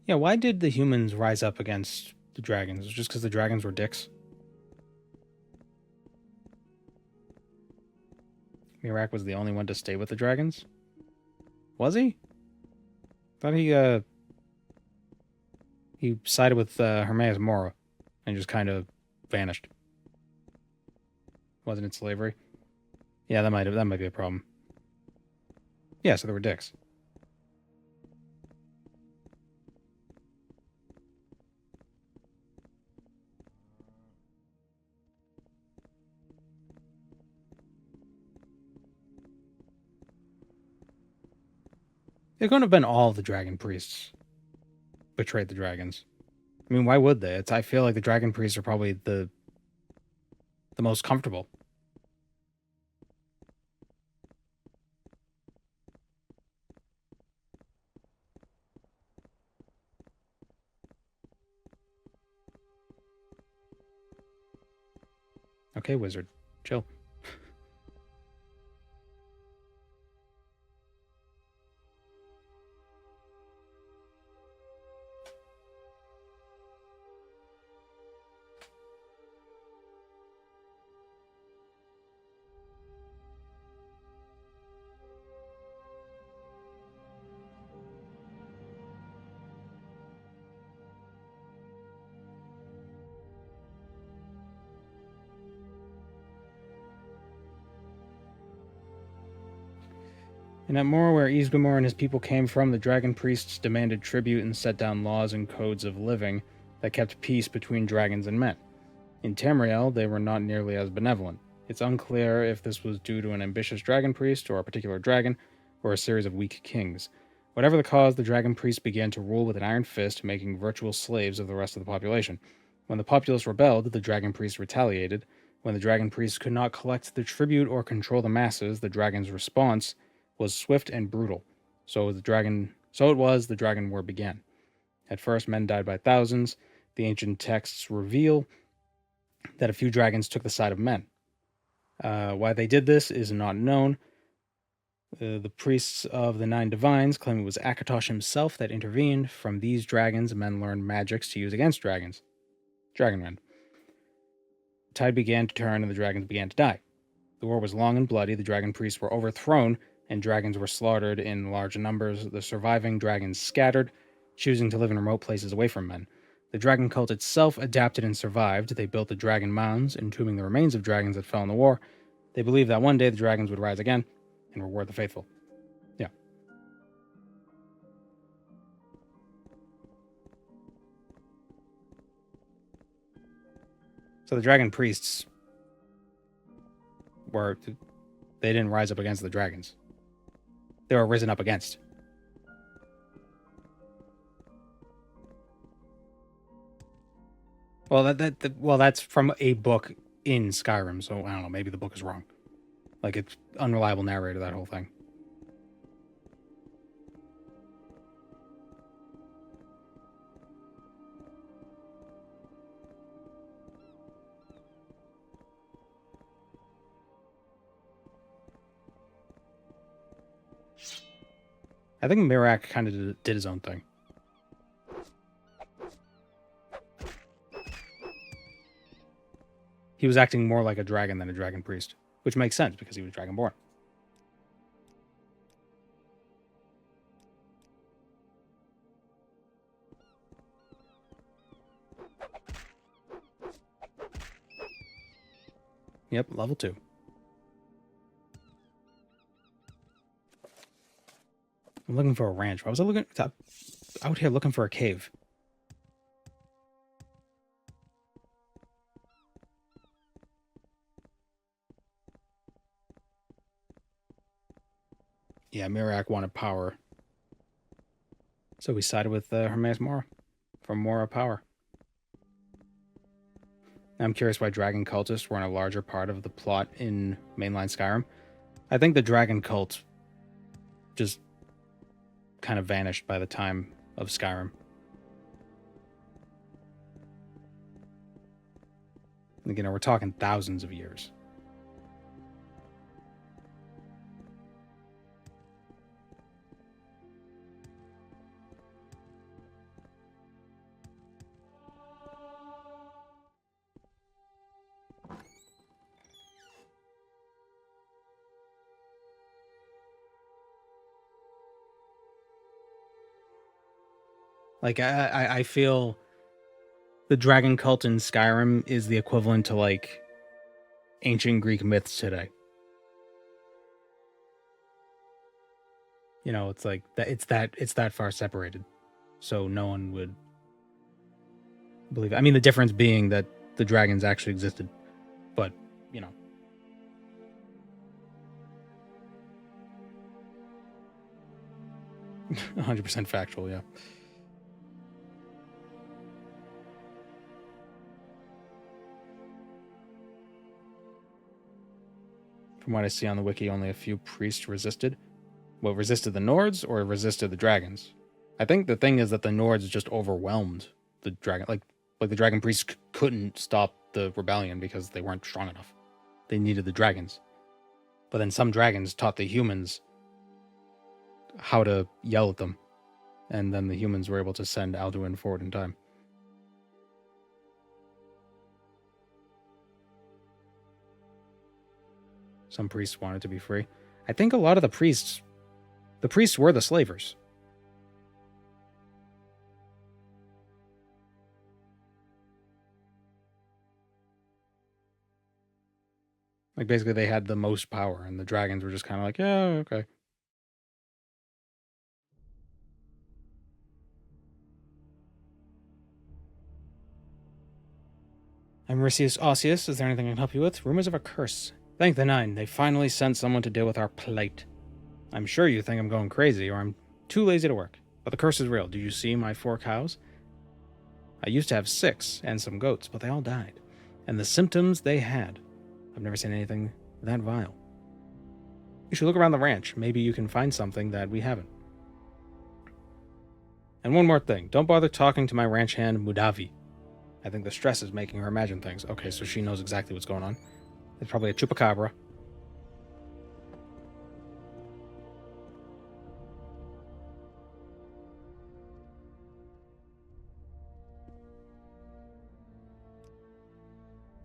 Yeah, why did the humans rise up against the dragons? Just because the dragons were dicks? Mirak was the only one to stay with the dragons? Was he? Thought he sided with Hermaeus Mora and just kind of vanished. Wasn't it slavery? Yeah, that might be a problem. Yeah, so they were dicks. It couldn't have been all of the dragon priests betrayed the dragons. I mean, why would they? I feel like the dragon priests are probably the the most comfortable. Okay, wizard. Chill. And at Morrowind, where Ysgramor and his people came from, the dragon priests demanded tribute and set down laws and codes of living that kept peace between dragons and men. In Tamriel, they were not nearly as benevolent. It's unclear if this was due to an ambitious dragon priest, or a particular dragon, or a series of weak kings. Whatever the cause, the dragon priests began to rule with an iron fist, making virtual slaves of the rest of the population. When the populace rebelled, the dragon priests retaliated. When the dragon priests could not collect the tribute or control the masses, the dragon's response was swift and brutal. So the dragon war began. At first, men died by thousands. The ancient texts reveal that a few dragons took the side of men. Why they did this is not known. The priests of the Nine Divines claim it was Akatosh himself that intervened. From these dragons, men learned magics to use against dragons. Dragonrend. The tide began to turn and the dragons began to die. The war was long and bloody. The dragon priests were overthrown and dragons were slaughtered in large numbers. The surviving dragons scattered, choosing to live in remote places away from men. The dragon cult itself adapted and survived. They built the dragon mounds, entombing the remains of dragons that fell in the war. They believed that one day the dragons would rise again and reward the faithful. Yeah. So the dragon priests they didn't rise up against the dragons. They were risen up against. Well, that's from a book in Skyrim, so I don't know, maybe the book is wrong. Like, it's unreliable narrator, that whole thing. I think Mirak kind of did his own thing. He was acting more like a dragon than a dragon priest, which makes sense because he was dragonborn. Yep, level 2. I'm looking for a ranch. Why was I out here looking for a cave? Yeah, Mirak wanted power. So we sided with Hermaeus Mora for more power. I'm curious why dragon cultists weren't a larger part of the plot in mainline Skyrim. I think the dragon cult just kind of vanished by the time of Skyrim. Again, we're talking thousands of years. Like, I feel the dragon cult in Skyrim is the equivalent to, like, ancient Greek myths today. You know, it's like it's that far separated. So no one would believe it. I mean, the difference being that the dragons actually existed. But, you know. %100 factual, yeah. From what I see on the wiki, only a few priests resisted. Well, resisted the Nords or resisted the dragons? I think the thing is that the Nords just overwhelmed the dragon. Like the dragon priests couldn't stop the rebellion because they weren't strong enough. They needed the dragons. But then some dragons taught the humans how to yell at them. And then the humans were able to send Alduin forward in time. Some priests wanted to be free. I think a lot of the priests were the slavers. Like, basically, they had the most power, and the dragons were just kind of like, yeah, okay. I'm Marcius Osseus. Is there anything I can help you with? Rumors of a curse. Thank the Nine. They finally sent someone to deal with our plight. I'm sure you think I'm going crazy, or I'm too lazy to work. But the curse is real. Do you see my 4 cows? I used to have 6, and some goats, but they all died. And the symptoms they had. I've never seen anything that vile. You should look around the ranch. Maybe you can find something that we haven't. And one more thing. Don't bother talking to my ranch hand, Mudavi. I think the stress is making her imagine things. Okay, so she knows exactly what's going on. It's probably a chupacabra.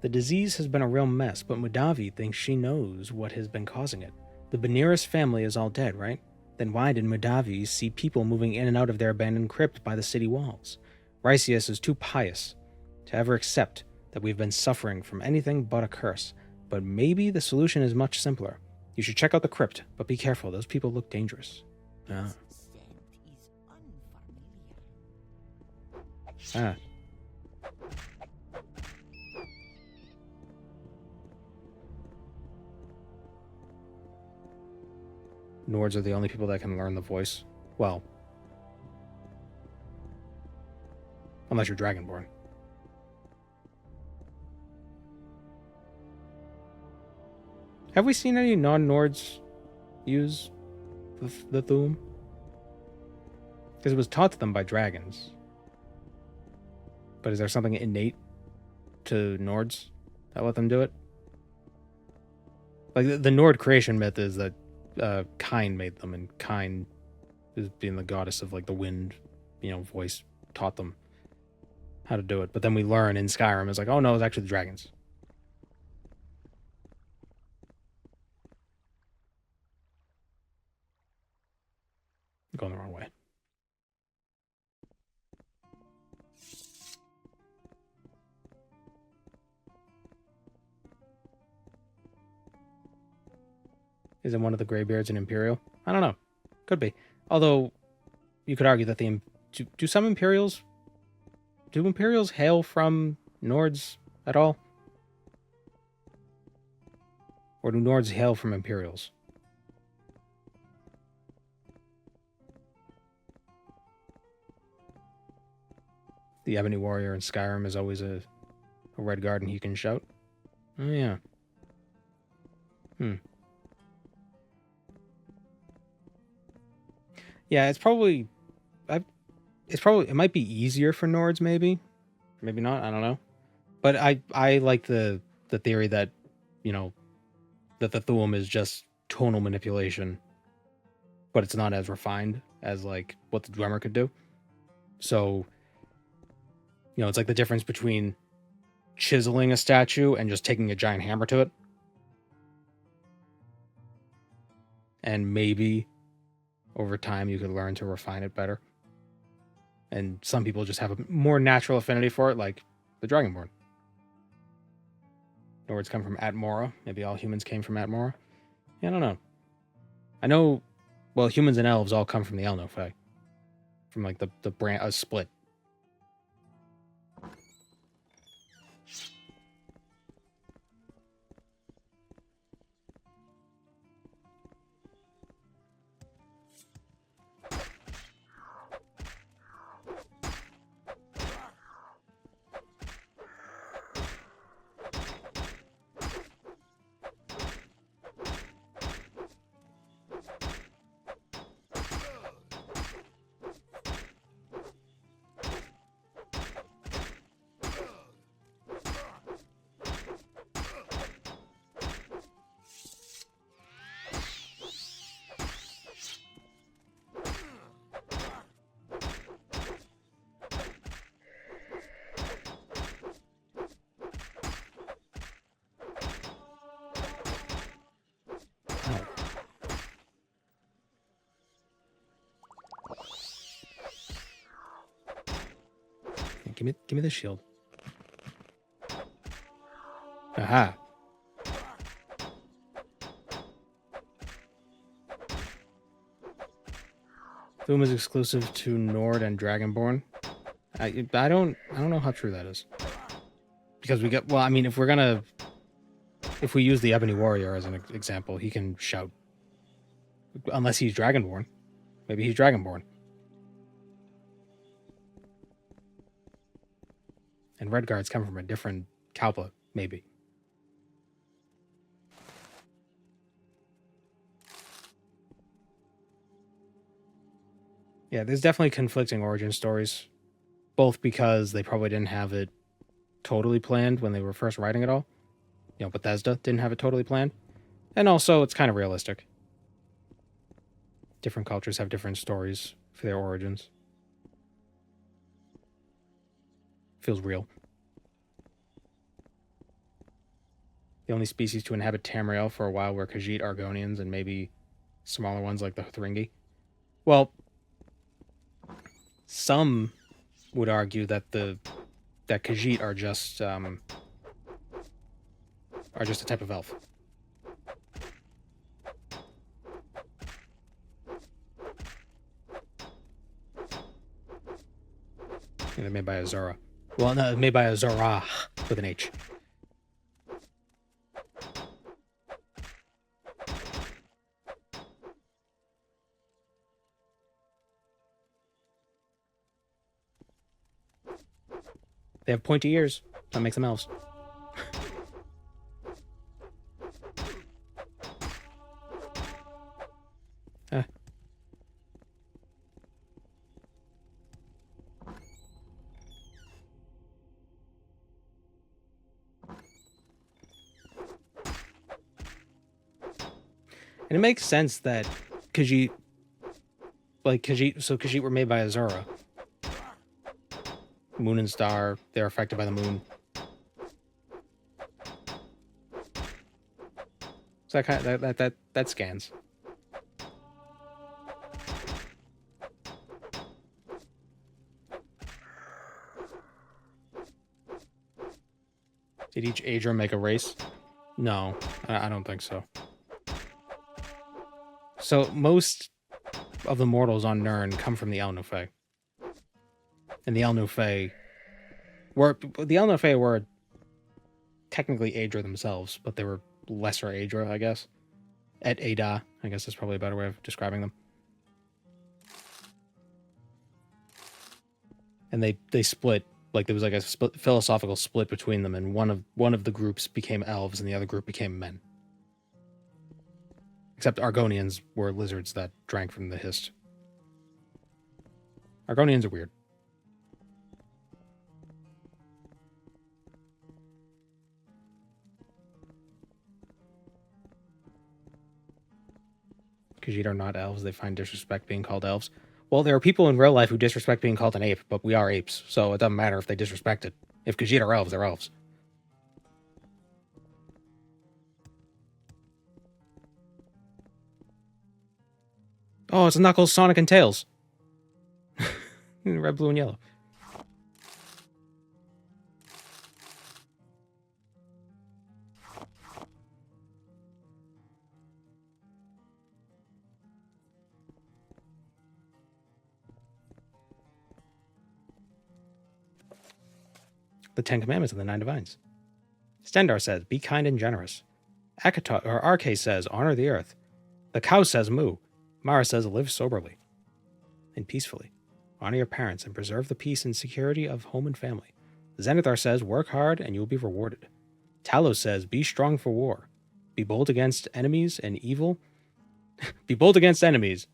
The disease has been a real mess, but Mudavi thinks she knows what has been causing it. The Beniris family is all dead, right? Then why did Mudavi see people moving in and out of their abandoned crypt by the city walls? Rysius is too pious to ever accept that we've been suffering from anything but a curse. But maybe the solution is much simpler. You should check out the crypt, but be careful. Those people look dangerous. Ah. Nords are the only people that can learn the voice. Well, unless you're Dragonborn. Have we seen any non-Nords use the Thu'um? Because it was taught to them by dragons. But is there something innate to Nords that let them do it? Like, the Nord creation myth is that Kine made them, and Kine, is being the goddess of like the wind, voice, taught them how to do it. But then we learn in Skyrim, it's like, oh no, it's actually the dragons. I'm going the wrong way. Isn't one of the Greybeards an Imperial? I don't know. Could be. Although, you could argue that do some Imperials... Do Imperials hail from Nords at all? Or do Nords hail from Imperials? The Ebony Warrior in Skyrim is always a red guard and he can shout. Oh, yeah. Yeah, it might be easier for Nords, maybe not. I don't know, but I like the theory that that the Thu'um is just tonal manipulation, but it's not as refined as like what the drummer could do. So it's like the difference between chiseling a statue and just taking a giant hammer to it, and maybe over time you could learn to refine it better. And some people just have a more natural affinity for it, like the Dragonborn. Nords come from Atmora. Maybe all humans came from Atmora. Yeah, I don't know. I know, well, humans and elves all come from the Elnofey. From like the brand, a split. Give me the shield. Aha. Boom is exclusive to Nord and Dragonborn. I don't know how true that is. Because we get, well, I mean, if we use the Ebony Warrior as an example, he can shout. Unless he's Dragonborn. Maybe he's Dragonborn. And Redguards come from a different Kalpa, maybe. Yeah, there's definitely conflicting origin stories. Both because they probably didn't have it totally planned when they were first writing it all. You know, Bethesda didn't have it totally planned. And also, it's kind of realistic. Different cultures have different stories for their origins. Feels real. The only species to inhabit Tamriel for a while were Khajiit, Argonians, and maybe smaller ones like the Hthringi. Well, some would argue that that Khajiit are just a type of elf. Yeah, they're made by Azura. Well, no, made by Azura with an H. They have pointy ears. That makes them elves. And it makes sense that Khajiit were made by Azura. Moon and star, they're affected by the moon. So that scans. Did each Aedra make a race? No, I don't think so. So most of the mortals on Nirn come from the El-Nufei. And the El-Nufei were technically Aedra themselves, but they were lesser Aedra, I guess. Et Ada, I guess that's probably a better way of describing them. And they split, like there was like a philosophical split between them, and one of the groups became elves and the other group became men. Except Argonians were lizards that drank from the Hist. Argonians are weird. Khajiit are not elves. They find disrespect being called elves. Well, there are people in real life who disrespect being called an ape, but we are apes, so it doesn't matter if they disrespect it. If Khajiit are elves, they're elves. Oh, it's Knuckles, Sonic, and Tails. Red, blue, and yellow. The Ten Commandments and the Nine Divines. Stendar says, be kind and generous. Arke says, honor the earth. The cow says, moo. Mara says, live soberly and peacefully. Honor your parents and preserve the peace and security of home and family. Zenithar says, work hard and you'll be rewarded. Talos says, be strong for war. Be bold against enemies and evil. Be bold against enemies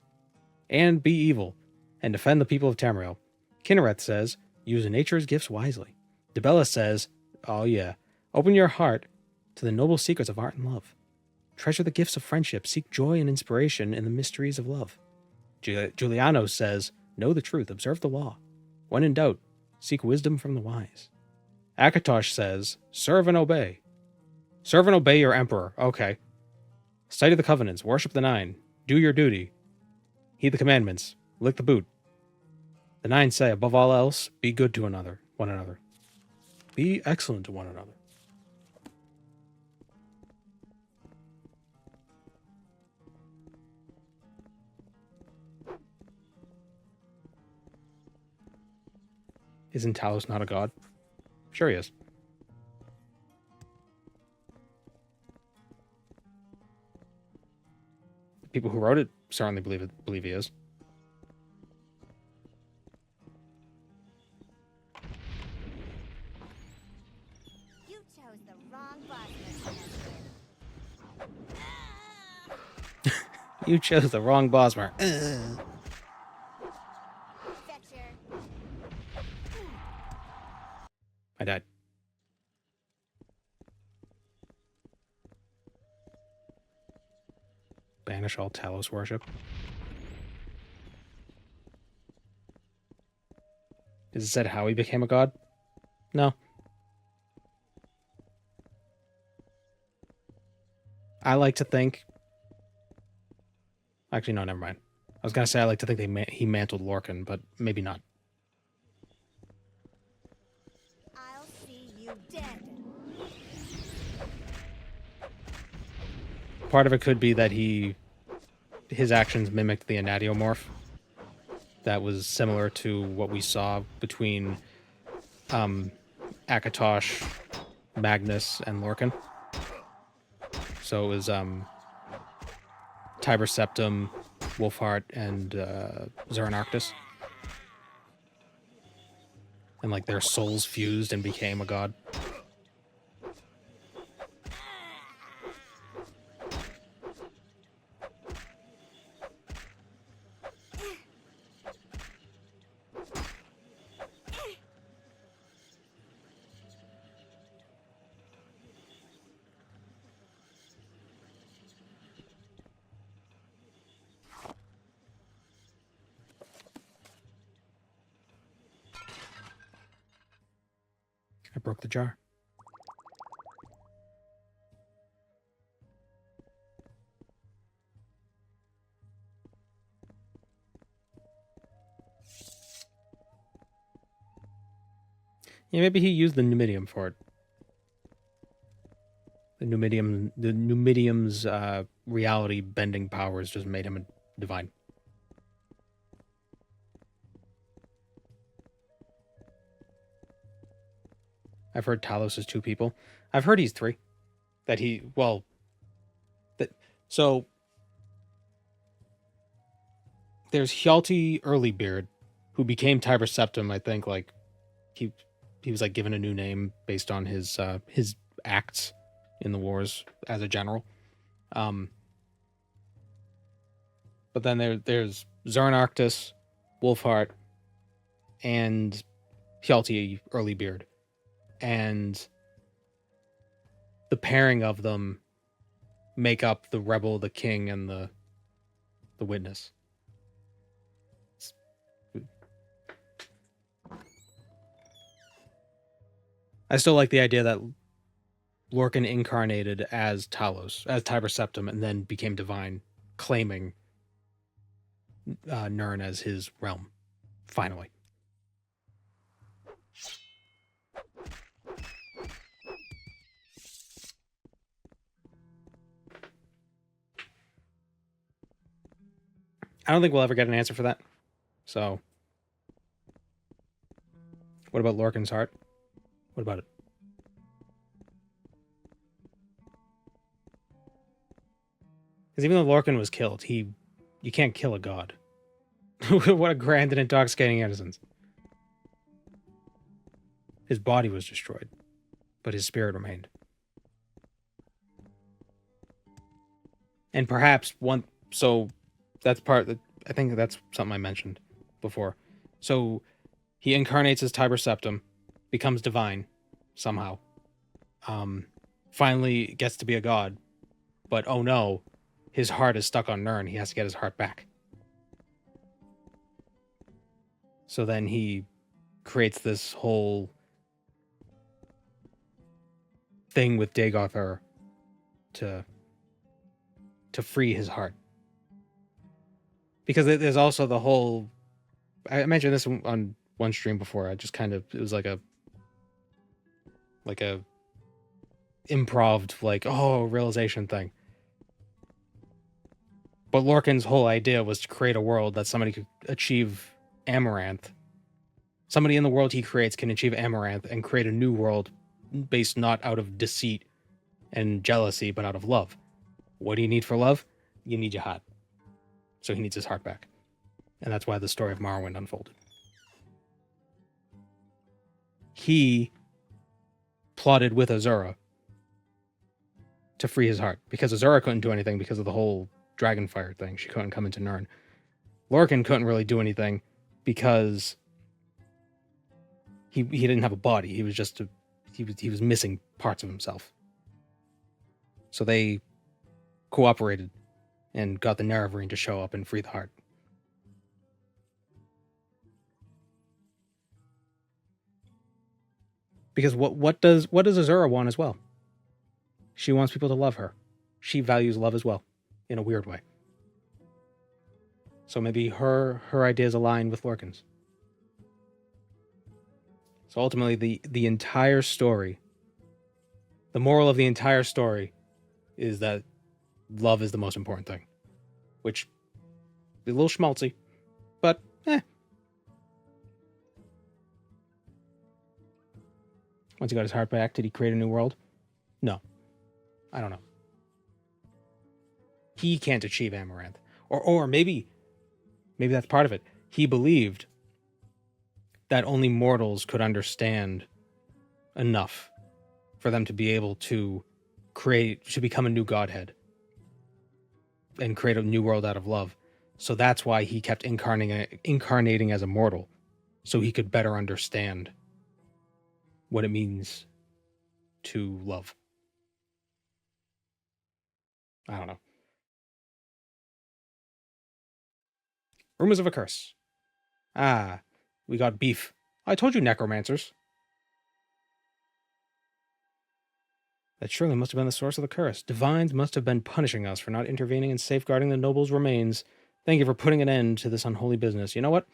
and be evil and defend the people of Tamriel. Kinnereth says, use nature's gifts wisely. Debella says, oh yeah, open your heart to the noble secrets of art and love. Treasure the gifts of friendship. Seek joy and inspiration in the mysteries of love. Giuliano says, know the truth. Observe the law. When in doubt, seek wisdom from the wise. Akatosh says, serve and obey. Serve and obey your emperor. Okay. Study the covenants. Worship the nine. Do your duty. Heed the commandments. Lick the boot. The nine say, above all else, be good to another. one another. Be excellent to one another. Isn't Talos not a god? Sure he is. The people who wrote it certainly believe he is. You chose the wrong boss. You chose the wrong Bosmer. I died. Banish all Talos worship. Is it said how he became a god? No. I like to think... Actually, no, never mind. I was going to say I like to think he mantled Lorcan, but maybe not. I'll see you dead. Part of it could be that his actions mimicked the Anatiomorph. That was similar to what we saw between Akatosh, Magnus, and Lorcan. So it was Tiber Septim, Wolfheart, and Xehanarctus. And like their souls fused and became a god. I broke the jar. Yeah, maybe he used the Numidium for it. The Numidium's reality bending powers just made him a divine. I've heard Talos is 2 people. I've heard he's 3. So there's Hjalti Earlybeard, who became Tiber Septim, I think, like he was like given a new name based on his acts in the wars as a general. But then there's Xehanarctus, Wolfheart, and Hjalti Earlybeard. And the pairing of them make up the rebel, the king, and the witness. I still like the idea that Lorcan incarnated as Talos, as Tiber Septim, and then became divine, claiming Nirn as his realm. Finally. I don't think we'll ever get an answer for that. So, what about Lorcan's heart? What about it? Because even though Lorcan was killed, you can't kill a god. What a grand and intoxicating innocence. His body was destroyed, but his spirit remained. And perhaps that's part that I think that's something I mentioned before. So he incarnates as Tiber Septim, becomes divine somehow. Finally gets to be a god, but oh no, his heart is stuck on Nirn. He has to get his heart back. So then he creates this whole thing with Dagothr to free his heart. Because there's also the whole... I mentioned this on one stream before. It was like a like a improv, like, oh, realization thing. But Lorcan's whole idea was to create a world that somebody could achieve Amaranth. Somebody in the world he creates can achieve Amaranth and create a new world based not out of deceit and jealousy, but out of love. What do you need for love? You need your heart. So he needs his heart back. And that's why the story of Morrowind unfolded. He plotted with Azura to free his heart, because Azura couldn't do anything because of the whole Dragonfire thing. She couldn't come into Nirn. Lorcan couldn't really do anything because he didn't have a body. He was just he was missing parts of himself. So they cooperated and got the Nerevarine to show up and free the heart. Because what does Azura want as well? She wants people to love her. She values love as well, in a weird way. So maybe her ideas align with Lorcan's. So ultimately, the entire story, the moral of the entire story, is that love is the most important thing. Which is a little schmaltzy, but Once he got his heart back, did he create a new world? No. I don't know. He can't achieve Amaranth. Or maybe that's part of it. He believed that only mortals could understand enough for them to be able to become a new godhead and create a new world out of love. So that's why he kept incarnating as a mortal, so he could better understand what it means to love. I don't know. Rumors of a curse. Ah, we got beef. I told you, necromancers. That surely must have been the source of the curse. Divines must have been punishing us for not intervening and safeguarding the noble's remains. Thank you for putting an end to this unholy business. You know what?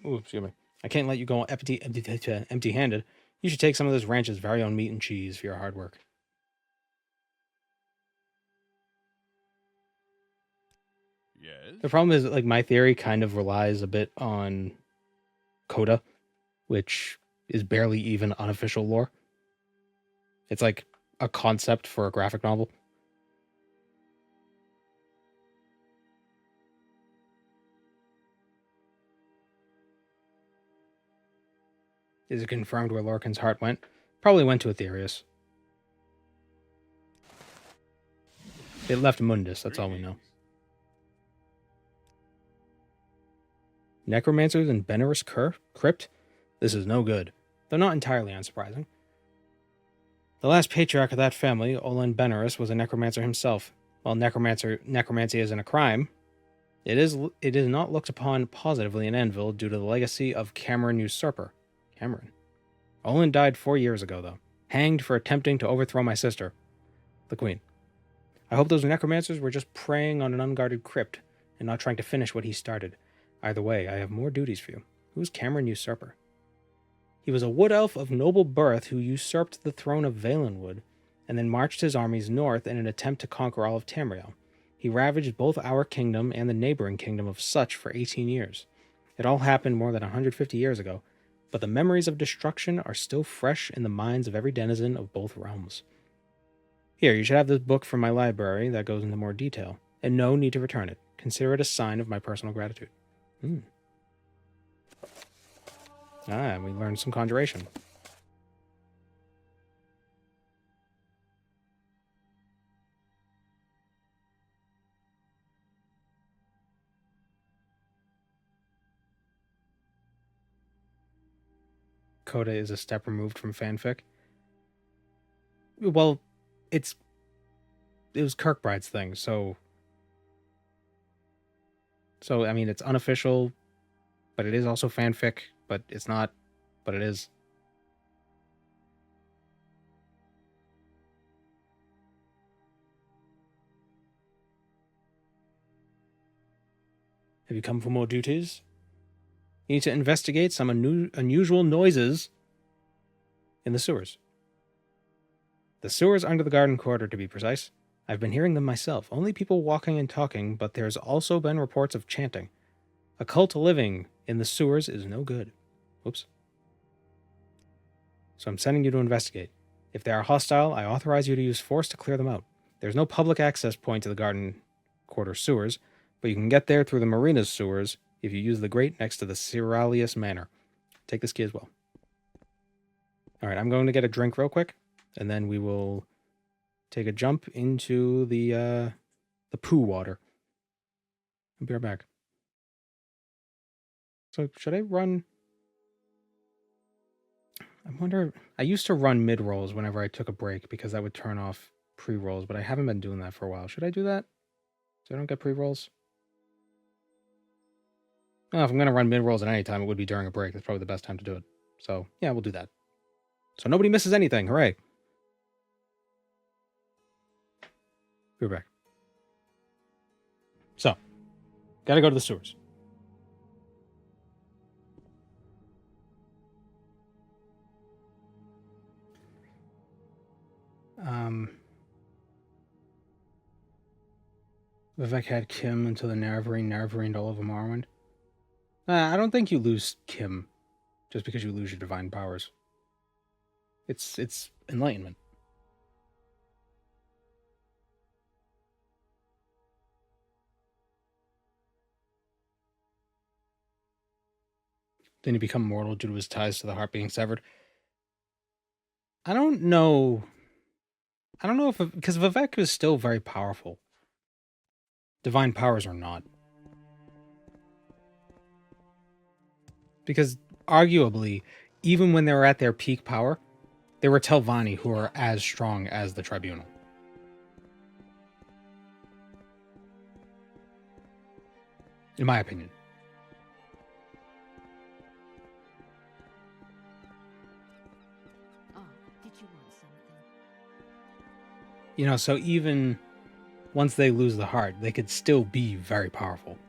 Ooh, excuse me. I can't let you go empty-handed. You should take some of this ranch's very own meat and cheese for your hard work. Yes? The problem is, like, my theory kind of relies a bit on Coda, which is barely even unofficial lore. It's like a concept for a graphic novel. Is it confirmed where Lorcan's heart went? Probably went to Aetherius. It left Mundus, that's all we know. Necromancers in Benaris Crypt? This is no good, though not entirely unsurprising. The last patriarch of that family, Olin Benaris, was a necromancer himself. While necromancy isn't a crime, it is not looked upon positively in Anvil due to the legacy of Cameron Usurper. Cameron. Olin died 4 years ago, though, hanged for attempting to overthrow my sister, the Queen. I hope those necromancers were just preying on an unguarded crypt and not trying to finish what he started. Either way, I have more duties for you. Who's Cameron Usurper? He was a wood elf of noble birth who usurped the throne of Valenwood and then marched his armies north in an attempt to conquer all of Tamriel. He ravaged both our kingdom and the neighboring kingdom of Such for 18 years. It all happened more than 150 years ago, but the memories of destruction are still fresh in the minds of every denizen of both realms. Here, you should have this book from my library that goes into more detail, and no need to return it. Consider it a sign of my personal gratitude. Ah, we learned some conjuration. Coda is a step removed from fanfic. Well, it was Kirkbride's thing, so I mean, it's unofficial, but it is also fanfic, but it's not, but it is. Have you come for more duties? You need to investigate some unusual noises in the sewers. The sewers under the garden quarter, to be precise. I've been hearing them myself. Only people walking and talking, but there's also been reports of chanting. A cult living in the sewers is no good. Whoops. So I'm sending you to investigate. If they are hostile, I authorize you to use force to clear them out. There's no public access point to the garden quarter sewers, but you can get there through the marina's sewers if you use the grate next to the Cyrodiil Manor. Take this key as well. Alright, I'm going to get a drink real quick, and then we will take a jump into the poo water. I'll be right back. So, should I run? I wonder... I used to run mid-rolls whenever I took a break, because that would turn off pre-rolls, but I haven't been doing that for a while. Should I do that? So I don't get pre-rolls? Well, if I'm going to run mid-rolls at any time, it would be during a break. That's probably the best time to do it. So, yeah, we'll do that. So nobody misses anything. Hooray. We're back. So, gotta go to the sewers. Vivek had Kim until the Narvarine all over Morrowind. I don't think you lose Kim just because you lose your divine powers. It's enlightenment. Then he become mortal due to his ties to the heart being severed. I don't know if... Because Vivek is still very powerful. Divine powers are not. Because, arguably, even when they were at their peak power, they were Telvanni who are as strong as the Tribunal. In my opinion. Oh, did you want something? You know, so even once they lose the heart, they could still be very powerful.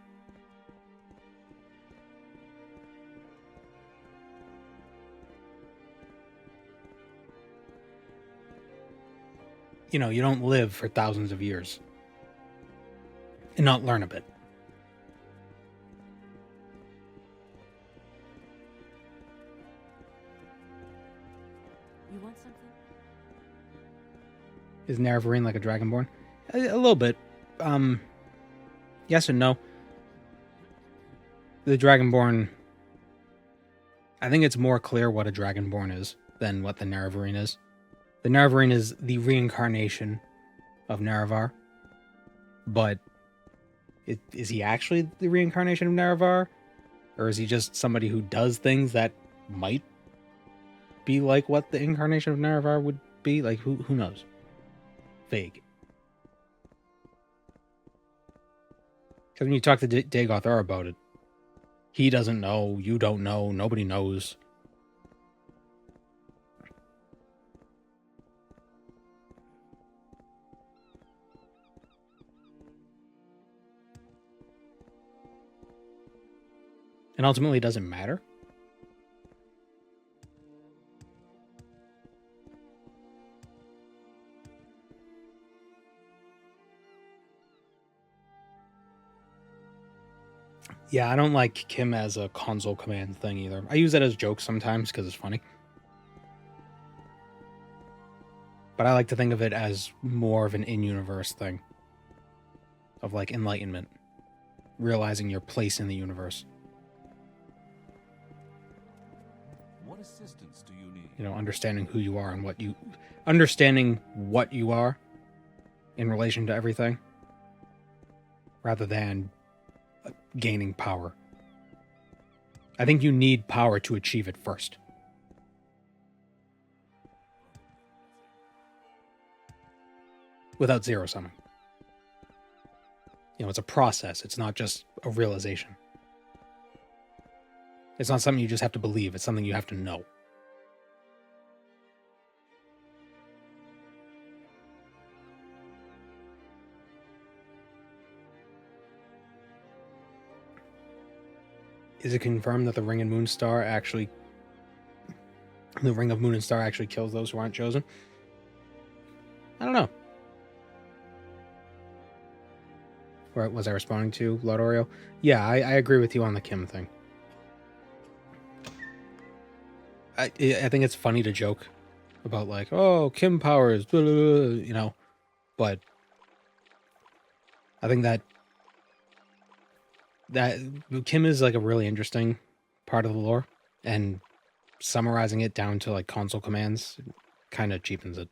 You know, you don't live for thousands of years and not learn a bit. You want something? Is Narvarine like a Dragonborn? A little bit. Yes and no. The Dragonborn... I think it's more clear what a Dragonborn is than what the Narvarine is. The Narvarine is the reincarnation of Naravar. But is he actually the reincarnation of Naravar? Or is he just somebody who does things that might be like what the incarnation of Naravar would be? Like, who knows? Vague. Because when you talk to Dagoth about it, he doesn't know, you don't know, nobody knows. And ultimately, it doesn't matter. Yeah, I don't like Kim as a console command thing either. I use that as jokes sometimes because it's funny. But I like to think of it as more of an in-universe thing. Of like enlightenment. Realizing your place in the universe. What assistance do you need? You know, understanding who you are and what you... Understanding what you are in relation to everything. Rather than gaining power. I think you need power to achieve it first. Without zero summing. You know, it's a process. It's not just a realization. It's not something you just have to believe. It's something you have to know. Is it confirmed that the Ring and Moon Star actually... The Ring of Moon and Star actually kills those who aren't chosen? I don't know. Or was I responding to Lord Oreo? Yeah, I agree with you on the Kim thing. I think it's funny to joke about like, oh, Kim powers, blah, blah, blah, you know, but I think that Kim is like a really interesting part of the lore, and summarizing it down to like console commands kind of cheapens it.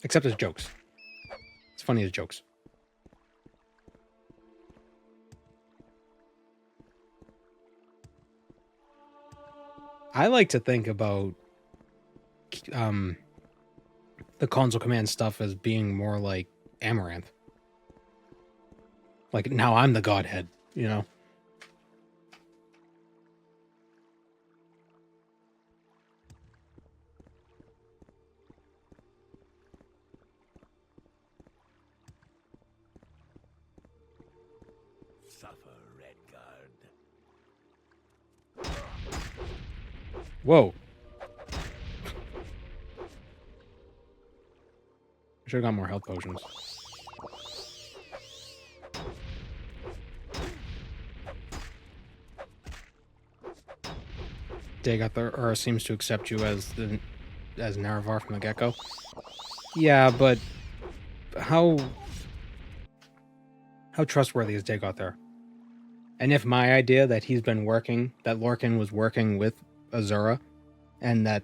Except as jokes. It's funny as jokes. I like to think about the console command stuff as being more like Amaranth. Like, now I'm the godhead, you know? Suffer, Redguard. Whoa. I should have got more health potions. Dagoth seems to accept you as Naravar from the get-go. Yeah, but how trustworthy is Dagoth? And if my idea that Lorcan was working with Azura, and that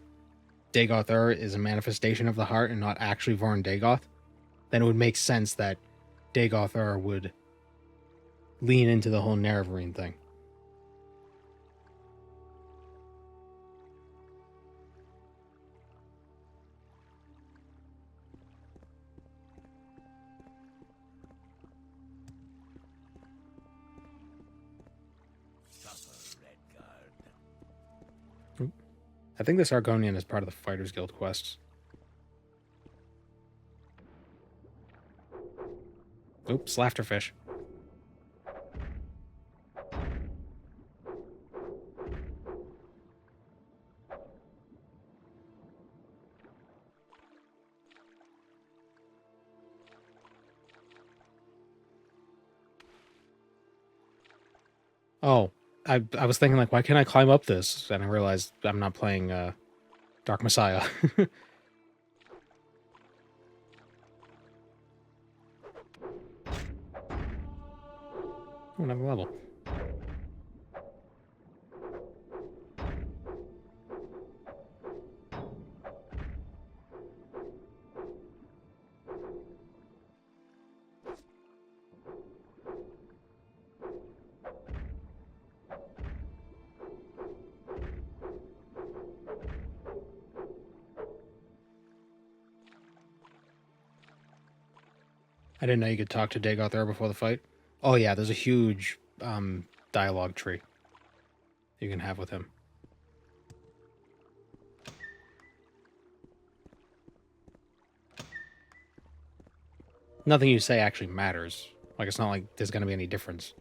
Dagoth is a manifestation of the heart and not actually Vorn Dagoth, then it would make sense that Dagoth would lean into the whole Nerevarine thing. I think this Argonian is part of the Fighters Guild quests. Oops, Laughterfish. Oh, I was thinking, like, why can't I climb up this? And I realized I'm not playing Dark Messiah. Another level. I didn't know you could talk to Dagoth before the fight. Oh yeah, there's a huge dialogue tree you can have with him. Nothing you say actually matters. Like, it's not like there's going to be any difference.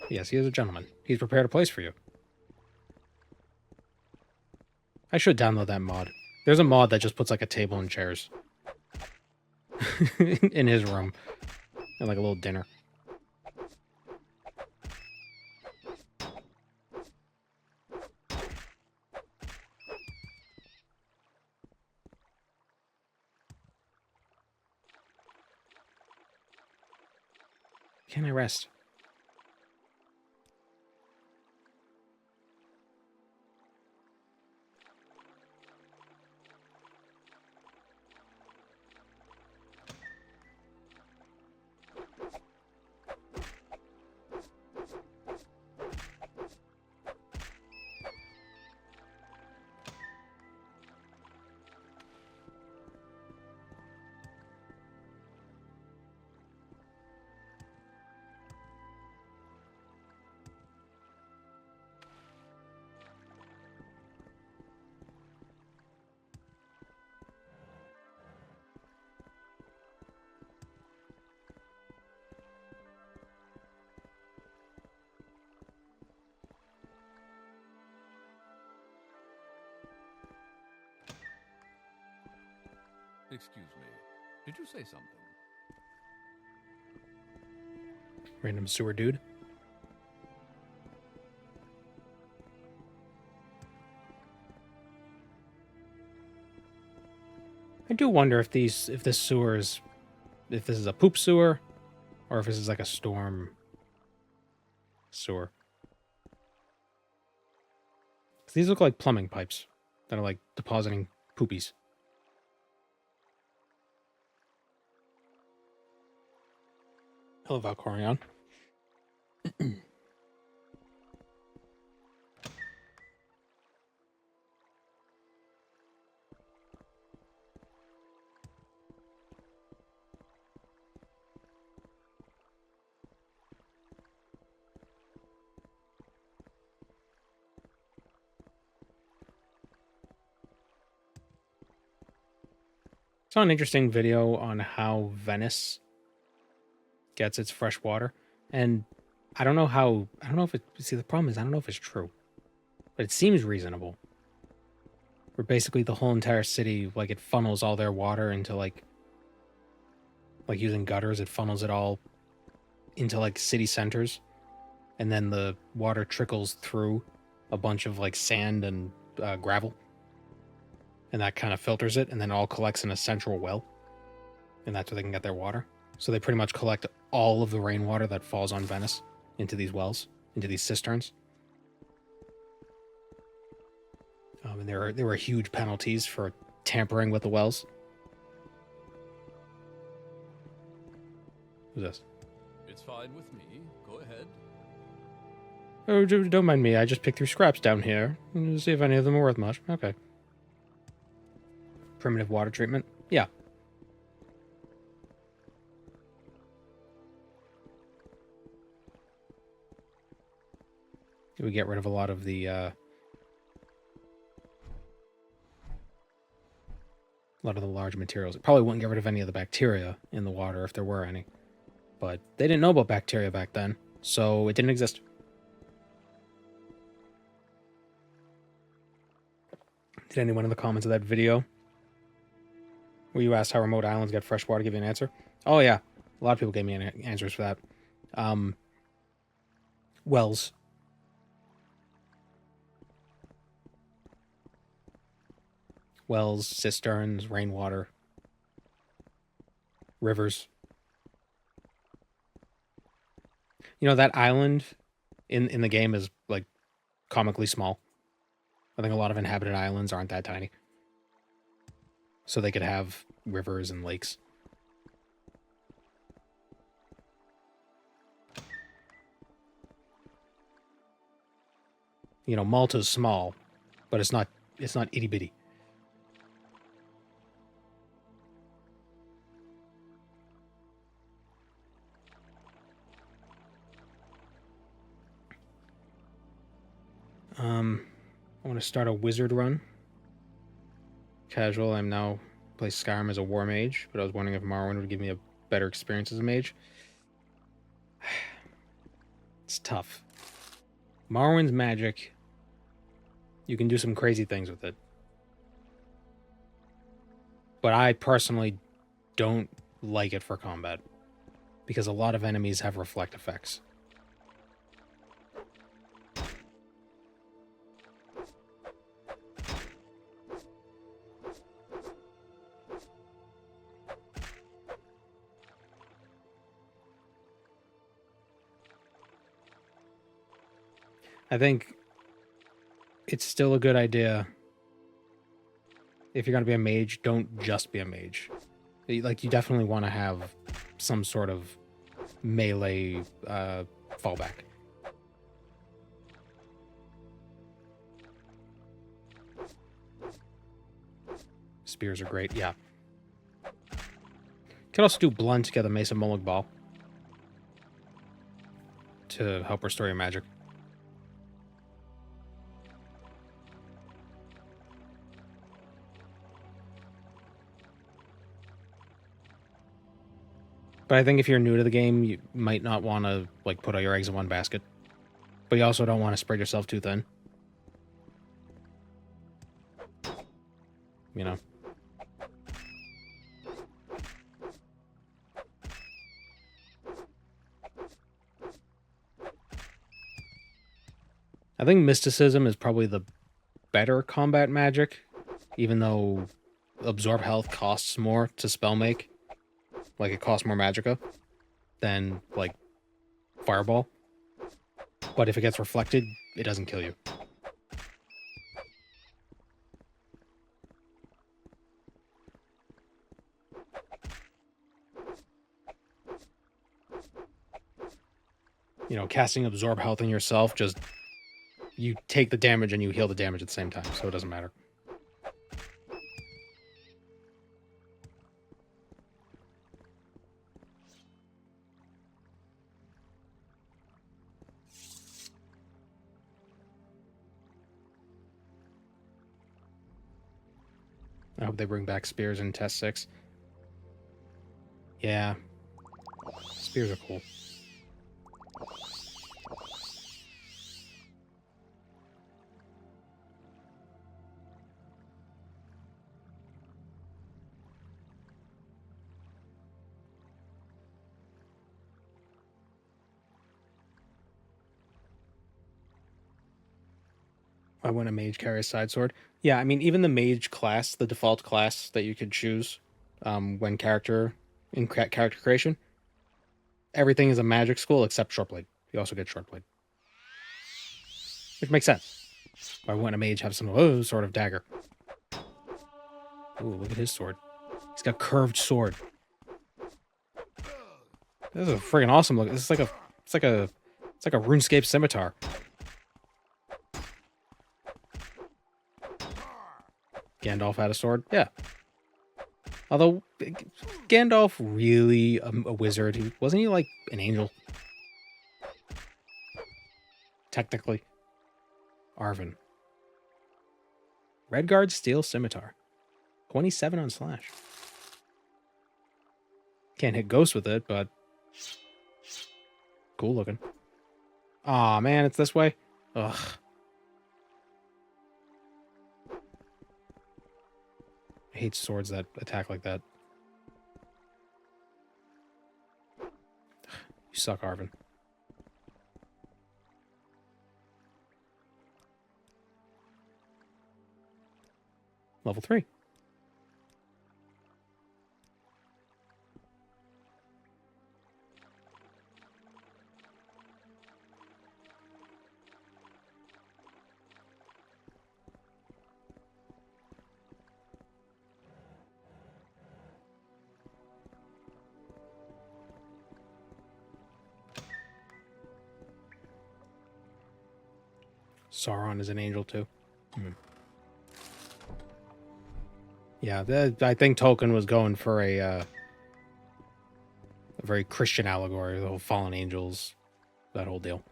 Yes, he is a gentleman. He's prepared a place for you. I should download that mod. There's a mod that just puts like a table and chairs in his room. And like a little dinner. Can I rest? Excuse me. Did you say something? Random sewer dude. I do wonder if this sewer is, if this is a poop sewer, or if this is like a storm sewer. 'Cause these look like plumbing pipes that are like depositing poopies. Hello, Valkorion. Saw an interesting video on how Venice gets its fresh water, and I don't know if it, see, the problem is I don't know if it's true, but it seems reasonable. Where basically the whole entire city, like, it funnels all their water into like using gutters, it funnels it all into like city centers, and then the water trickles through a bunch of like sand and gravel, and that kind of filters it, and then it all collects in a central well, and that's where they can get their water. So they pretty much collect all of the rainwater that falls on Venice into these wells, into these cisterns. And there were huge penalties for tampering with the wells. Who's this? It's fine with me. Go ahead. Oh, don't mind me. I just picked through scraps down here. See if any of them are worth much. Okay. Primitive water treatment? Yeah. We get rid of a lot of the large materials. It probably wouldn't get rid of any of the bacteria in the water if there were any. But they didn't know about bacteria back then, so it didn't exist. Did anyone in the comments of that video where you asked how remote islands get fresh water give you an answer? Oh yeah, a lot of people gave me answers for that. Wells. Wells, cisterns, rainwater, rivers. You know, that island in the game is like comically small. I think a lot of inhabited islands aren't that tiny. So they could have rivers and lakes. You know, Malta's small, but it's not itty bitty. I want to start a wizard run. Casual, I'm now play Skyrim as a war mage, but I was wondering if Morrowind would give me a better experience as a mage. It's tough. Morrowind's magic, you can do some crazy things with it. But I personally don't like it for combat, because a lot of enemies have reflect effects. I think it's still a good idea. If you're going to be a mage, don't just be a mage. Like, you definitely want to have some sort of melee fallback. Spears are great, yeah. Could also do blunt, get the Mesa Molag Ball to help restore your magic. But I think if you're new to the game, you might not want to like put all your eggs in one basket. But you also don't want to spread yourself too thin. You know? I think mysticism is probably the better combat magic, even though absorb health costs more to spell make. Like, it costs more magicka than, like, fireball. But if it gets reflected, it doesn't kill you. You know, casting absorb health in yourself, just you take the damage and you heal the damage at the same time, so it doesn't matter. I hope they bring back spears in Test 6. Yeah. Spears are cool. I want a mage carry a side sword. Yeah, I mean, even the mage class, the default class that you could choose when character creation, everything is a magic school except shortblade. You also get shortblade, which makes sense. Why wouldn't a mage have some sort of dagger? Ooh, look at his sword. He's got curved sword. This is a friggin' awesome look. This is it's like a RuneScape scimitar. Gandalf had a sword? Yeah. Although, Gandalf really a wizard? Wasn't he like an angel? Technically. Arvin. Redguard Steel Scimitar. 27 on slash. Can't hit ghosts with it, but cool looking. Aw, man, it's this way? Ugh. I hate swords that attack like that. You suck, Arvin. Level 3. Sauron is an angel too. Yeah, I think Tolkien was going for a very Christian allegory, the whole fallen angels, that whole deal.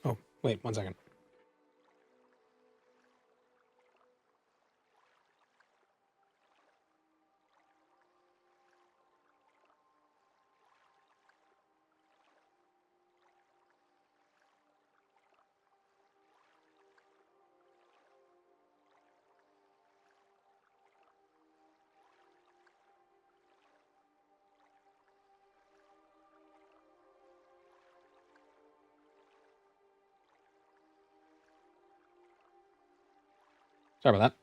Oh, wait, 1 second. Sorry about that.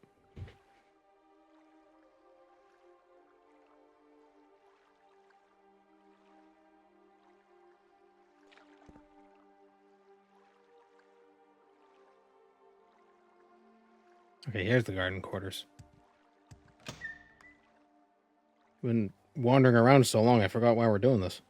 Okay, here's the garden quarters. Been wandering around so long, I forgot why we're doing this.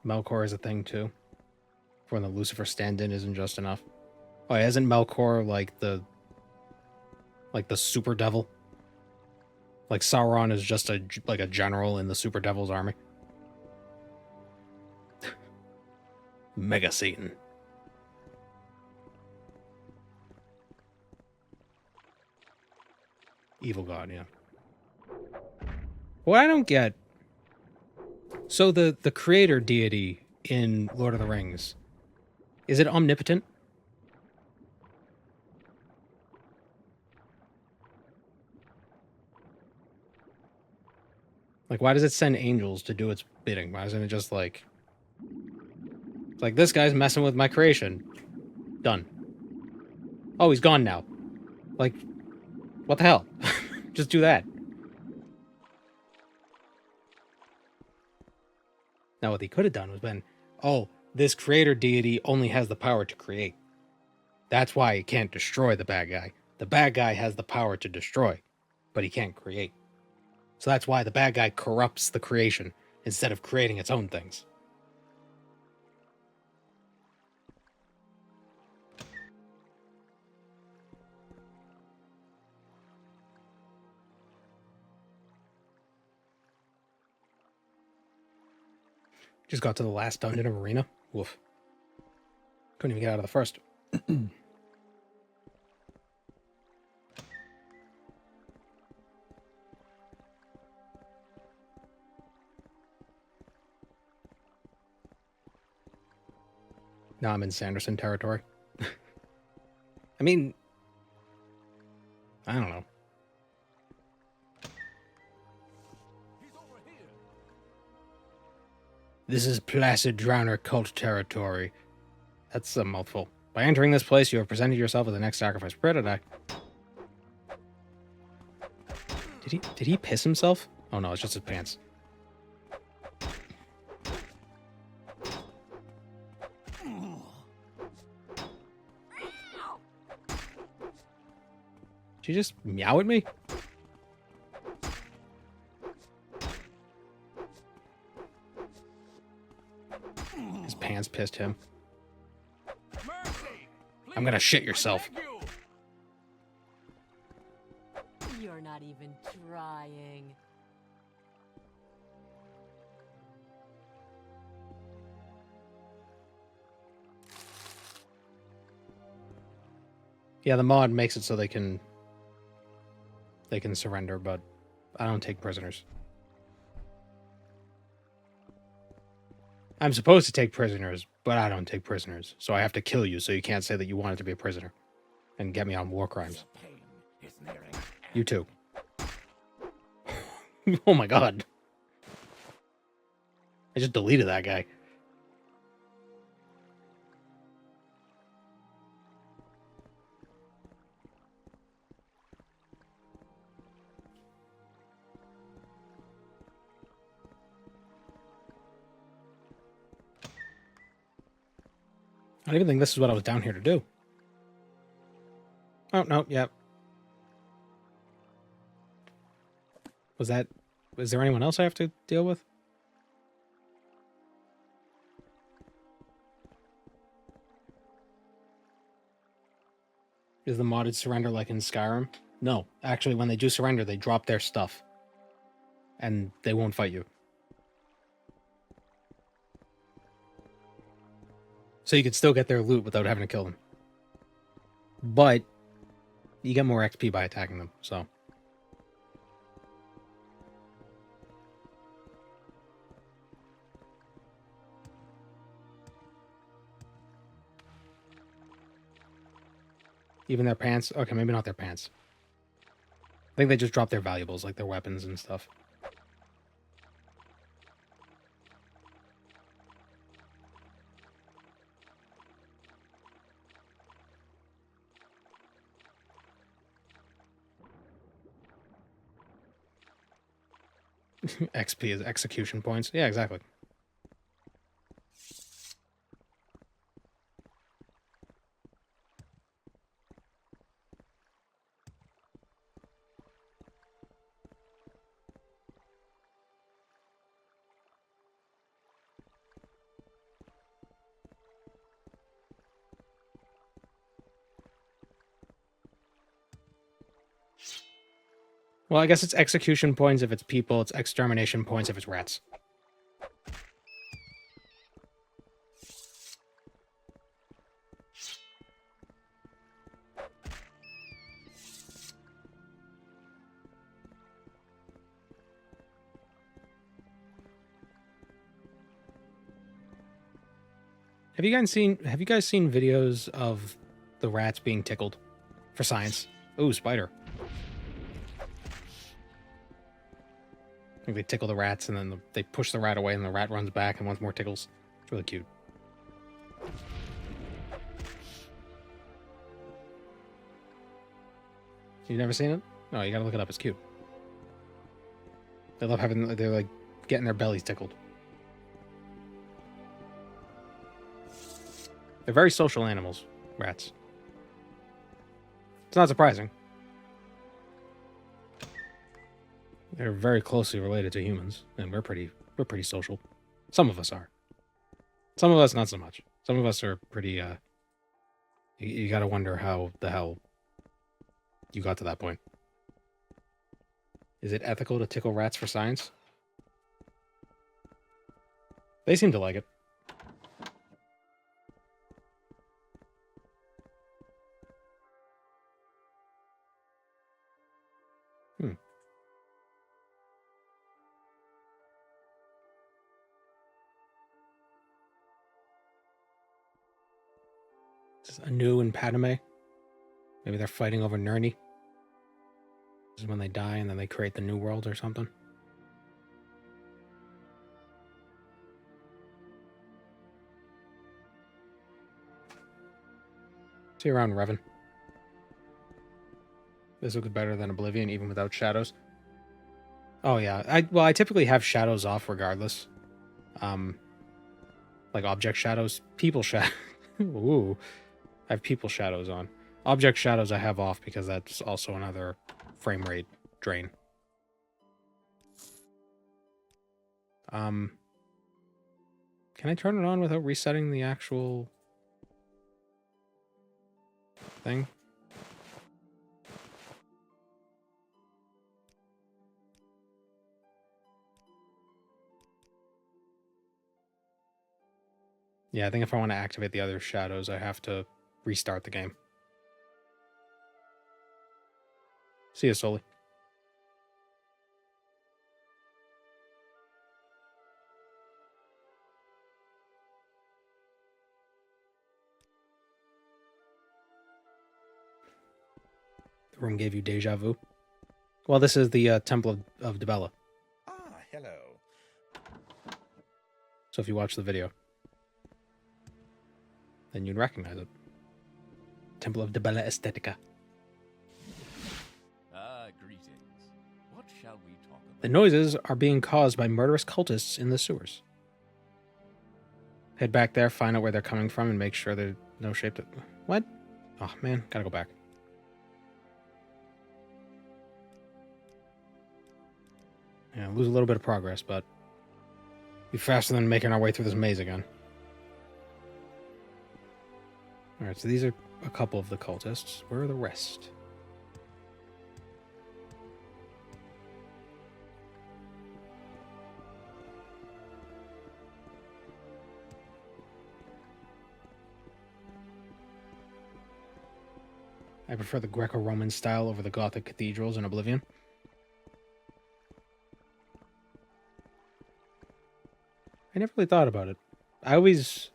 Melkor is a thing too. For when the Lucifer stand-in isn't just enough. Oh, yeah, isn't Melkor like the super devil? Like Sauron is just a general in the super devil's army. Mega Satan. Evil God, yeah. What I don't get... So the creator deity in Lord of the Rings, is it omnipotent? Like, why does it send angels to do its bidding? Why isn't it just like... It's like, this guy's messing with my creation. Done. Oh, he's gone now. Like, what the hell? Just do that. Now, what he could have done was been, oh, this creator deity only has the power to create. That's why he can't destroy the bad guy. The bad guy has the power to destroy, but he can't create. So that's why the bad guy corrupts the creation instead of creating its own things. Just got to the last dungeon of Arena. Woof. Couldn't even get out of the first. Now I'm in Sanderson territory. I mean, I don't know. This is Placid Drowner cult territory. That's a mouthful. By entering this place, you have presented yourself as the next sacrifice. Prepare to die. Did he piss himself? Oh no, it's just his pants. Did you just meow at me? His pants pissed him. I'm gonna shit yourself. You're not even trying. Yeah, the mod makes it so they can surrender, but I don't take prisoners. I'm supposed to take prisoners, but I don't take prisoners. So I have to kill you so you can't say that you wanted to be a prisoner and get me on war crimes. You too. Oh my god. I just deleted that guy. I don't even think this is what I was down here to do. Oh, no, yep. Was there anyone else I have to deal with? Is the modded surrender like in Skyrim? No. Actually, when they do surrender, they drop their stuff. And they won't fight you. So you could still get their loot without having to kill them. But you get more XP by attacking them, so. Even their pants? Okay, maybe not their pants. I think they just drop their valuables, like their weapons and stuff. XP is execution points. Yeah, exactly. Well, I guess it's execution points if it's people, it's extermination points if it's rats. Have you guys seen videos of the rats being tickled for science? Ooh, spider. I think they tickle the rats and then they push the rat away and the rat runs back and wants more tickles. It's really cute. You've never seen it? No, you gotta look it up. It's cute. They love they're like getting their bellies tickled. They're very social animals, rats. It's not surprising. They're very closely related to humans, and we're pretty social. Some of us are. Some of us not so much. Some of us are pretty you gotta wonder how the hell you got to that point. Is it ethical to tickle rats for science? They seem to like it. This is Anu and Padme. Maybe they're fighting over Nurni. This is when they die and then they create the new world or something. See you around, Revan. This looks better than Oblivion, even without shadows. Oh yeah, I typically have shadows off regardless. Like object shadows, people shadow. Ooh, I have people shadows on. Object shadows I have off because that's also another frame rate drain. Can I turn it on without resetting the actual thing? Yeah, I think if I want to activate the other shadows, I have to restart the game. See you, Sully. The room gave you deja vu. Well, this is the Temple of Dibella. Ah, hello. So if you watch the video, then you'd recognize it. Temple of Dibella Aesthetica. Ah, greetings. What shall we talk about? The noises are being caused by murderous cultists in the sewers. Head back there, find out where they're coming from, and make sure there's no shape to... What? Oh, man. Gotta go back. Yeah, lose a little bit of progress, but be faster than making our way through this maze again. Alright, so these are a couple of the cultists. Where are the rest? I prefer the Greco-Roman style over the Gothic cathedrals in Oblivion. I never really thought about it. I always...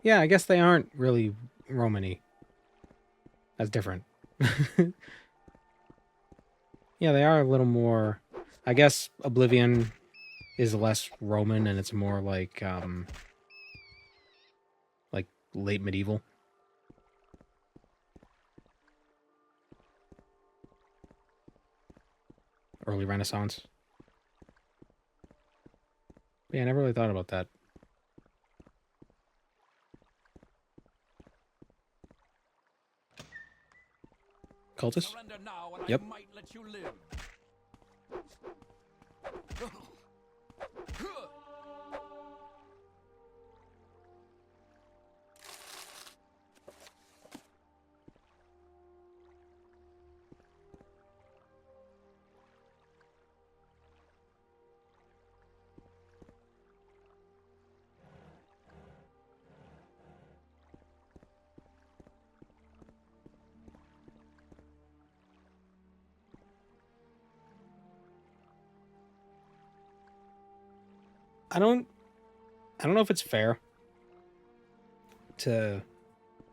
Yeah, I guess they aren't really Roman-y. That's different. Yeah, they are a little more... I guess Oblivion is less Roman and it's more like late medieval. Early Renaissance. But yeah, I never really thought about that. Cultist? Surrender now and Yep. I might let you live. I don't know if it's fair to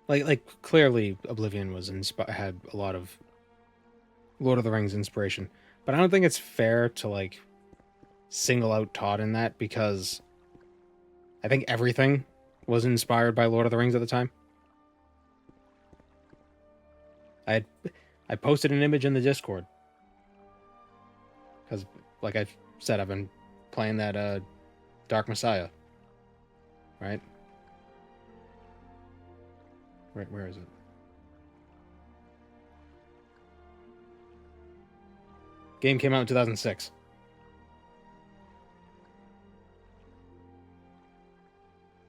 like clearly Oblivion was had a lot of Lord of the Rings inspiration, but I don't think it's fair to like single out Todd in that, because I think everything was inspired by Lord of the Rings at the time. I posted an image in the Discord because, like I said, I've been playing that Dark Messiah, right? Right, where is it? Game came out in 2006.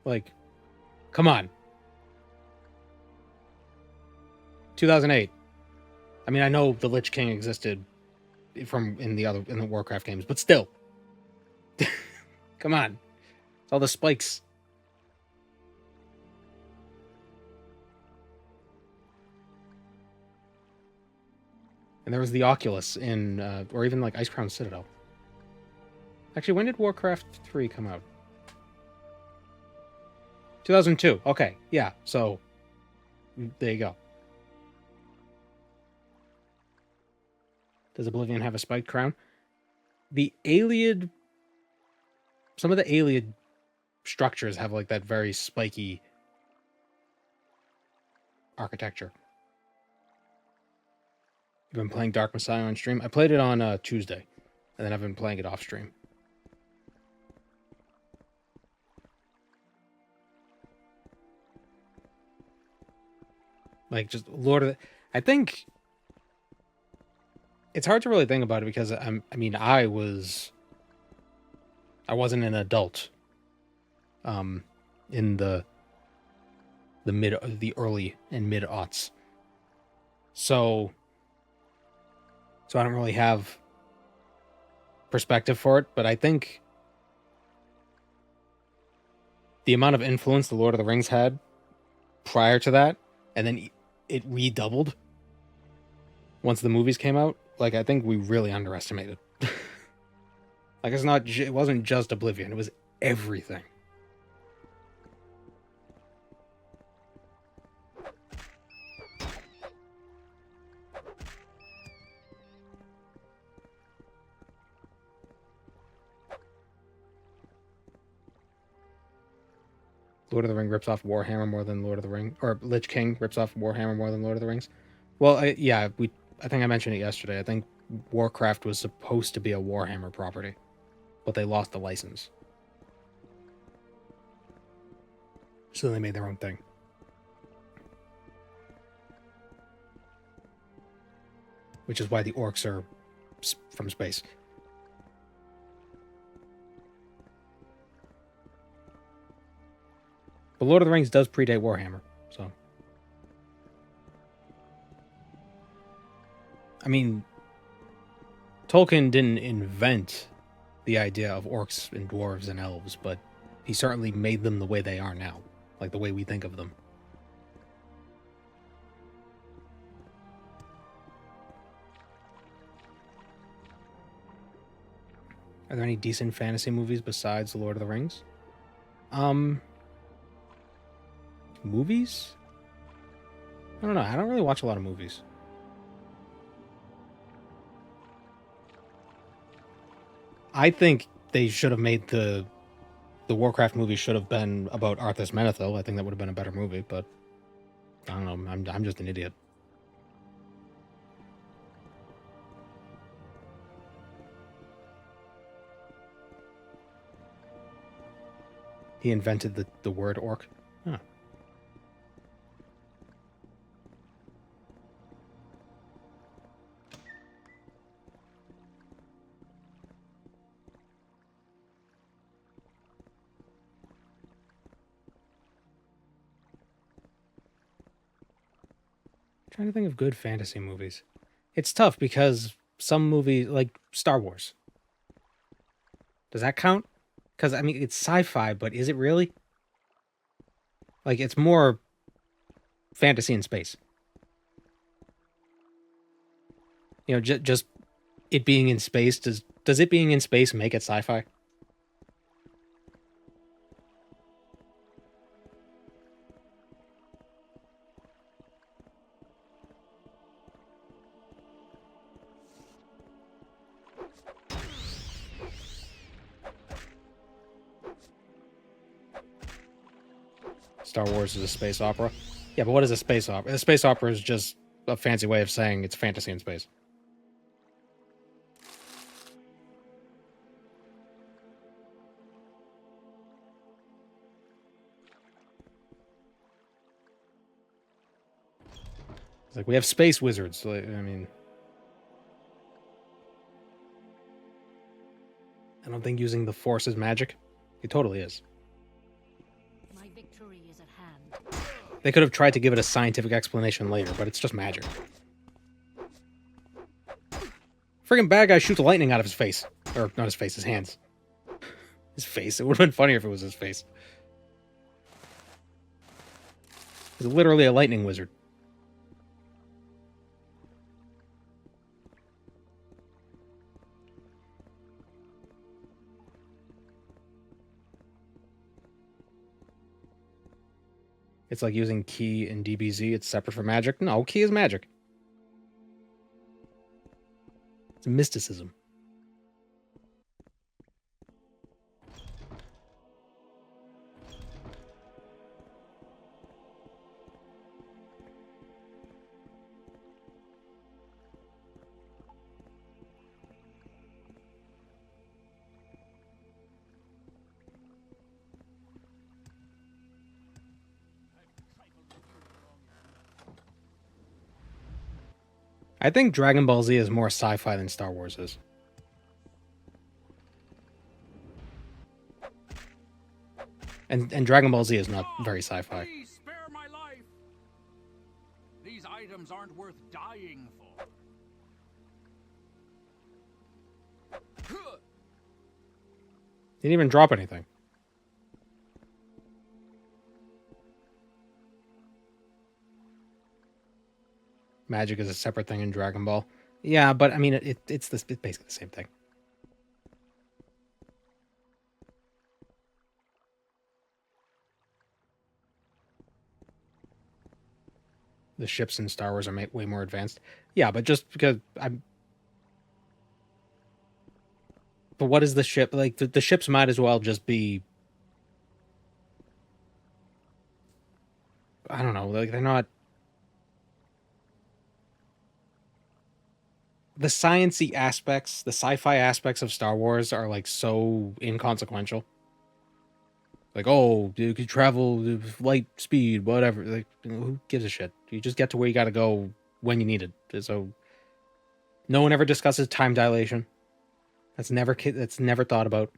Like, come on. 2008. I mean, I know the Lich King existed in the Warcraft games, but still. Come on. It's all the spikes. And there was the Oculus in, or even like Icecrown Citadel. Actually, when did Warcraft 3 come out? 2002. Okay, yeah, so there you go. Does Oblivion have a spiked crown? Some of the Ayleid structures have like that very spiky architecture. You've been playing Dark Messiah on stream? I played it on Tuesday, and then I've been playing it off stream. Like, just I think it's hard to really think about it because I wasn't an adult in the early and mid aughts. So I don't really have perspective for it, but I think the amount of influence the Lord of the Rings had prior to that, and then it redoubled once the movies came out, like, I think we really underestimated. Like, it wasn't just Oblivion, it was everything. Lord of the Ring rips off Warhammer more than Lord of the Ring, or Lich King rips off Warhammer more than Lord of the Rings. Well, I think I mentioned it yesterday. I think Warcraft was supposed to be a Warhammer property, but they lost the license, so they made their own thing. Which is why the orcs are from space. But Lord of the Rings does predate Warhammer, so. I mean, Tolkien didn't invent the idea of orcs and dwarves and elves, but he certainly made them the way they are now, like the way we think of them. Are there any decent fantasy movies besides The Lord of the Rings? Movies? I don't know. I don't really watch a lot of movies. I think they should have made the Warcraft movie should have been about Arthas Menethil. I think that would have been a better movie, but I don't know. I'm just an idiot. He invented the word orc. Huh. Trying to think of good fantasy movies. It's tough because some movies, like Star Wars. Does that count? Because, I mean, it's sci-fi, but is it really? Like, it's more fantasy in space. You know, just it being in space, does it being in space make it sci-fi? Star Wars is a space opera. Yeah, but what is a space opera? A space opera is just a fancy way of saying it's fantasy in space. It's like we have space wizards. Like, I mean, I don't think using the Force is magic. It totally is. My victory is at hand. They could have tried to give it a scientific explanation later, but it's just magic. Friggin' bad guy shoots lightning out of his face. Or, not his face, his hands. His face. It would have been funnier if it was his face. He's literally a lightning wizard. It's like using key in DBZ. It's separate from magic. No, key is magic. It's mysticism. I think Dragon Ball Z is more sci-fi than Star Wars is. And Dragon Ball Z is not very sci-fi. Please spare my life. These items aren't worth dying for. Didn't even drop anything. Magic is a separate thing in Dragon Ball. Yeah, but I mean, it's basically the same thing. The ships in Star Wars are way more advanced. Yeah, but just because I'm... But what is the ship? Like, the ships might as well just be... I don't know, like, they're not... The science-y aspects, the sci-fi aspects of Star Wars are, like, so inconsequential. Like, oh, you could travel light speed, whatever. Like, who gives a shit? You just get to where you gotta go when you need it. So, no one ever discusses time dilation. That's never thought about.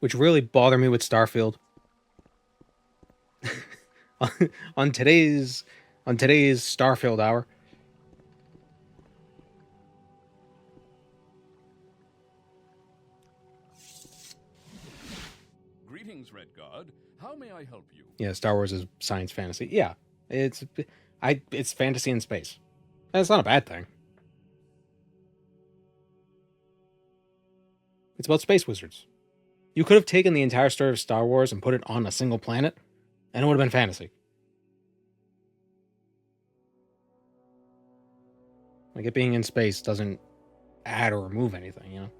Which really bothered me with Starfield. on today's Starfield hour. Greetings, Redguard. How may I help you? Yeah, Star Wars is science fantasy. Yeah, it's fantasy in space. That's not a bad thing. It's about space wizards. You could have taken the entire story of Star Wars and put it on a single planet, and it would have been fantasy. Like, it being in space doesn't add or remove anything, you know?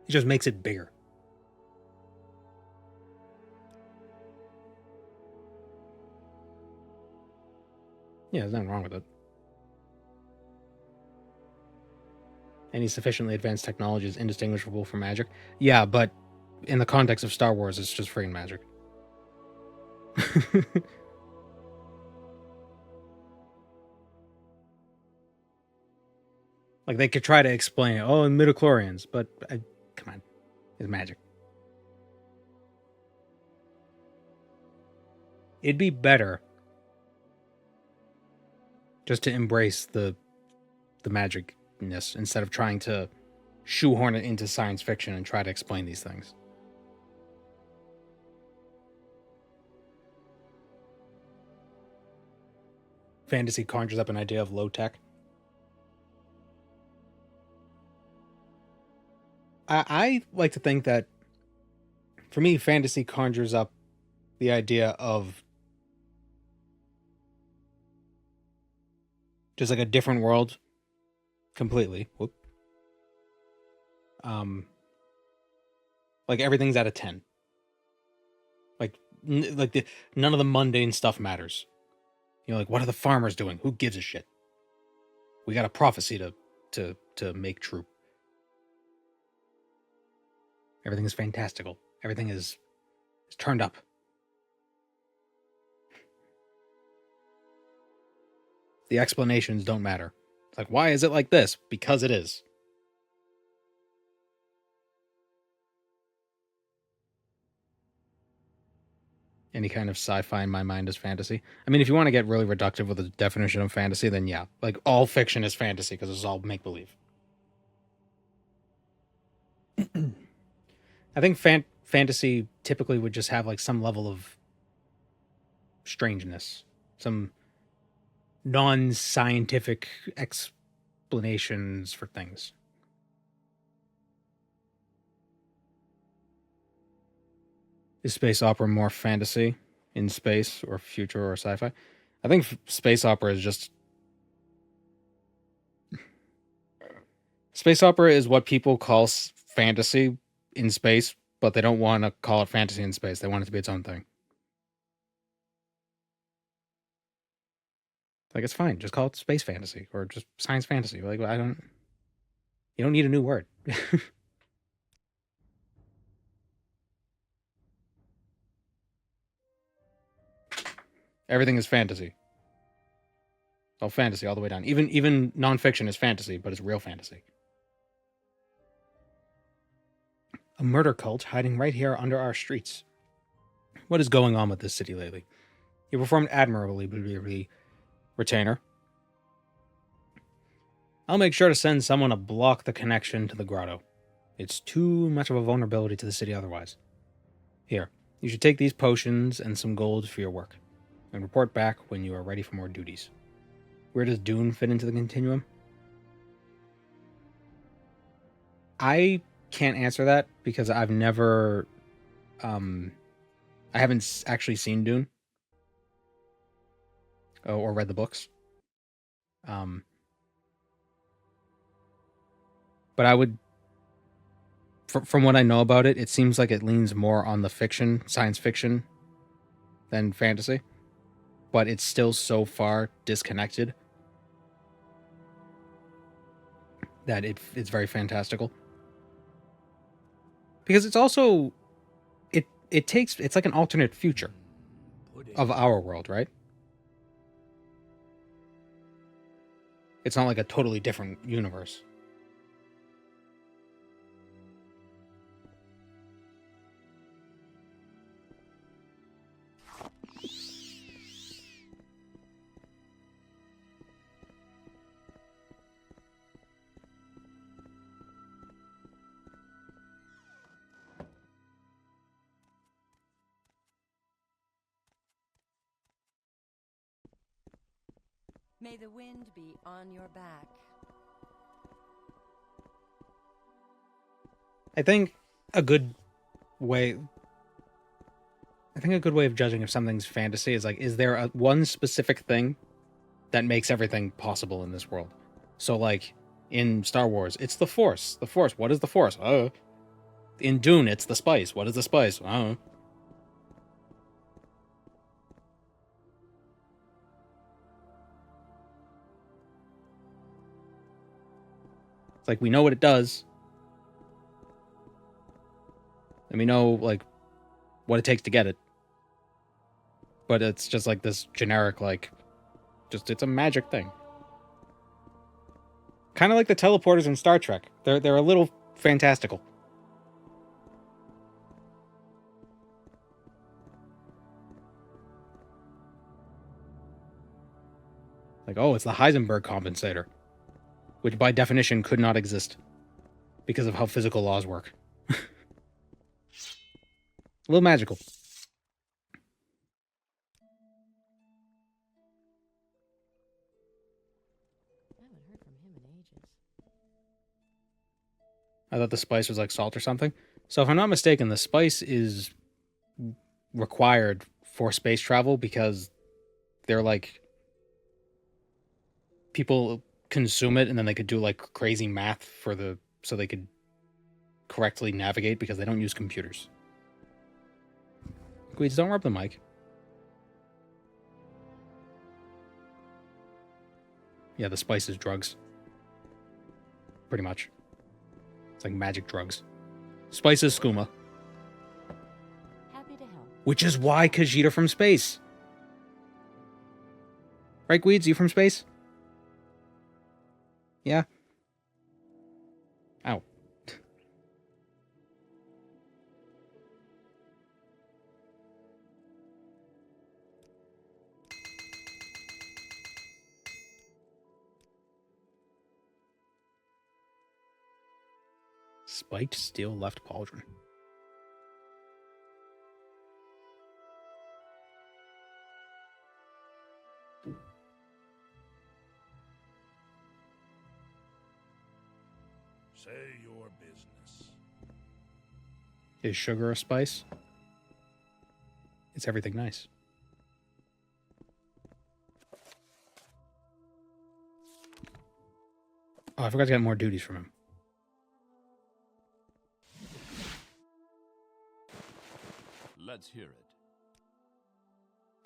It just makes it bigger. Yeah, there's nothing wrong with it. Any sufficiently advanced technology is indistinguishable from magic. Yeah, but in the context of Star Wars, it's just freaking magic. Like, they could try to explain, oh, in midichlorians, but come on, it's magic. It'd be better just to embrace the magicness instead of trying to shoehorn it into science fiction and try to explain these things. Fantasy conjures up an idea of low tech. I like to think that, for me, fantasy conjures up the idea of just like a different world completely. Whoop. Like everything's out of 10. Like none of the mundane stuff matters. You know, like what are the farmers doing? Who gives a shit? We got a prophecy to make true. Everything is fantastical. Everything is turned up. The explanations don't matter. It's like, why is it like this? Because it is. Any kind of sci-fi in my mind is fantasy. I mean, if you want to get really reductive with the definition of fantasy, then yeah. Like, all fiction is fantasy because it's all make-believe. I think fantasy typically would just have, like, some level of strangeness. Some non-scientific explanations for things. Is space opera more fantasy in space or future or sci-fi? I think space opera is just... Space opera is what people call fantasy in space, but they don't want to call it fantasy in space. They want it to be its own thing. Like, it's fine. Just call it space fantasy or just science fantasy. Like, you don't need a new word. Everything is fantasy. All fantasy all the way down. Even nonfiction is fantasy, but it's real fantasy. A murder cult hiding right here under our streets. What is going on with this city lately? You performed admirably, retainer. I'll make sure to send someone to block the connection to the grotto. It's too much of a vulnerability to the city otherwise. Here, you should take these potions and some gold for your work, and report back when you are ready for more duties. Where does Dune fit into the continuum? I can't answer that because I've never... I haven't actually seen Dune. Or read the books. But I would... From what I know about it, it seems like it leans more on the fiction, science fiction, than fantasy. But it's still so far disconnected that it's very fantastical. Because it's also... It's like an alternate future of our world, right? It's not like a totally different universe. May the wind be on your back. I think a good way of judging if something's fantasy is like, is there one specific thing that makes everything possible in this world? So like in Star Wars, it's the Force. The Force. What is the Force? In Dune, it's the spice. What is the spice? It's like, we know what it does. And we know, like, what it takes to get it. But it's just like this generic, like, it's a magic thing. Kind of like the teleporters in Star Trek. They're a little fantastical. Like, oh, it's the Heisenberg compensator. Which by definition could not exist. Because of how physical laws work. A little magical. I haven't heard from him in ages. I thought the spice was like salt or something. So if I'm not mistaken, the spice is required for space travel because they're like... People consume it and then they could do like crazy math so they could correctly navigate because they don't use computers. Please don't rub the mic. Yeah, the spice is drugs. Pretty much. It's like magic drugs. Spice is skooma. Happy to help. Which is why Khajiit are from space. Right, Gweeds? You from space? Yeah? Ow. Spiked steel left pauldron. Say your business. Is sugar a spice? It's everything nice. Oh, I forgot to get more duties from him. Let's hear it.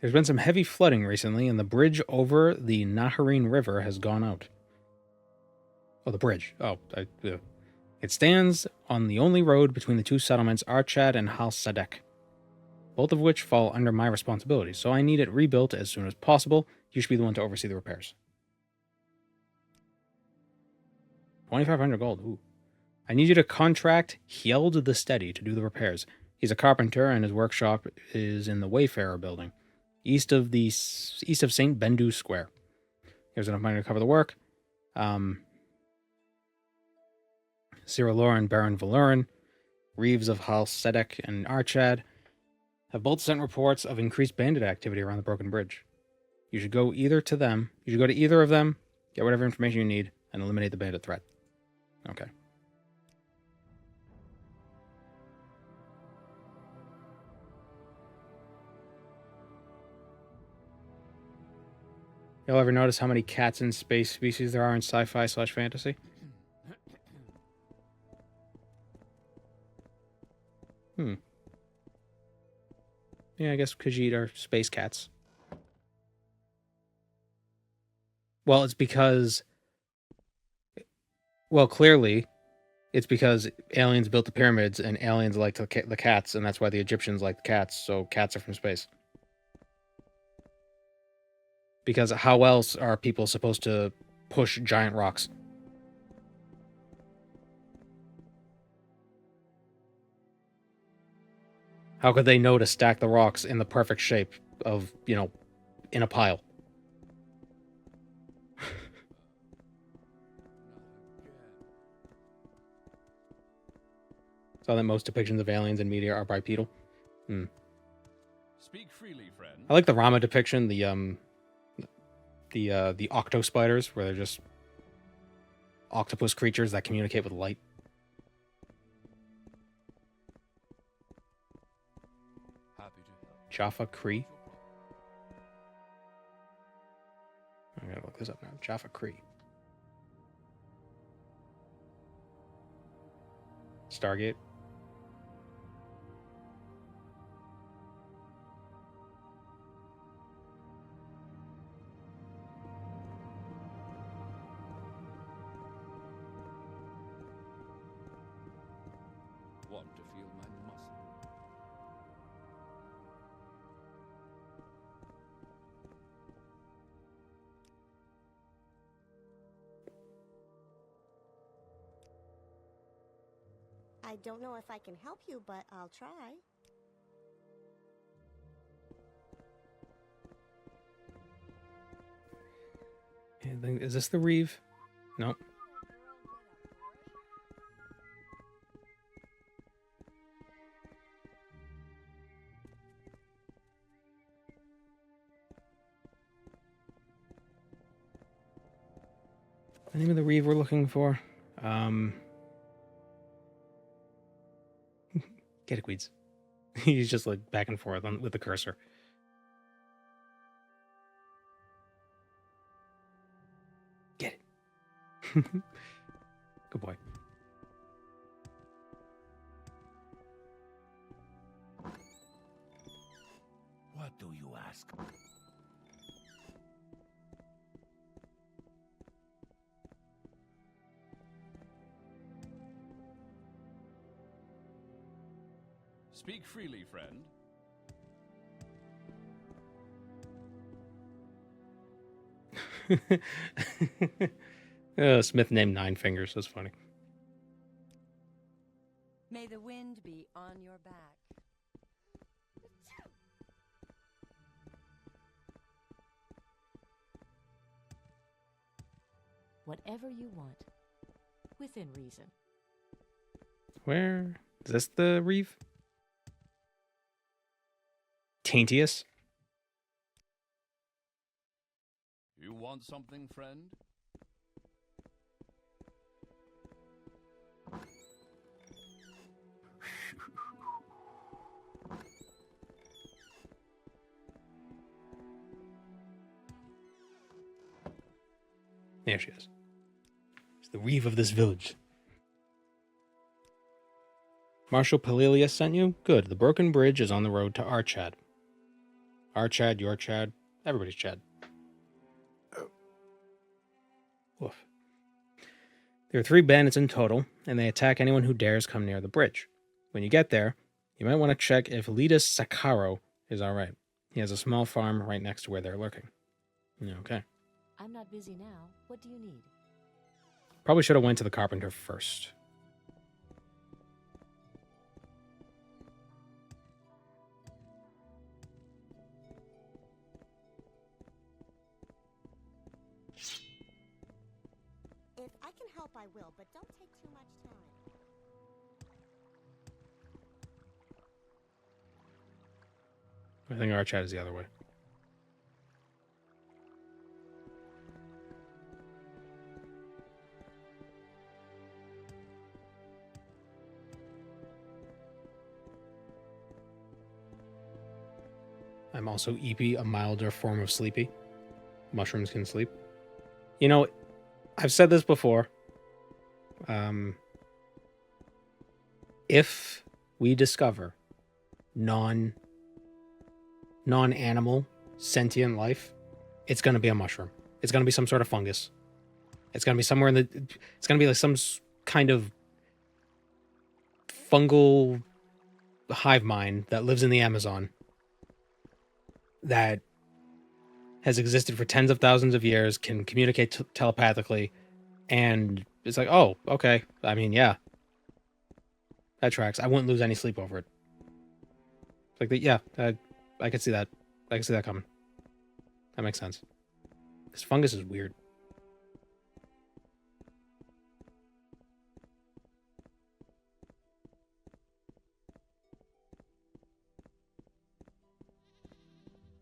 There's been some heavy flooding recently, and the bridge over the Naharine River has gone out. Oh, the bridge. Oh, it stands on the only road between the two settlements, Archad and Hal Sadek, both of which fall under my responsibility, so I need it rebuilt as soon as possible. You should be the one to oversee the repairs. 2,500 gold. Ooh. I need you to contract Hjeld the Steady to do the repairs. He's a carpenter, and his workshop is in the Wayfarer building, east of St. Bendu Square. Here's enough money to cover the work. Cyrodiil and Baron Valurin, Reeves of Hal Sedek and Archad, have both sent reports of increased bandit activity around the Broken Bridge. You should go to either of them, get whatever information you need, and eliminate the bandit threat. Okay. Y'all ever notice how many cats and space species there are in sci-fi/fantasy? Yeah, I guess Khajiit are space cats. Well, it's because... Well, clearly, it's because aliens built the pyramids, and aliens like the cats, and that's why the Egyptians like the cats, so cats are from space. Because how else are people supposed to push giant rocks? How could they know to stack the rocks in the perfect shape of, in a pile? Saw that most depictions of aliens in media are bipedal. Speak freely, friend. I like the Rama depiction, the octo spiders, where they're just octopus creatures that communicate with light. Happy to help. Jaffa Cree. I gotta look this up now. Jaffa Cree. Stargate. Want to feel my muscle? I don't know if I can help you, but I'll try. Is this the Reeve? Nope. The name of the Reeve we're looking for? Get it, Queeds. He's just like back and forth with the cursor. Get it. Good boy. task. Speak freely, friend. Smith named Nine Fingers. That's funny. May the wind be on your back. Whatever you want, within reason. Where is this? The reef? Taintius? You want something, friend? There she is. It's the reeve of this village. Marshal Pelelius sent you? Good. The broken bridge is on the road to our Chad. Our Chad, your Chad, everybody's Chad. Woof. There are 3 bandits in total, and they attack anyone who dares come near the bridge. When you get there, you might want to check if Letus Sakaro is alright. He has a small farm right next to where they're lurking. Okay. I'm not busy now. What do you need? Probably should have went to the carpenter first. If I can help, I will, but don't take too much time. I think our Chad is the other way. I'm also EP, a milder form of sleepy. Mushrooms can sleep. You know, I've said this before. If we discover non-animal sentient life, it's going to be a mushroom. It's going to be some sort of fungus. It's going to be somewhere in the... It's going to be like some kind of fungal hive mind that lives in the Amazon that has existed for tens of thousands of years, can communicate telepathically, and it's like, oh, okay. I mean, yeah. That tracks. I wouldn't lose any sleep over it. Like, yeah, I could see that. I can see that coming. That makes sense. This fungus is weird.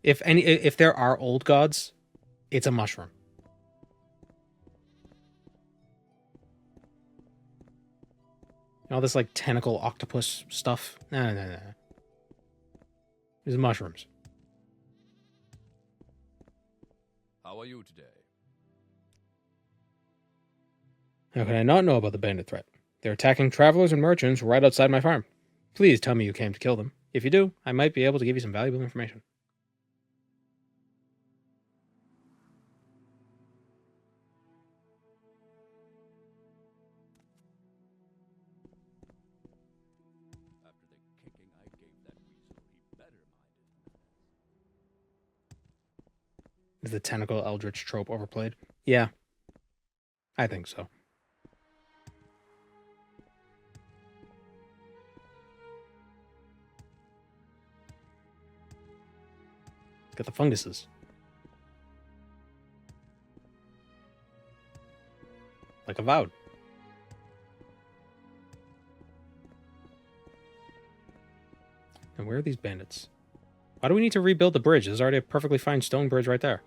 If there are old gods, it's a mushroom. All this like tentacle octopus stuff. No. These are mushrooms. How are you today? How can I not know about the bandit threat? They're attacking travelers and merchants right outside my farm. Please tell me you came to kill them. If you do, I might be able to give you some valuable information. After the kicking I gave that weasel, he better mind it. Is the tentacle eldritch trope overplayed? Yeah. I think so. Got the funguses. Like avowed. And where are these bandits? Why do we need to rebuild the bridge? There's already a perfectly fine stone bridge right there.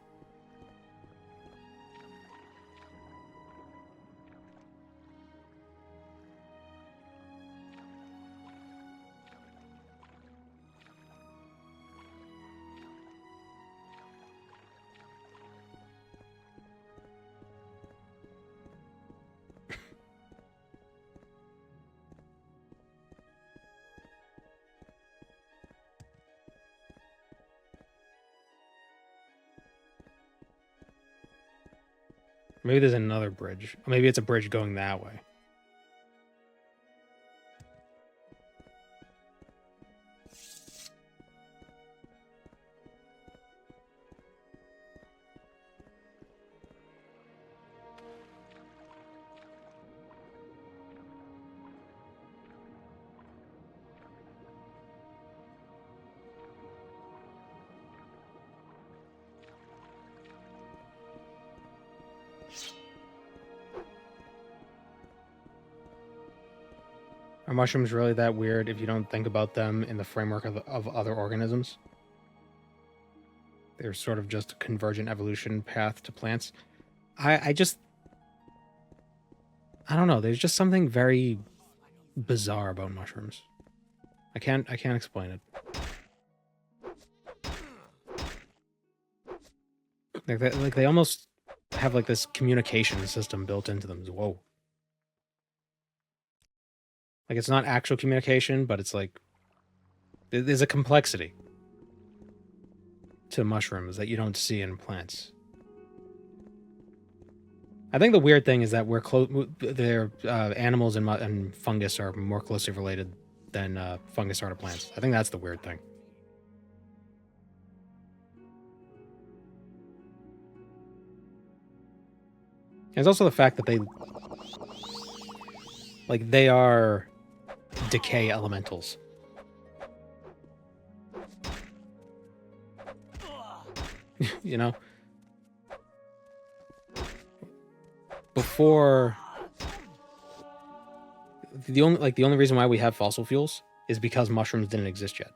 Maybe there's another bridge. Or maybe it's a bridge going that way. Are mushrooms really that weird if you don't think about them in the framework of other organisms? They're sort of just a convergent evolution path to plants. I don't know. There's just something very bizarre about mushrooms. I can't explain it. Like they almost have like this communication system built into them. Whoa. Like it's not actual communication, but it's like there's a complexity to mushrooms that you don't see in plants. I think the weird thing is that we're their animals and fungus are more closely related than fungus are to plants. I think that's the weird thing. There's also the fact that they are decay elementals. You know? Before the only reason why we have fossil fuels is because mushrooms didn't exist yet.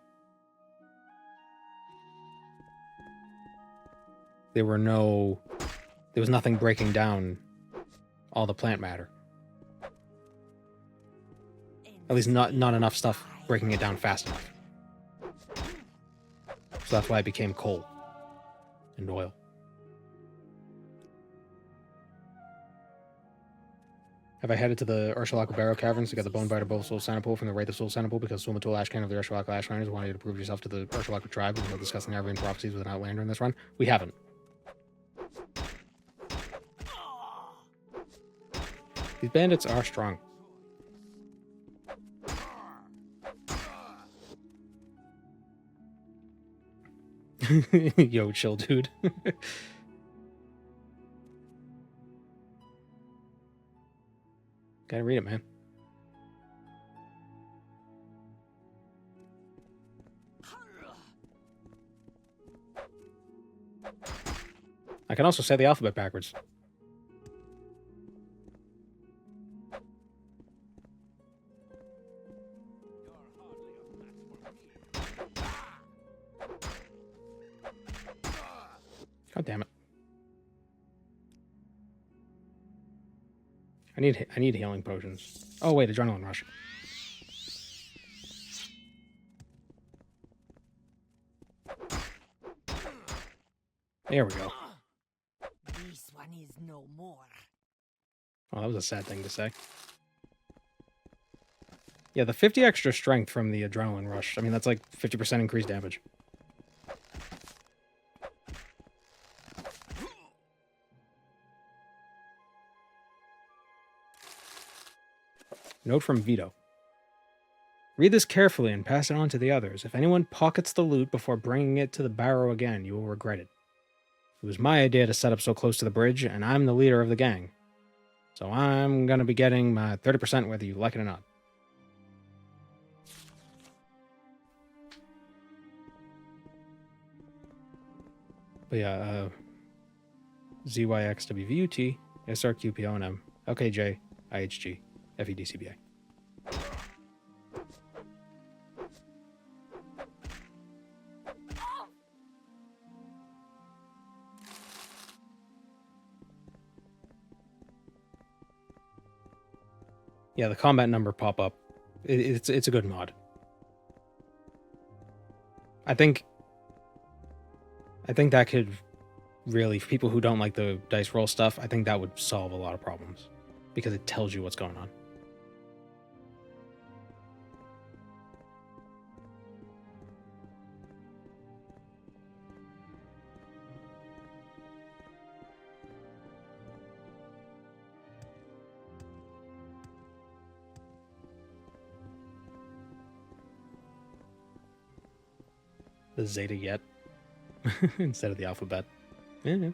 There was nothing breaking down all the plant matter. At least not enough stuff breaking it down fast enough. So that's why it became coal and oil. Have I headed to the Ursulaco Barrow Caverns to get the Bone Biter Bowl Soul Centipool from the Wraith of Soul Centipool because Sumatul Ashcan of the Ursulaco Ashliners wanted you to prove yourself to the Ursulaco tribe and we'll discuss the Narvian prophecies with an Outlander in this run? We haven't. These bandits are strong. Yo, chill, dude. Gotta read it, man. I can also say the alphabet backwards. God damn it. I need healing potions. Oh wait, adrenaline rush. There we go. This one is no more. Oh, that was a sad thing to say. Yeah, the 50 extra strength from the adrenaline rush. I mean, that's like 50% increased damage. Note from Vito. Read this carefully and pass it on to the others. If anyone pockets the loot before bringing it to the barrow again, you will regret it. It was my idea to set up so close to the bridge, and I'm the leader of the gang. So I'm gonna be getting my 30% whether you like it or not. But yeah, ZYXWVUT, SRQPONM, LKJ, IHG, FEDCBA. Yeah, the combat number pop-up, it's a good mod. I think that could really, for people who don't like the dice roll stuff, I think that would solve a lot of problems. Because it tells you what's going on. the zeta yet instead of the alphabet. Yeah.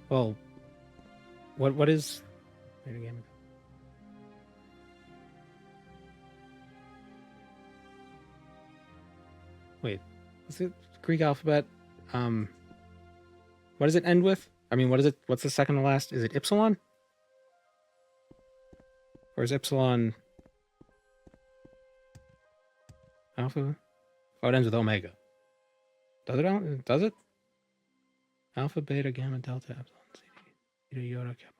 Well, what is beta gamma? Wait, is it Greek alphabet? What does it end with? I mean, what is it? What's the second to last? Is it Epsilon? Or is Epsilon Alpha? Oh, it ends with Omega. Does it? Does it? Alpha, Beta, Gamma, Delta, Epsilon, Zeta, Iota, Kappa.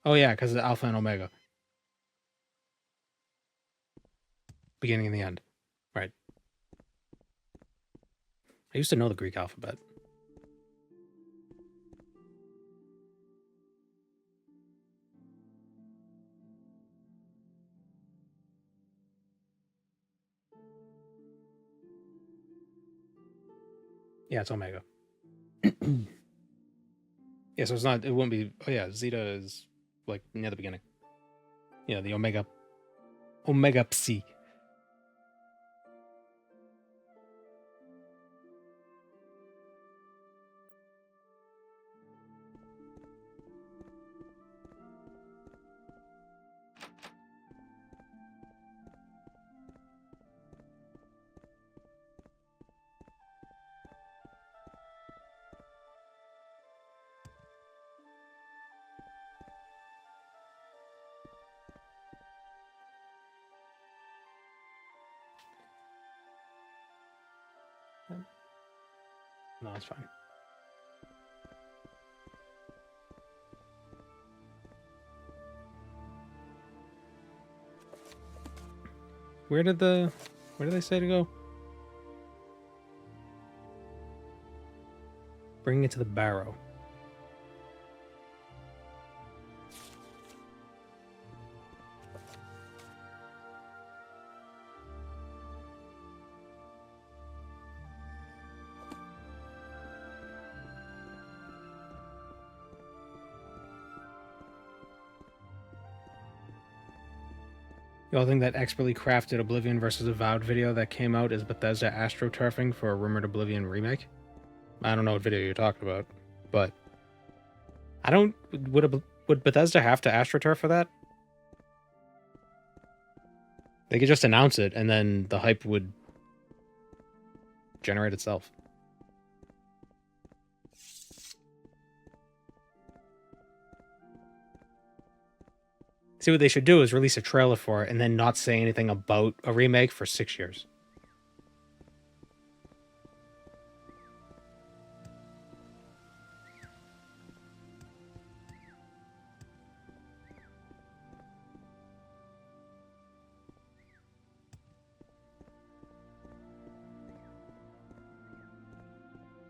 Oh yeah, because of Alpha and Omega. Beginning and the end. Right. I used to know the Greek alphabet. Yeah, it's Omega. Yeah, so it's not, it wouldn't be, oh yeah, Zeta is like near the beginning. Yeah, the Omega Psi. No, it's fine. Where did they say to go? Bring it to the barrow. The only thing that expertly crafted Oblivion versus Avowed video that came out is Bethesda astroturfing for a rumored Oblivion remake. I don't know what video you're talking about, but I don't. Would Bethesda have to astroturf for that? They could just announce it, and then the hype would generate itself. See, what they should do is release a trailer for it and then not say anything about a remake for 6 years.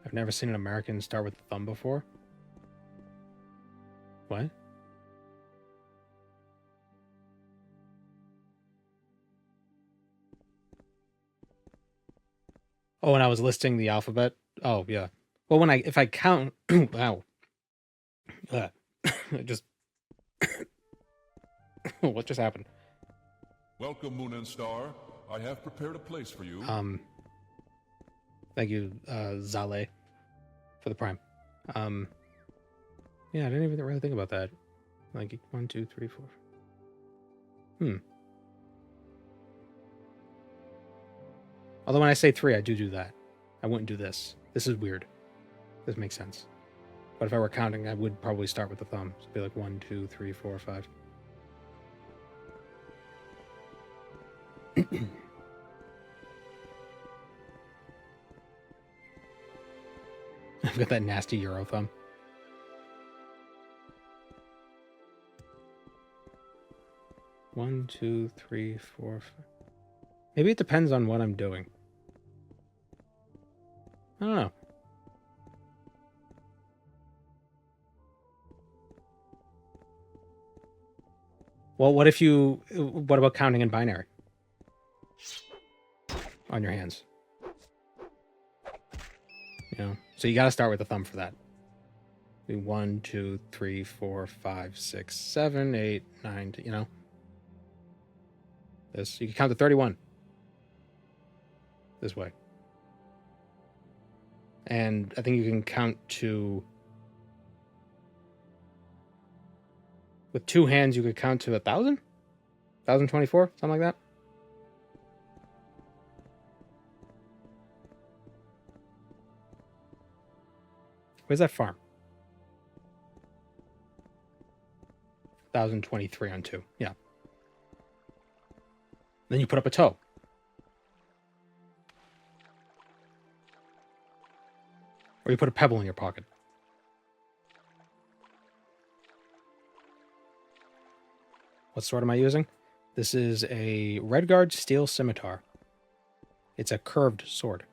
I've never seen an American start with the thumb before. What? Oh, when I was listing the alphabet? Oh, yeah. Well, if I count... Wow. Just... What just happened? Welcome, Moon and Star. I have prepared a place for you. Thank you, Zale, for the prime. Yeah, I didn't even really think about that. Like, 1, 2, 3, 4. Although when I say 3, I do that. I wouldn't do this. This is weird. This makes sense. But if I were counting, I would probably start with the thumb. So it'd be like 1, 2, 3, 4, 5. I've got that nasty Euro thumb. One, 2, 3, 4, 5. Maybe it depends on what I'm doing. I don't know. Well, what about counting in binary? On your hands. You know? So you gotta start with the thumb for that. 1, 2, 3, 4, 5, 6, 7, 8, 9, you know? this. You can count to 31 this way. And I think you can count to... With two hands, you could count to 1,000? 1,024? Something like that? Where's that farm? 1,023 on 2. Yeah. Then you put up a toe. Or you put a pebble in your pocket. What sword am I using? This is a Redguard Steel Scimitar. It's a curved sword.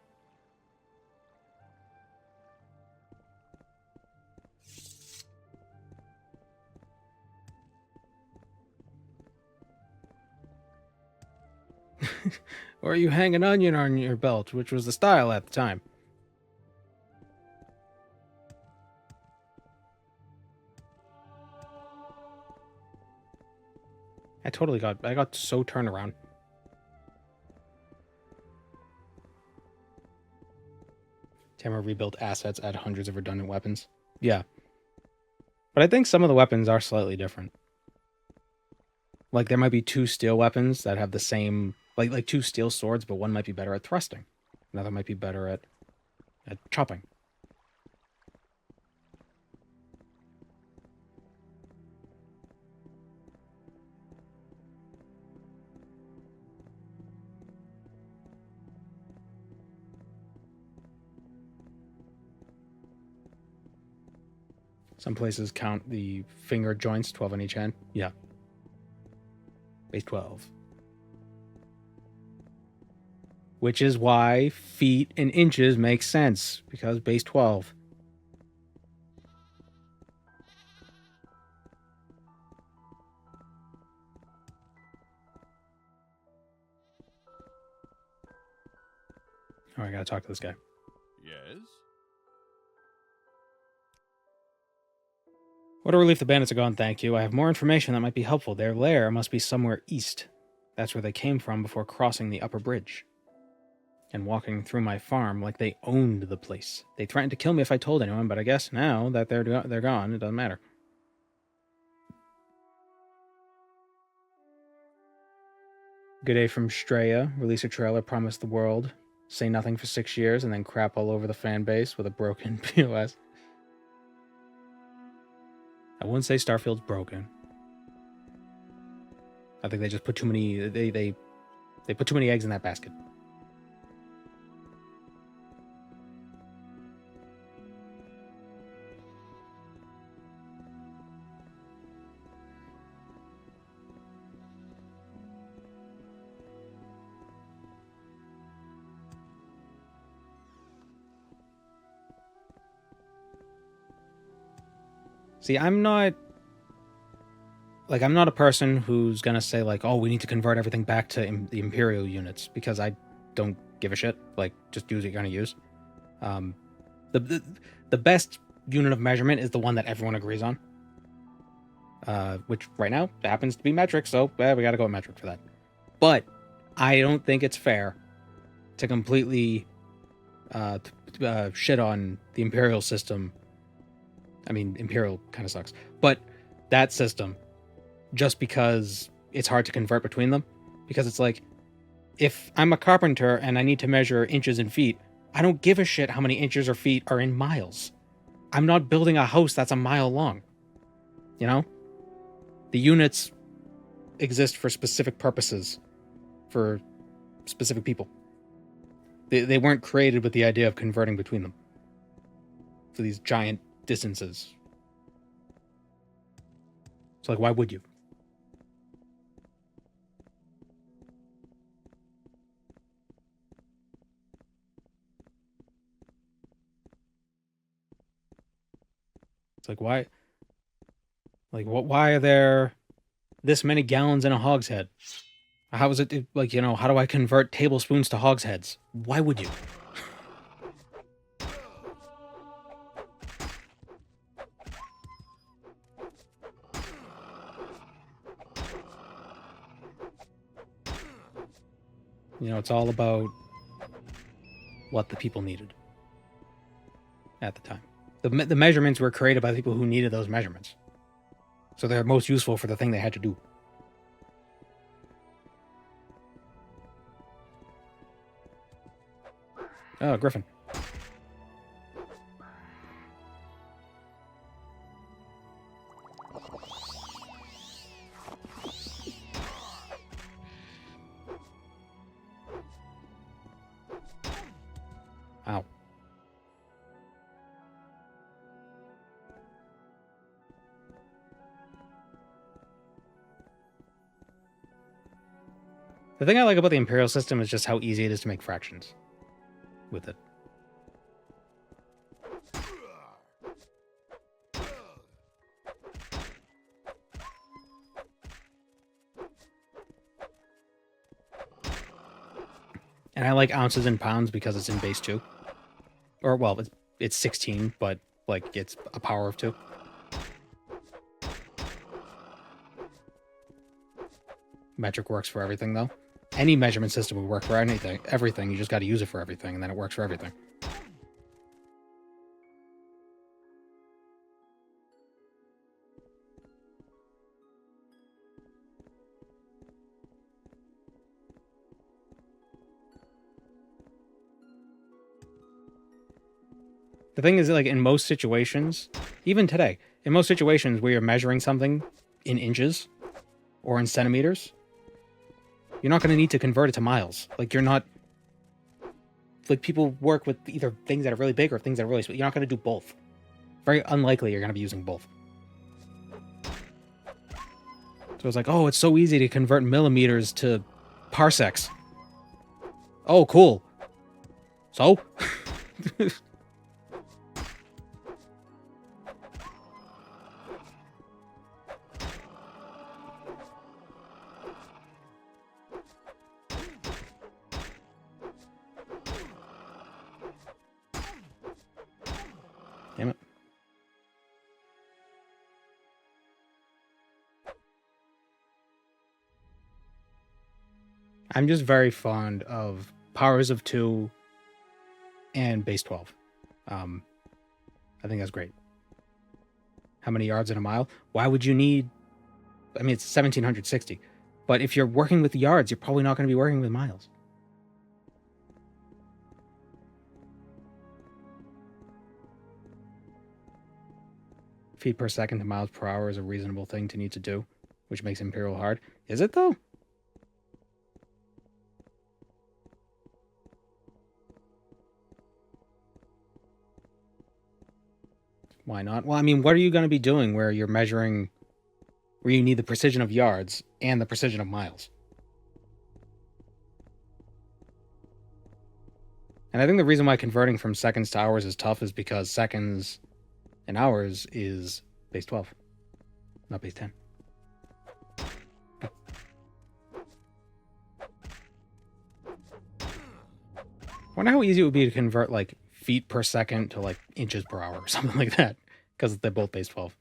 Or you hang an onion on your belt, which was the style at the time. I got so turned around. Tamara rebuilt assets, add hundreds of redundant weapons. Yeah. But I think some of the weapons are slightly different. Like, there might be 2 steel weapons that have the same... Like 2 steel swords, but one might be better at thrusting. Another might be better at chopping. Some places count the finger joints, 12 on each hand. Yeah. Base 12. Which is why feet and inches make sense, because base 12. Oh, I gotta talk to this guy. Yes? What a relief the bandits are gone, thank you. I have more information that might be helpful. Their lair must be somewhere east. That's where they came from before crossing the upper bridge and walking through my farm like they owned the place. They threatened to kill me if I told anyone, but I guess now that they're gone, it doesn't matter. Good day from Straya. Release a trailer, promise the world. Say nothing for 6 years, and then crap all over the fan base with a broken POS. I wouldn't say Starfield's broken. I think they just put too many... They put too many eggs in that basket. See, I'm not a person who's gonna say like, oh, we need to convert everything back to the Imperial units, because I don't give a shit. Like, just use what you're gonna use. The best unit of measurement is the one that everyone agrees on. Which right now happens to be metric, so we gotta go with metric for that. But I don't think it's fair to completely shit on the Imperial system. I mean, Imperial kind of sucks. But that system, just because it's hard to convert between them. Because it's like, if I'm a carpenter and I need to measure inches and feet, I don't give a shit how many inches or feet are in miles. I'm not building a house that's a mile long. You know? The units exist for specific purposes. For specific people. They weren't created with the idea of converting between them. For these giant distances. So, like, why would you? It's like, why? Like, why are there this many gallons in a hogshead? How is it, like, you know, how do I convert tablespoons to hogsheads? Why would you? You know, it's all about what the people needed at the time. The measurements were created by the people who needed those measurements. So they're most useful for the thing they had to do. Oh, Griffin. Ow. The thing I like about the Imperial system is just how easy it is to make fractions with it. And I like ounces and pounds because it's in base 2. Or, well, it's 16, but, like, it's a power of 2. Metric works for everything, though. Any measurement system would work for everything. You just got to use it for everything, and then it works for everything. The thing is, like, in most situations, even today, in most situations where you're measuring something in inches or in centimeters, you're not going to need to convert it to miles. Like, you're not... Like, people work with either things that are really big or things that are really small. You're not going to do both. Very unlikely you're going to be using both. So it's like, oh, it's so easy to convert millimeters to parsecs. Oh, cool. So? Damn it. I'm just very fond of powers of 2 and base 12. I think that's great. How many yards in a mile? Why would you need... I mean, it's 1760. But if you're working with yards, you're probably not going to be working with miles. Feet per second to miles per hour is a reasonable thing to need to do, which makes Imperial hard. Is it, though? Why not? Well, I mean, what are you going to be doing where you're measuring, where you need the precision of yards and the precision of miles? And I think the reason why converting from seconds to hours is tough is because seconds and hours is base 12, not base 10. I wonder how easy it would be to convert, like, feet per second to, like, inches per hour or something like that, because they're both base 12.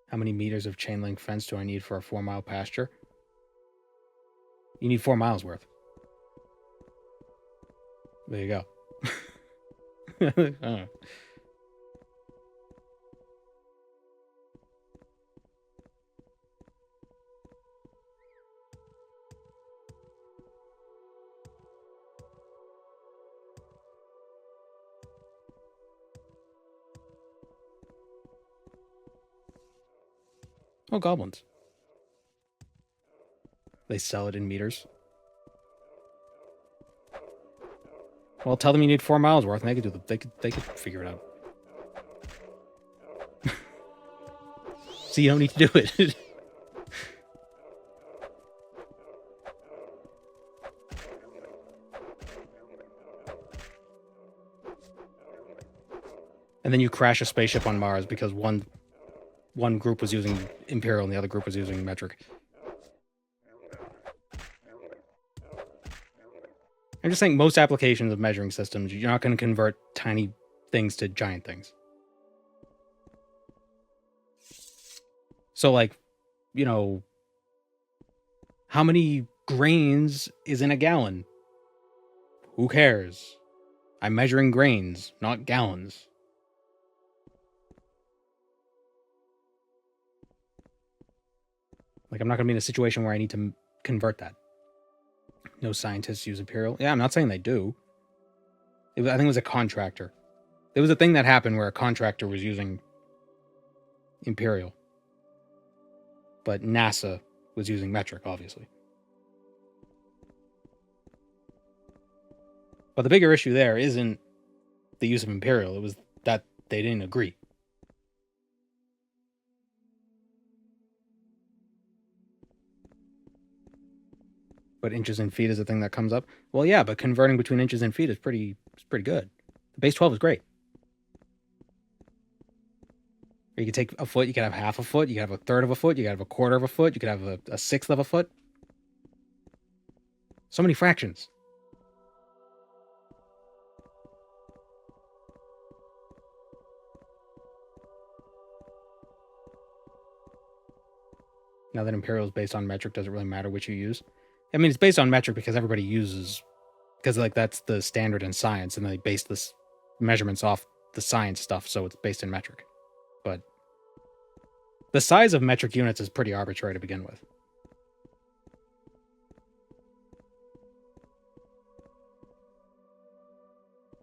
How many meters of chain link fence do I need for a 4-mile pasture? You need 4 miles worth. There you go. Oh. Oh, goblins. They sell it in meters. Well, tell them you need 4 miles worth, and they could figure it out. So you don't need to do it. And then you crash a spaceship on Mars because one group was using Imperial and the other group was using metric. I'm just saying most applications of measuring systems, you're not going to convert tiny things to giant things. So, like, you know, how many grains is in a gallon? Who cares? I'm measuring grains, not gallons. Like, I'm not going to be in a situation where I need to convert that. No scientists use Imperial. Yeah, I'm not saying they do. I think it was a contractor. There was a thing that happened where a contractor was using Imperial. But NASA was using metric, obviously. But the bigger issue there isn't the use of Imperial. It was that they didn't agree. But inches and feet is the thing that comes up. Well, yeah, but converting between inches and feet is pretty good. The base 12 is great. Or you could take a foot, you could have half a foot, you could have a third of a foot, you could have a quarter of a foot, you could have a sixth of a foot. So many fractions. Now that Imperial is based on metric, does it really matter which you use? I mean, it's based on metric because everybody uses, because like that's the standard in science, and they base this measurements off the science stuff, so it's based in metric. But the size of metric units is pretty arbitrary to begin with.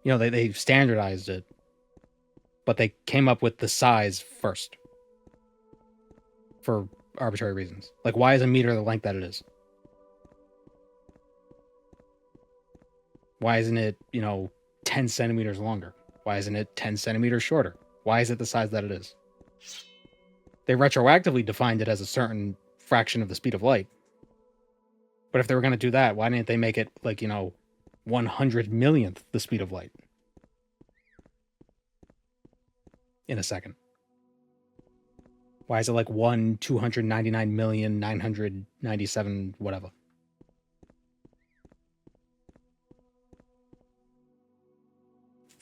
You know, they standardized it, but they came up with the size first for arbitrary reasons. Like, why is a meter the length that it is? Why isn't it, 10 centimeters longer? Why isn't it 10 centimeters shorter? Why is it the size that it is? They retroactively defined it as a certain fraction of the speed of light. But if they were going to do that, why didn't they make it like, 100 millionth the speed of light? In a second. Why is it like 1/299,997 whatever?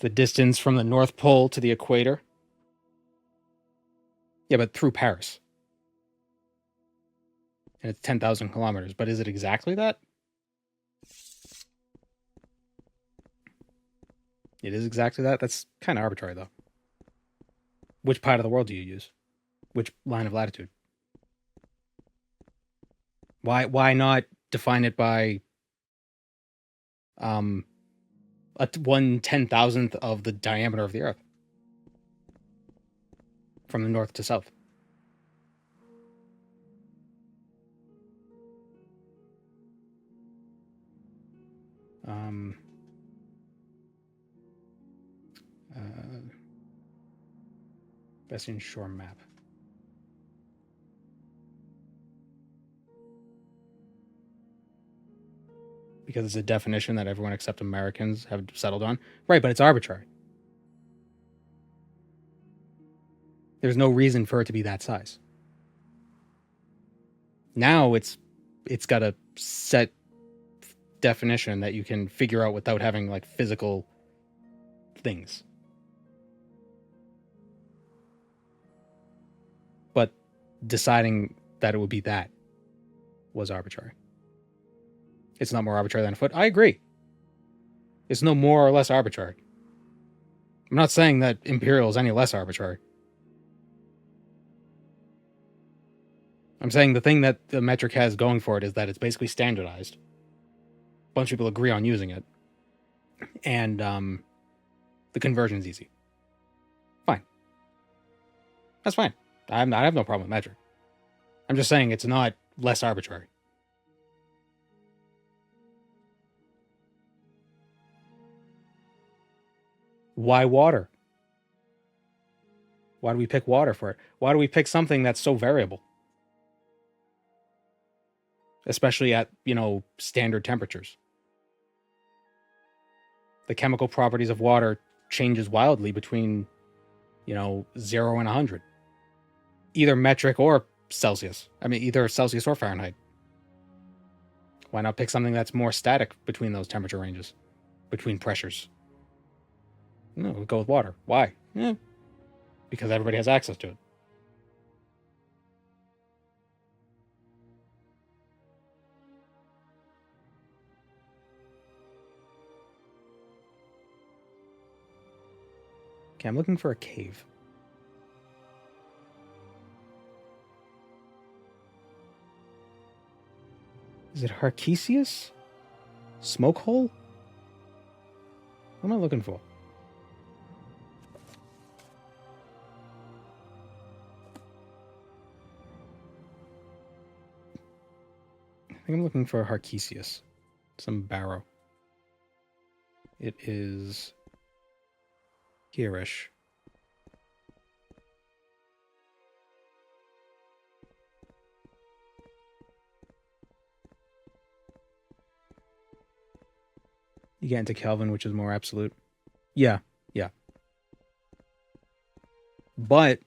The distance from the North Pole to the equator. Yeah, but through Paris. And it's 10,000 kilometers. But is it exactly that? It is exactly that? That's kind of arbitrary, though. Which part of the world do you use? Which line of latitude? Why not define it by 1/10,000th of the diameter of the Earth? From the north to south. Best in shore map. Because it's a definition that everyone except Americans have settled on. Right, but it's arbitrary. There's no reason for it to be that size. Now it's got a set definition that you can figure out without having like physical things. But deciding that it would be that was arbitrary. It's not more arbitrary than a foot. I agree. It's no more or less arbitrary. I'm not saying that Imperial is any less arbitrary. I'm saying the thing that the metric has going for it is that it's basically standardized. A bunch of people agree on using it. And the conversion's easy. Fine. That's fine. I have no problem with metric. I'm just saying it's not less arbitrary. Why water? Why do we pick water for it? Why do we pick something that's so variable? Especially at, standard temperatures. The chemical properties of water changes wildly between, 0 and 100. Either metric or Celsius. I mean, either Celsius or Fahrenheit. Why not pick something that's more static between those temperature ranges? Between pressures? No, we'll go with water. Why? Because everybody has access to it. Okay, I'm looking for a cave. Is it Harkesius? Smoke hole? What am I looking for? I think I'm looking for Harkesius. Some barrow. It is here-ish. You get into Kelvin, which is more absolute. Yeah, yeah. But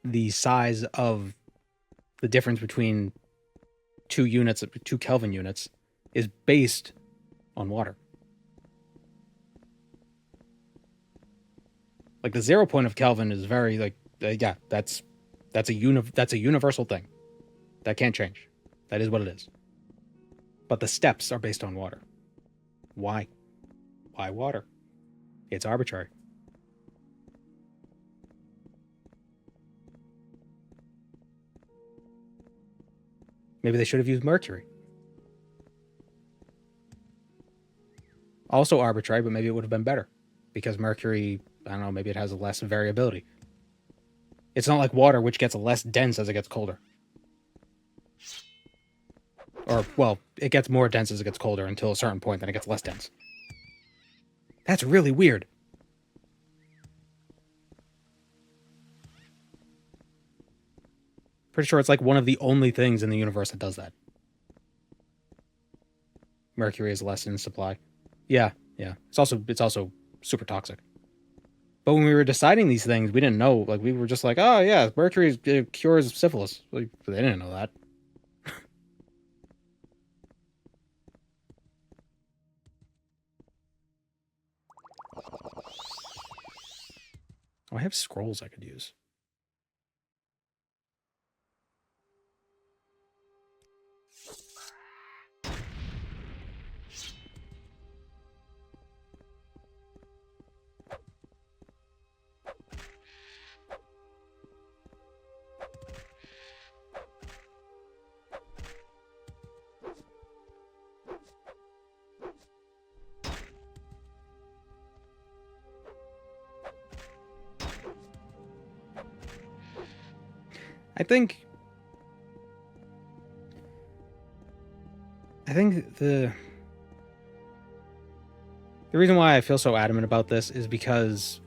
the size of the difference between two Kelvin units, is based on water. Like the 0 point of Kelvin is very yeah, that's a universal thing. That can't change. That is what it is. But the steps are based on water. Why? Why water? It's arbitrary. Maybe they should have used mercury. Also arbitrary, but maybe it would have been better. Because mercury, I don't know, maybe it has less variability. It's not like water, which gets less dense as it gets colder. Or, well, it gets more dense as it gets colder until a certain point, then it gets less dense. That's really weird. Pretty sure it's like one of the only things in the universe that does that. Mercury is less in supply. Yeah, yeah. It's also super toxic. But when we were deciding these things, we didn't know. Like, we were just like, oh, yeah, mercury cures syphilis. Like, they didn't know that. Oh, I have scrolls I could use. I think the reason why I feel so adamant about this is because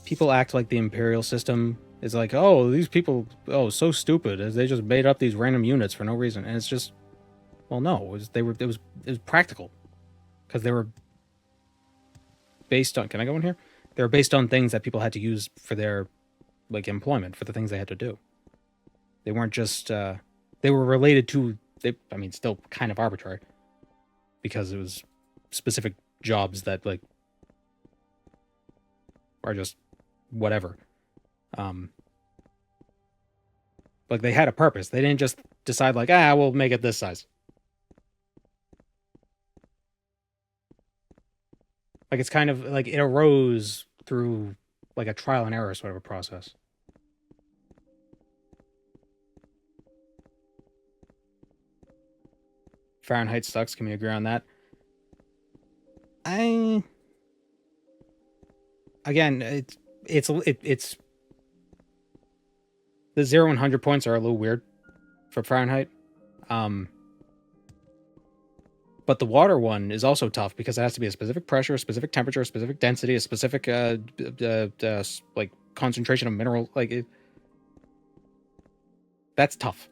people act like the Imperial system is like, oh, these people, oh, so stupid, as they just made up these random units for no reason. And it's just, well, no, it was practical. Because they were based on, can I go in here? They were based on things that people had to use for their, like, employment, for the things they had to do. They weren't just, they were related to, I mean, still kind of arbitrary. Because it was specific jobs that, like, are just whatever. Like, they had a purpose. They didn't just decide, like, we'll make it this size. Like, it's kind of, like, it arose through, like, a trial and error sort of a process. Fahrenheit sucks. Can we agree on that? Again, it's the 0 and 100 points are a little weird for Fahrenheit. But the water one is also tough because it has to be a specific pressure, a specific temperature, a specific density, a specific like concentration of mineral. Like that's tough.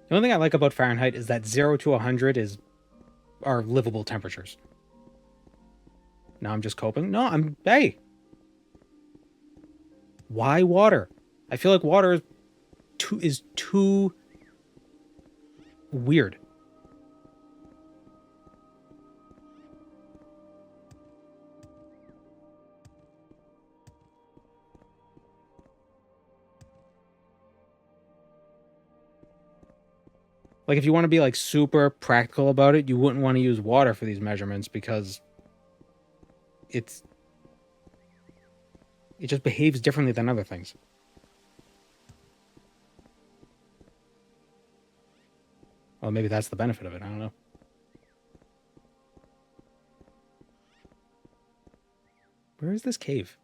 The only thing I like about Fahrenheit is that 0 to 100 are livable temperatures. Now I'm just coping. No, hey. Why water? I feel like water is too weird. Like, if you want to be, like, super practical about it, you wouldn't want to use water for these measurements because it just behaves differently than other things. Well, maybe that's the benefit of it. I don't know. Where is this cave?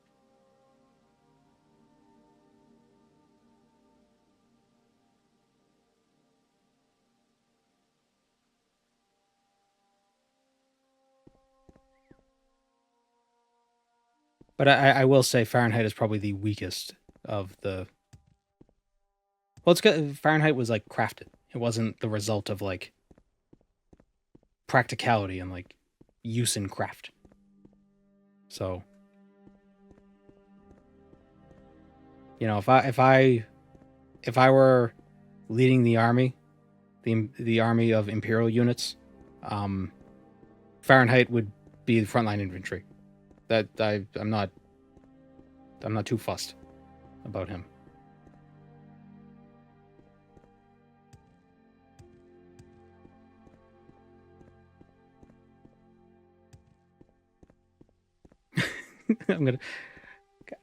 But I will say Fahrenheit is probably the weakest of the... Well, it's good. Fahrenheit was, like, crafted. It wasn't the result of, like, practicality and, like, use in craft. So, you know, if I were leading the army, the army of Imperial units, Fahrenheit would be the frontline infantry. That I'm not too fussed about him.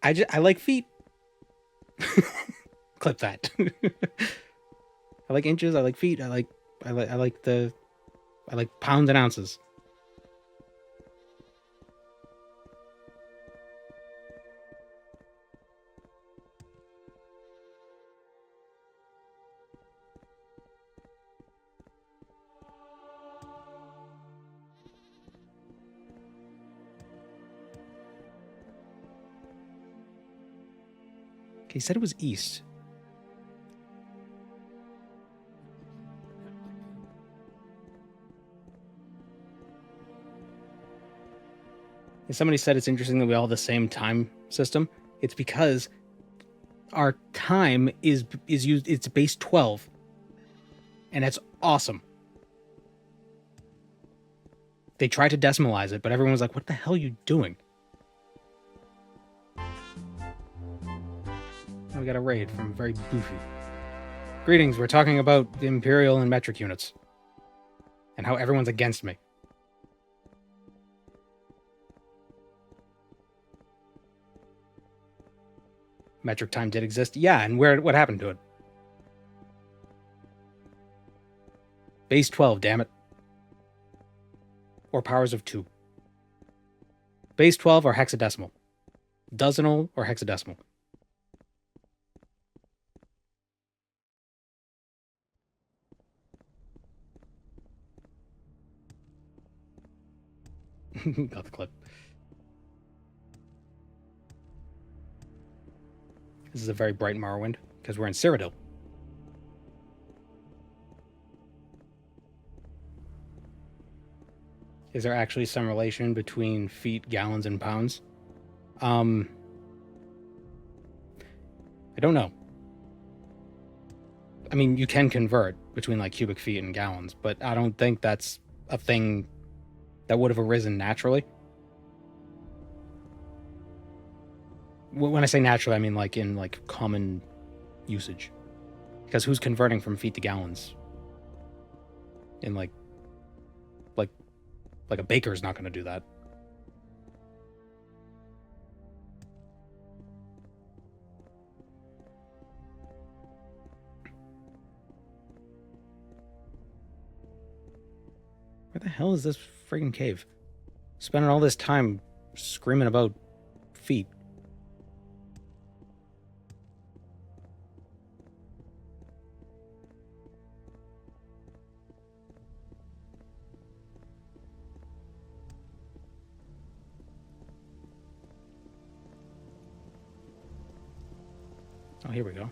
I like feet. Clip that. I like inches, I like feet, I like pounds and ounces. Okay, he said it was east. And somebody said it's interesting that we all have the same time system. It's because our time is used, it's base 12. And that's awesome. They tried to decimalize it, but everyone was like, what the hell are you doing? We got a raid from Very Boofy. Greetings, we're talking about the Imperial and metric units. And how everyone's against me. Metric time did exist? Yeah, and what happened to it? Base 12, damn it. Or powers of 2. Base 12 or hexadecimal. Dozenal or hexadecimal. Got the clip. This is a very bright Morrowind, because we're in Cyrodiil. Is there actually some relation between feet, gallons, and pounds? I don't know. I mean, you can convert between, like, cubic feet and gallons, but I don't think that's a thing that would have arisen naturally. When I say naturally, I mean, like, in, like, common usage. Because who's converting from feet to gallons? In, like a baker's not going to do that. Where the hell is this friggin' cave? Spending all this time screaming about feet. Oh, here we go.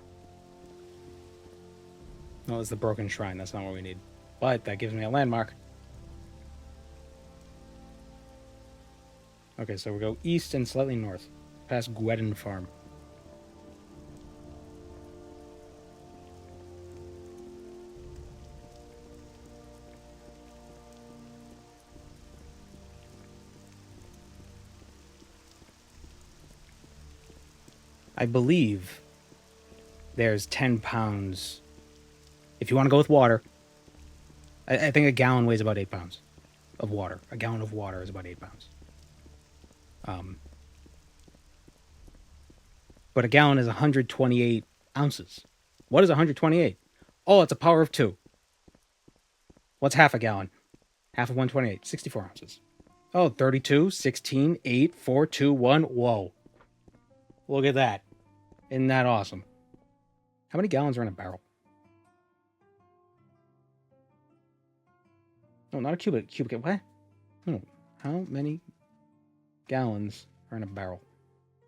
No, it's the broken shrine. That's not what we need. But that gives me a landmark. Okay, so we go east and slightly north, past Gwedden Farm. I believe there's 10 pounds. If you want to go with water, I think a gallon weighs about 8 pounds of water. A gallon of water is about 8 pounds. But a gallon is 128 ounces. What is 128? Oh, it's a power of 2. What's half a gallon? Half of 128. 64 ounces. Oh, 32, 16, 8, 4, 2, 1. Whoa. Look at that. Isn't that awesome? How many gallons are in a barrel? No, not a cubic. What? No. How many gallons are in a barrel?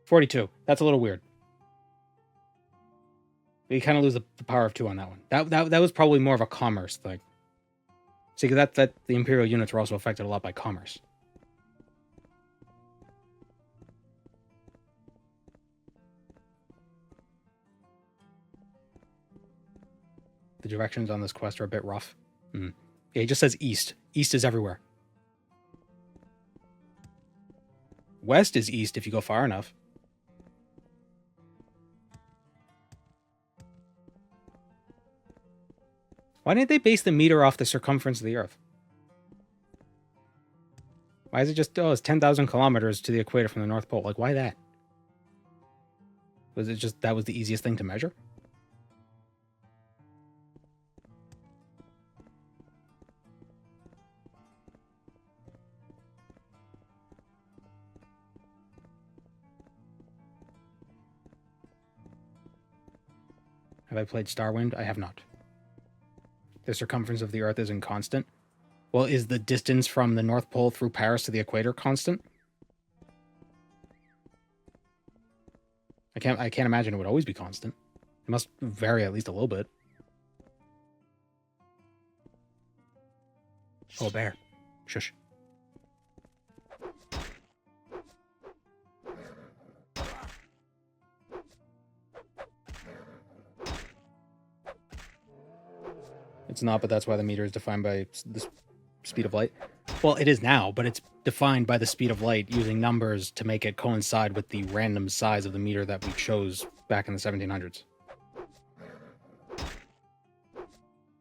42. That's a little weird. But you kind of lose the power of 2 on that one. That was probably more of a commerce thing. See, because that the Imperial units were also affected a lot by commerce. The directions on this quest are a bit rough. Yeah, it just says east. East is everywhere. West is east if you go far enough. Why didn't they base the meter off the circumference of the Earth? Why is it just, it's 10,000 kilometers to the equator from the North Pole? Like, why that? Was it just that was the easiest thing to measure? Have I played Starwind? I have not. The circumference of the Earth isn't constant. Well, is the distance from the North Pole through Paris to the equator constant? I can't imagine it would always be constant. It must vary at least a little bit. Oh, a bear. Shush. It's not, but that's why the meter is defined by the speed of light. Well, it is now, but it's defined by the speed of light using numbers to make it coincide with the random size of the meter that we chose back in the 1700s.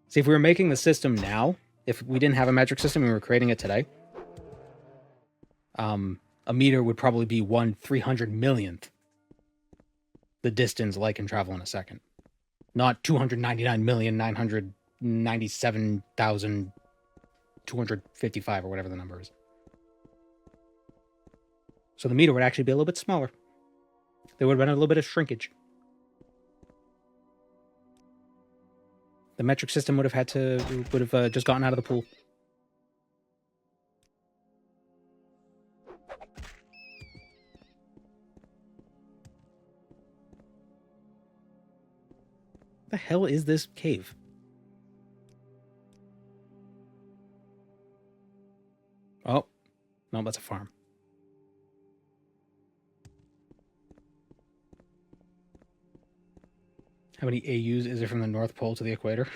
See, if we were making the system now, if we didn't have a metric system and we were creating it today, a meter would probably be 1/300 millionth the distance light can travel in a second. Not 299,997,255 or whatever the number is. So the meter would actually be a little bit smaller. There would have been a little bit of shrinkage. The metric system would have just gotten out of the pool. What the hell is this cave? Oh, no, that's a farm. How many AUs is it from the North Pole to the equator?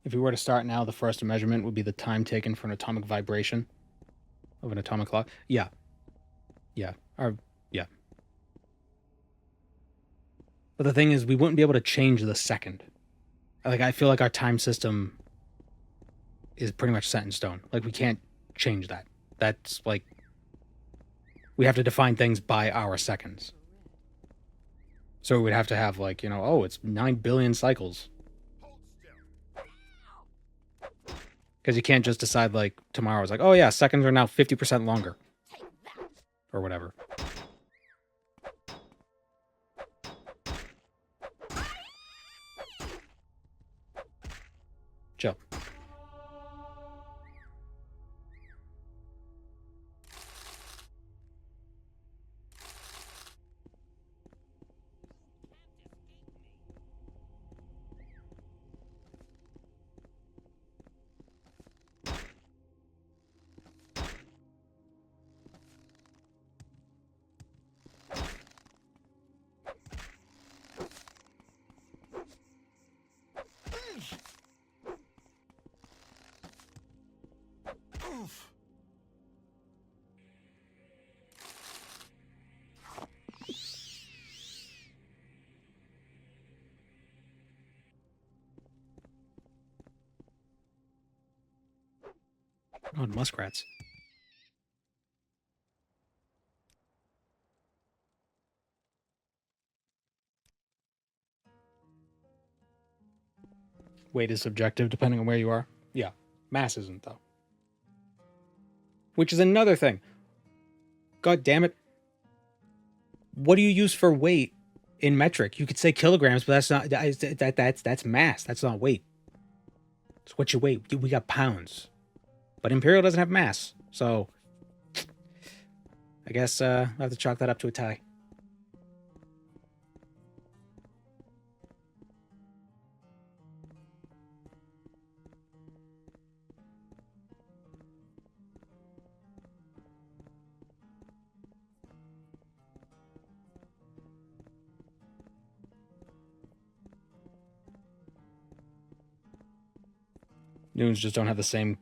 If we were to start now, the first measurement would be the time taken for an atomic vibration of an atomic clock. Yeah. Yeah. Yeah. But the thing is, we wouldn't be able to change the second. Like, I feel like our time system is pretty much set in stone. Like, we can't change that. That's, like, we have to define things by our seconds. So we would have to have, like, it's 9 billion cycles. Because you can't just decide, like, tomorrow is like, oh yeah, seconds are now 50% longer. Or whatever. Chill. Oh, and muskrats. Weight is subjective depending on where you are. Yeah. Mass isn't, though. Which is another thing. God damn it. What do you use for weight in metric? You could say kilograms, but that's mass. That's not weight. It's what you weigh. We got pounds. But Imperial doesn't have mass. So I guess I'll have to chalk that up to a tie. Noons just don't have the same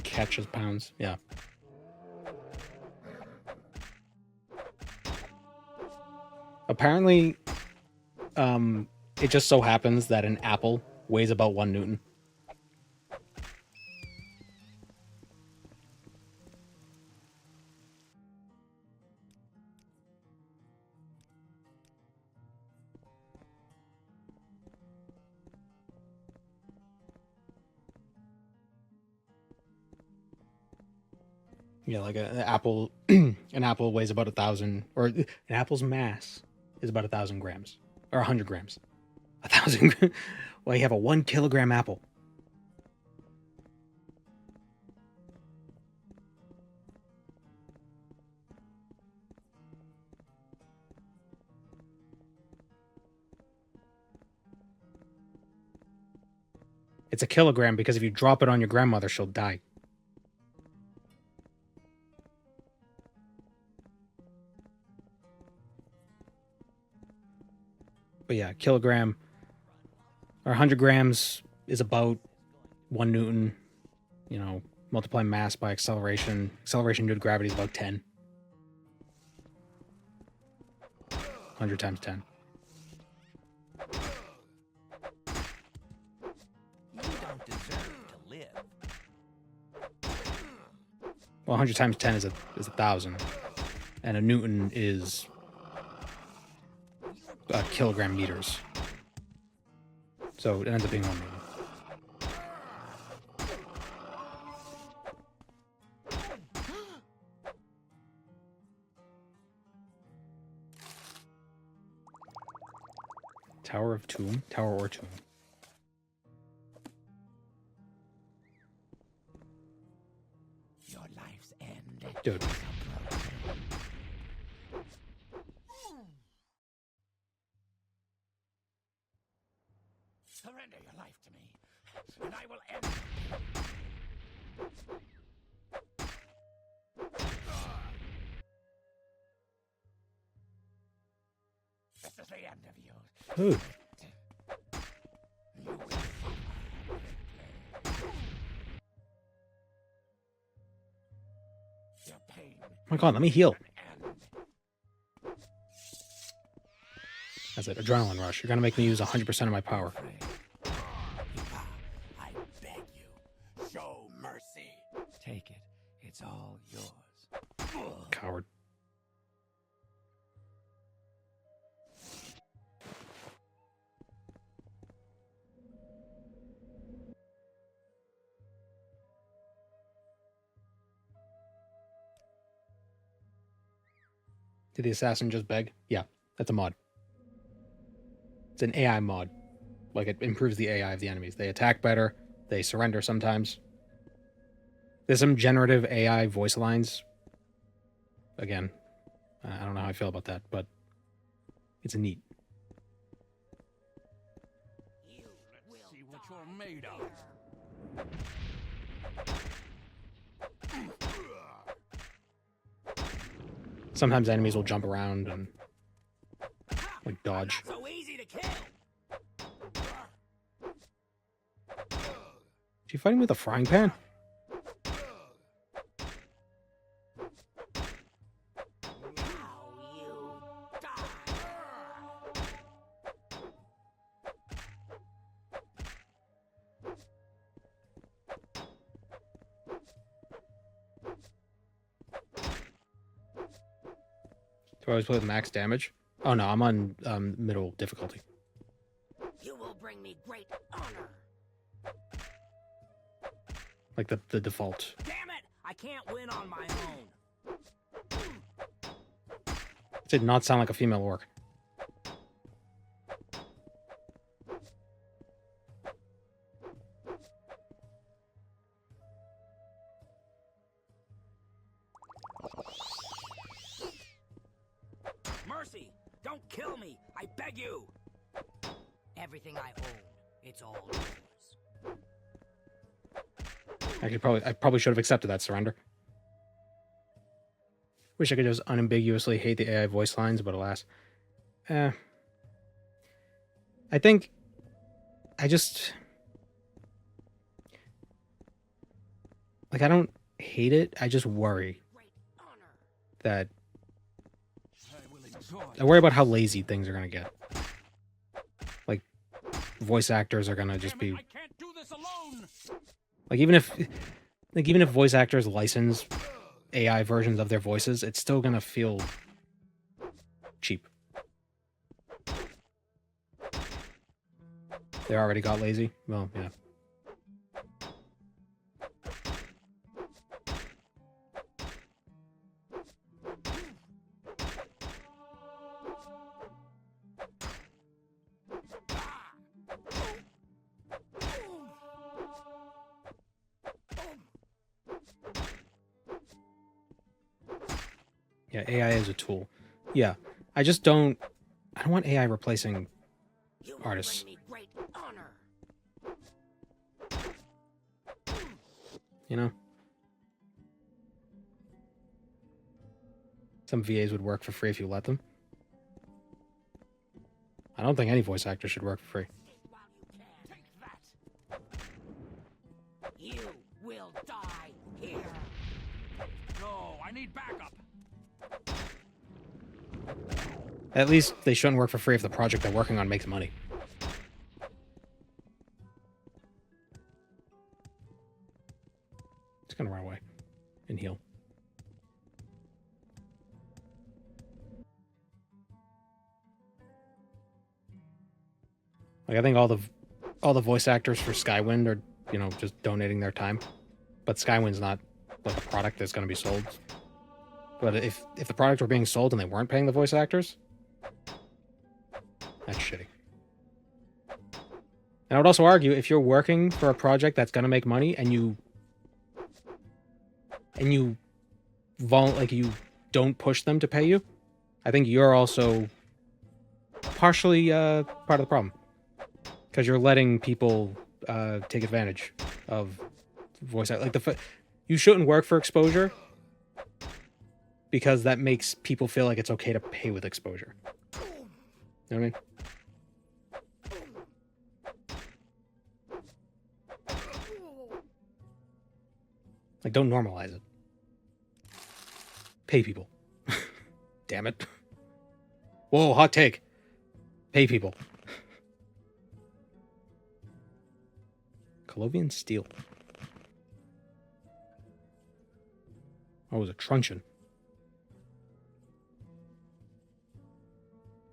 catch as pounds. Yeah. Apparently, it just so happens that an apple weighs about 1 Newton. Yeah, like an apple, an apple weighs about 1,000, or an apple's mass is about 1,000 grams, or 100 grams. 1,000. Well, you have a 1 kilogram apple. It's a kilogram because if you drop it on your grandmother, she'll die. But yeah, kilogram or 100 grams is about 1 Newton. You know, multiply mass by acceleration. Acceleration due to gravity is about 10. 100 times 10. You don't deserve to live. Well, 100 times 10 is 1,000. And a Newton is kilogram meters. So it ends up being 1 Newton. Tower of Tomb? Tower or Tomb? Your life's end. Dude. Surrender your life to me, and I will end. This is the end of you. Dude. Your pain. Oh my god, let me heal. That's it. Adrenaline rush. You're gonna make me use 100% of my power. I beg you, show mercy. Take it. It's all yours. Coward. Did the assassin just beg? Yeah, that's a mod. It's an AI mod. Like, it improves the AI of the enemies. They attack better. They surrender sometimes. There's some generative AI voice lines. Again, I don't know how I feel about that, but it's neat. Let's see what you're made of. Sometimes enemies will jump around and like dodge. So easy to kill. Is she fighting with a frying pan? Do I always play with max damage? Oh no, I'm on middle difficulty. You will bring me great honor. Like the default. Damn it! I can't win on my own. It did not sound like a female orc. Mercy! Don't kill me! I beg you! Everything I own, it's all yours. I probably should have accepted that surrender. Wish I could just unambiguously hate the AI voice lines, but alas. I think I just like I don't hate it. I just worry that I worry about how lazy things are gonna get. Like voice actors are gonna just be like even if voice actors license AI versions of their voices, it's still gonna feel cheap. They already got lazy. Well, yeah. Yeah, AI is a tool. Yeah, I don't want AI replacing artists. You know? Some VAs would work for free if you let them. I don't think any voice actor should work for free. You will die here. No, I need backup. At least they shouldn't work for free if the project they're working on makes money. It's gonna run away and heal. Like I think all the voice actors for Skywind are, you know, just donating their time. But Skywind's not like a product that's going to be sold. But if the product were being sold and they weren't paying the voice actors, that's shitty. And I would also argue if you're working for a project that's going to make money and you don't push them to pay you, I think you're also partially part of the problem. Because you're letting people take advantage of voice act. Like you shouldn't work for exposure because that makes people feel like it's okay to pay with exposure. You know what I mean? Like, don't normalize it. Pay people. Damn it. Whoa, hot take. Pay people. Colovian steel. Oh, it was a truncheon.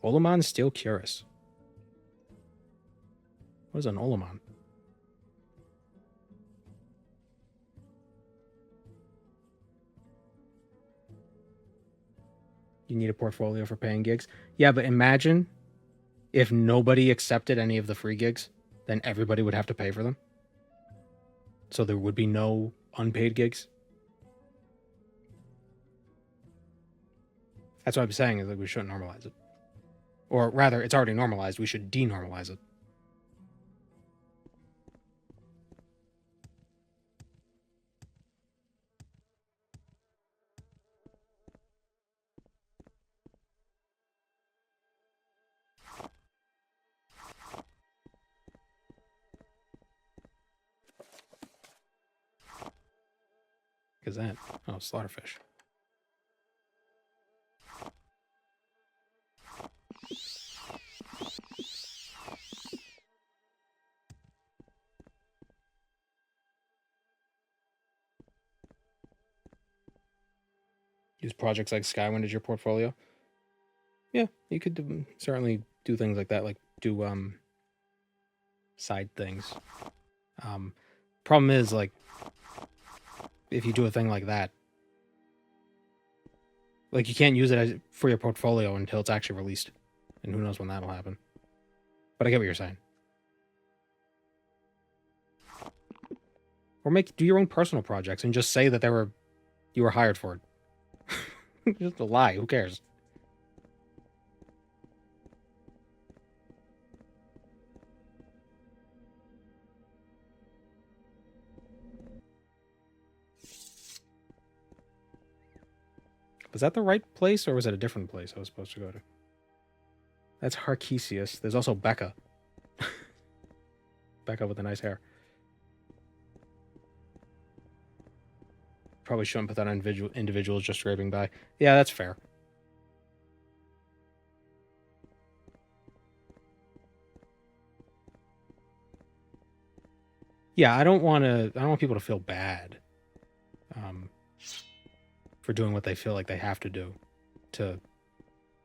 Olaman steel cuirass. What is an Olaman? You need a portfolio for paying gigs? Yeah, but imagine if nobody accepted any of the free gigs, then everybody would have to pay for them. So there would be no unpaid gigs. That's what I'm saying, is that we shouldn't normalize it. Or rather, it's already normalized. We should denormalize it. Is that? Oh, slaughterfish. Use projects like Skywind as your portfolio. Yeah, you could certainly do things like that, like do side things. Problem is, like, if you do a thing like that, like, you can't use it for your portfolio until it's actually released, and who knows when that'll happen. But I get what you're saying. Or do your own personal projects and just say that you were hired for it. Just a lie. Who cares? Was that the right place, or was it a different place I was supposed to go to? That's Harkesius. There's also Becca. Becca with the nice hair. Probably shouldn't put that on individuals just scraping by. Yeah, that's fair. Yeah, I don't want people to feel bad for doing what they feel like they have to do to,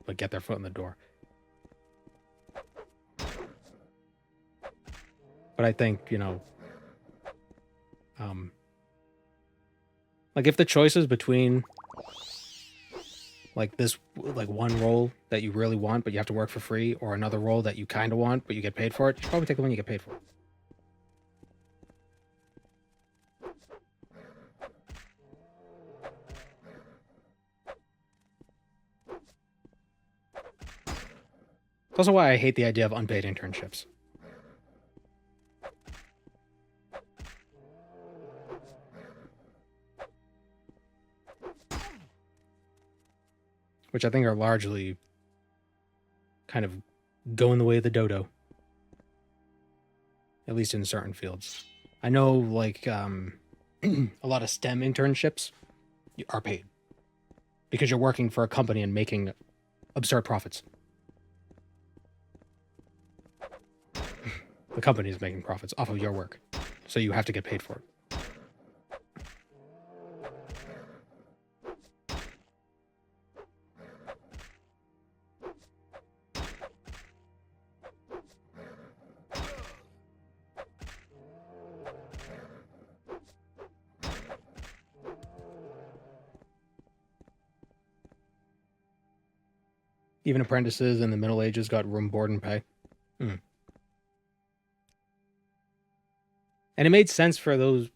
like, get their foot in the door. But I think, you know, like, if the choice is between, like, this, like, one role that you really want but you have to work for free, or another role that you kind of want but you get paid for it, you should probably take the one you get paid for. It's also why I hate the idea of unpaid internships. Which I think are largely kind of going the way of the dodo. At least in certain fields. I know, like, a lot of STEM internships are paid. Because you're working for a company and making absurd profits. The company is making profits off of your work. So you have to get paid for it. Even apprentices in the Middle Ages got room, board, and pay. And it made sense for those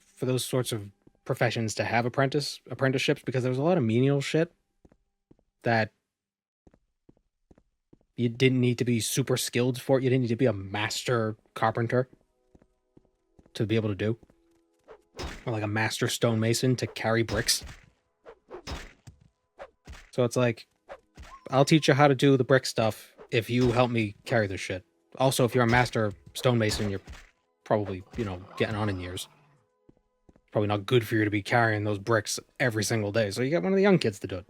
sorts of professions to have apprenticeships, because there was a lot of menial shit that you didn't need to be super skilled for. You didn't need to be a master carpenter to be able to do. Or like a master stonemason to carry bricks. So it's like, I'll teach you how to do the brick stuff if you help me carry this shit. Also, if you're a master stonemason, you're probably, you know, getting on in years. Probably not good for you to be carrying those bricks every single day. So you get one of the young kids to do it.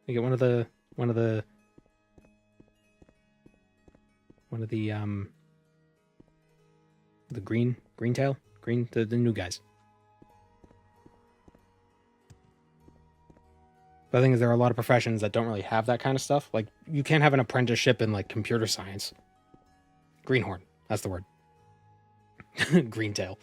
You get one of the the new guys. But the thing is, there are a lot of professions that don't really have that kind of stuff. Like, you can't have an apprenticeship in, like, computer science. Greenhorn. That's the word. Greentail.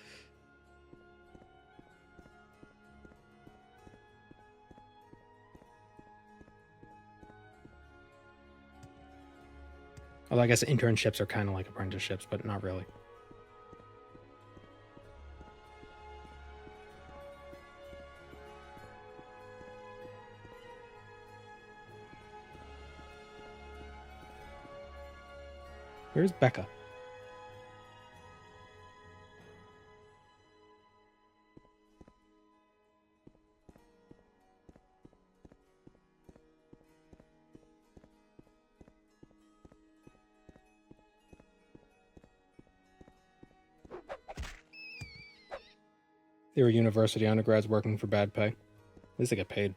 Although I guess internships are kind of like apprenticeships, but not really. Where's Becca? They were university undergrads working for bad pay. At least they get paid.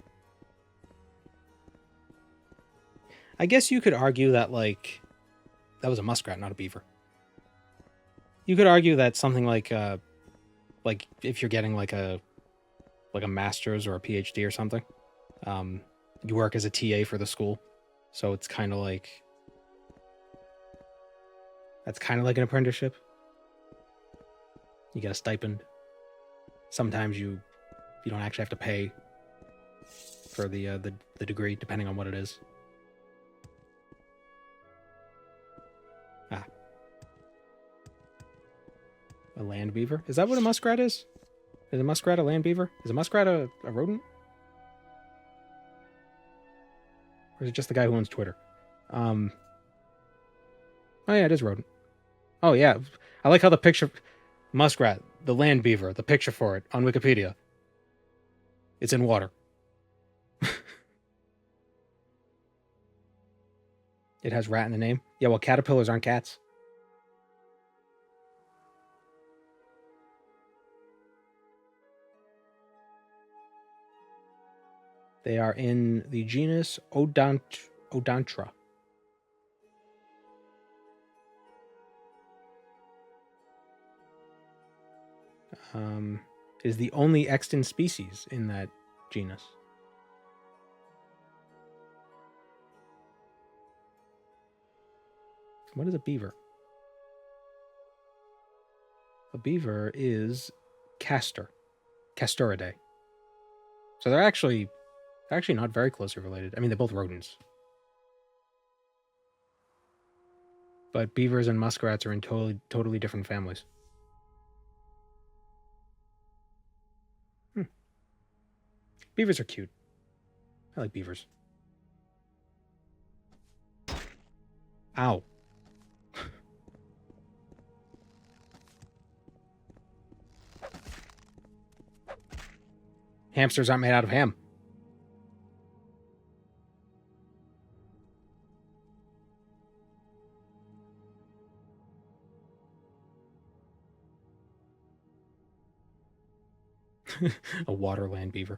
I guess you could argue that, like, that was a muskrat, not a beaver. You could argue that something like if you're getting like a master's or a PhD or something, you work as a TA for the school. So it's kind of like... That's kind of like an apprenticeship. You get a stipend. Sometimes you don't actually have to pay for the degree, depending on what it is. Ah. A land beaver? Is that what a muskrat is? Is a muskrat a land beaver? Is a muskrat a rodent? Or is it just the guy who owns Twitter? Oh yeah, it is rodent. Oh yeah. I like how the picture... Muskrat, the land beaver, the picture for it on Wikipedia. It's in water. It has rat in the name. Yeah, well, caterpillars aren't cats. They are in the genus Odontra. Is the only extant species in that genus. What is a beaver? A beaver is Castoridae. So they're actually not very closely related. I mean, they're both rodents. But beavers and muskrats are in totally different families. Beavers are cute. I like beavers. Ow. Hamsters aren't made out of ham. A waterland beaver.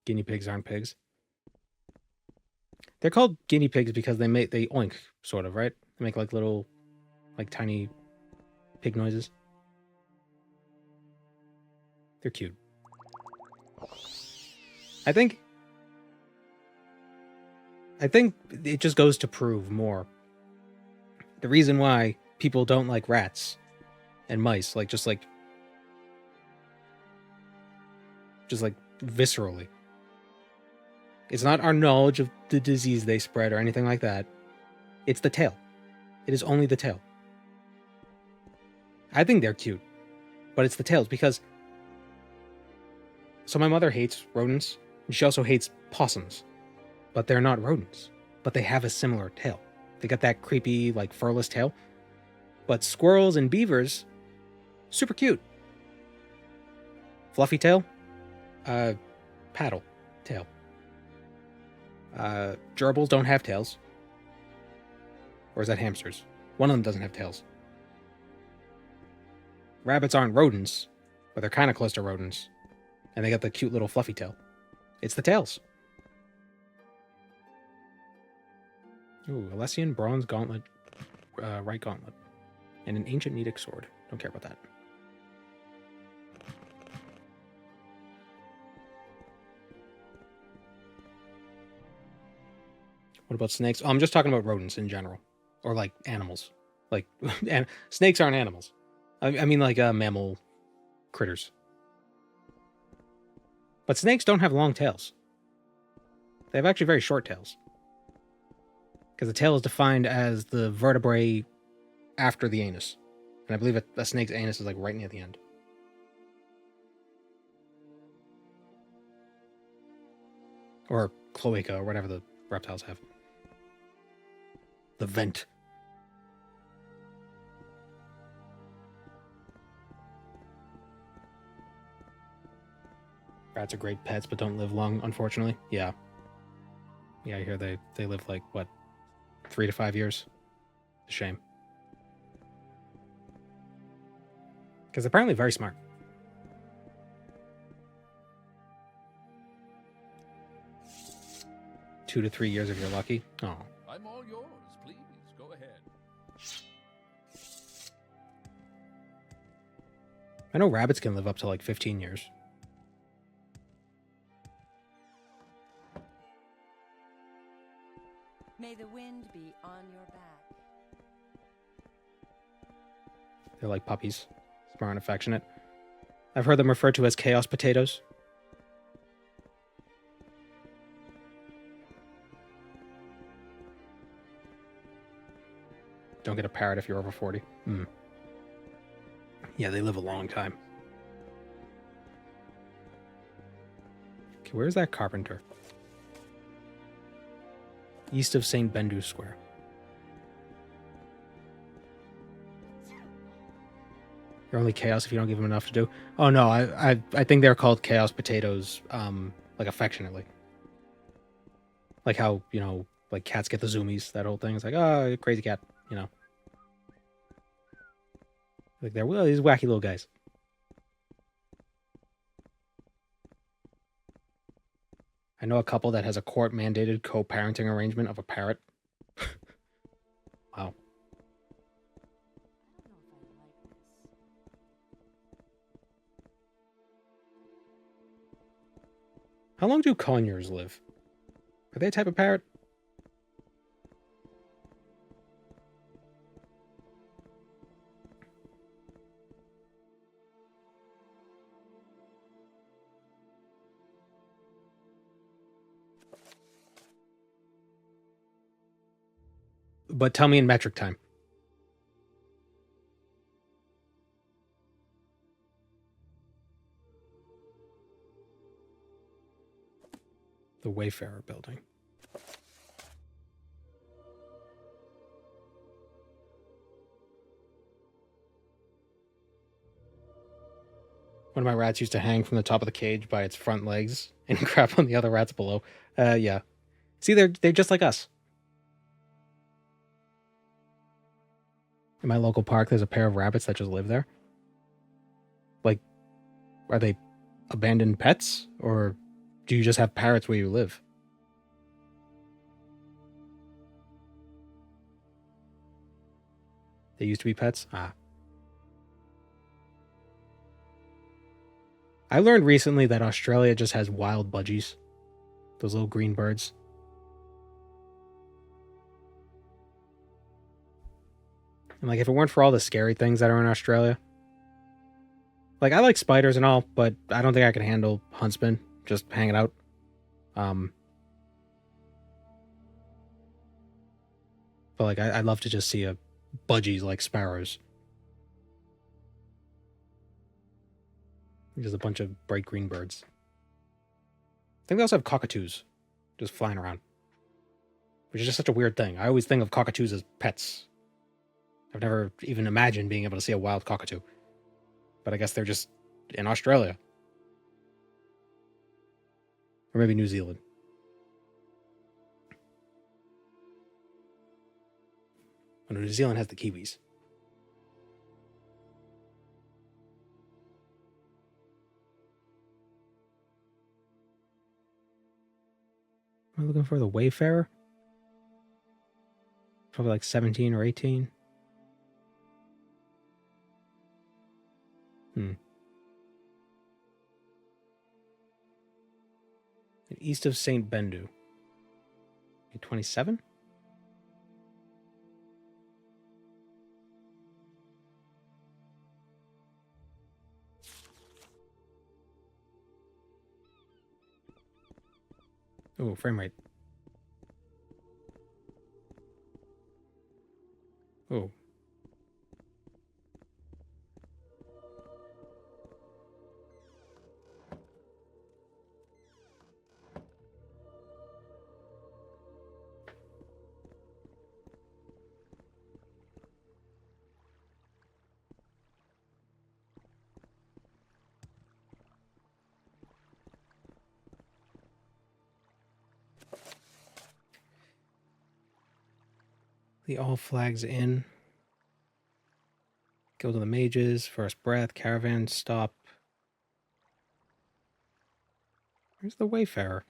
Guinea pigs aren't pigs. They're called guinea pigs because they oink, sort of, right? They make like little, like tiny pig noises. They're cute. I think it just goes to prove more the reason why people don't like rats and mice, just viscerally. It's not our knowledge of the disease they spread or anything like that. It's the tail. It is only the tail. I think they're cute, but it's the tails because... So my mother hates rodents, and she also hates possums, but they're not rodents, but they have a similar tail. They got that creepy, furless tail. But squirrels and beavers, super cute. Fluffy tail, paddle tail. Gerbils don't have tails. Or is that hamsters? One of them doesn't have tails. Rabbits aren't rodents, but they're kind of close to rodents. And they got the cute little fluffy tail. It's the tails. Ooh, Alessian bronze gauntlet, right gauntlet. And an ancient Nedic sword. Don't care about that. What about snakes? Oh, I'm just talking about rodents in general. Or animals. And snakes aren't animals. I mean mammal critters. But snakes don't have long tails. They have actually very short tails. Because the tail is defined as the vertebrae after the anus. And I believe a snake's anus is right near the end. Or cloaca, or whatever the reptiles have. The vent. Rats are great pets, but don't live long, unfortunately. Yeah. Yeah, I hear they live 3 to 5 years. A shame. Because they're apparently very smart. Two to 3 years if you're lucky. Oh. I'm all yours. Please, go ahead. I know rabbits can live up to like 15 years. May the wind be on your back. They're like puppies. Smart and affectionate. I've heard them referred to as chaos potatoes. Don't get a parrot if you're over 40. Yeah, they live a long time. Okay, where's that carpenter? East of St. Bendu Square. They're only chaos if you don't give them enough to do. Oh no, I think they're called chaos potatoes, like affectionately. Like how, you know, like cats get the zoomies, that whole thing. It's like, oh, crazy cat, you know. Like they're, well, these wacky little guys. I know a couple that has a court-mandated co-parenting arrangement of a parrot. Wow. How long do conures live? Are they a type of parrot? But tell me in metric time. The Wayfarer building. One of my rats used to hang from the top of the cage by its front legs and crap on the other rats below. Yeah. See, they're just like us. In my local park, there's a pair of rabbits that just live there. Like, are they abandoned pets? Or do you just have parrots where you live? They used to be pets? Ah. I learned recently that Australia just has wild budgies. Those little green birds. And like, if it weren't for all the scary things that are in Australia. Like, I like spiders and all, but I don't think I could handle huntsmen just hanging out. But like, I'd love to just see a budgies like sparrows. Just a bunch of bright green birds. I think they also have cockatoos just flying around. Which is just such a weird thing. I always think of cockatoos as pets. I've never even imagined being able to see a wild cockatoo. But I guess they're just in Australia. Or maybe New Zealand. Well, New Zealand has the kiwis. Am I looking for the Wayfarer? Probably like 17 or 18. East of St. Bendu. 27? Oh, frame rate. Oh. The All Flags Inn. Guild of the Mages, First Breath, Caravan Stop. Where's the Wayfarer?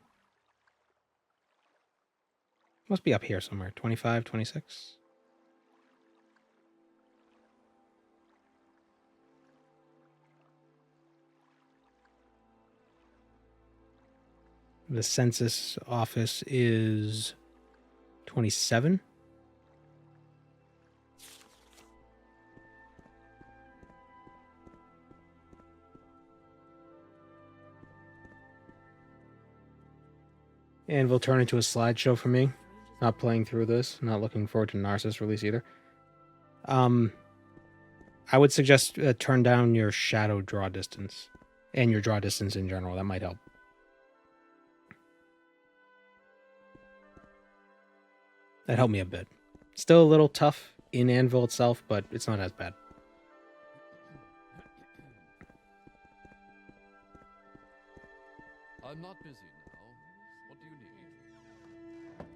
Must be up here somewhere. 25, 26. The census office is 27. And we'll turn into a slideshow for me. Not playing through this. Not looking forward to Narcissus release either. I would suggest turn down your shadow draw distance. And your draw distance in general. That might help. That helped me a bit. Still a little tough in Anvil itself, but it's not as bad. I'm not busy now. What do you need?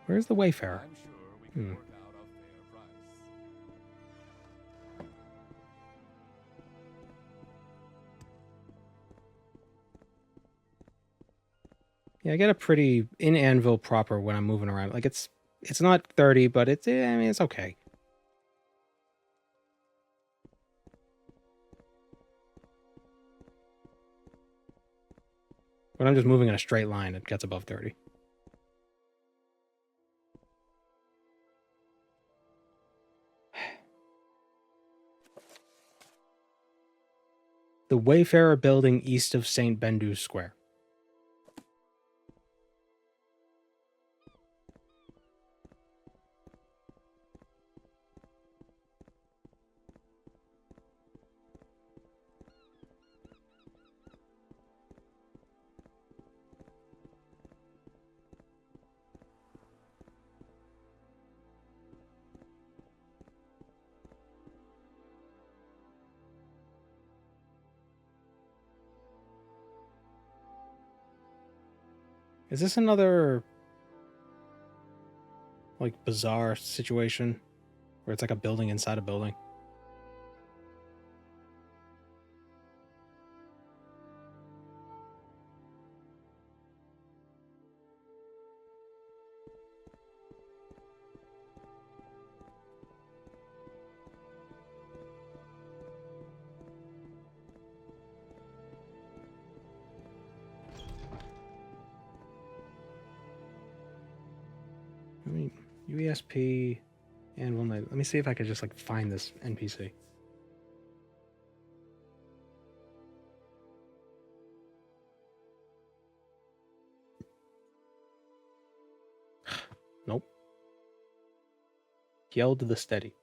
Where's the Wayfarer? I'm sure we can work out a fair price. Yeah, I get a pretty in Anvil proper when I'm moving around. Like it's not 30, but it's I mean it's okay. When I'm just moving in a straight line, it gets above 30. The Wayfarer building east of St. Bendu's Square. Is this another, like, bizarre situation where it's like a building inside a building? UESP and one night. Let me see if I could just like find this NPC. Nope. Yelled the Steady.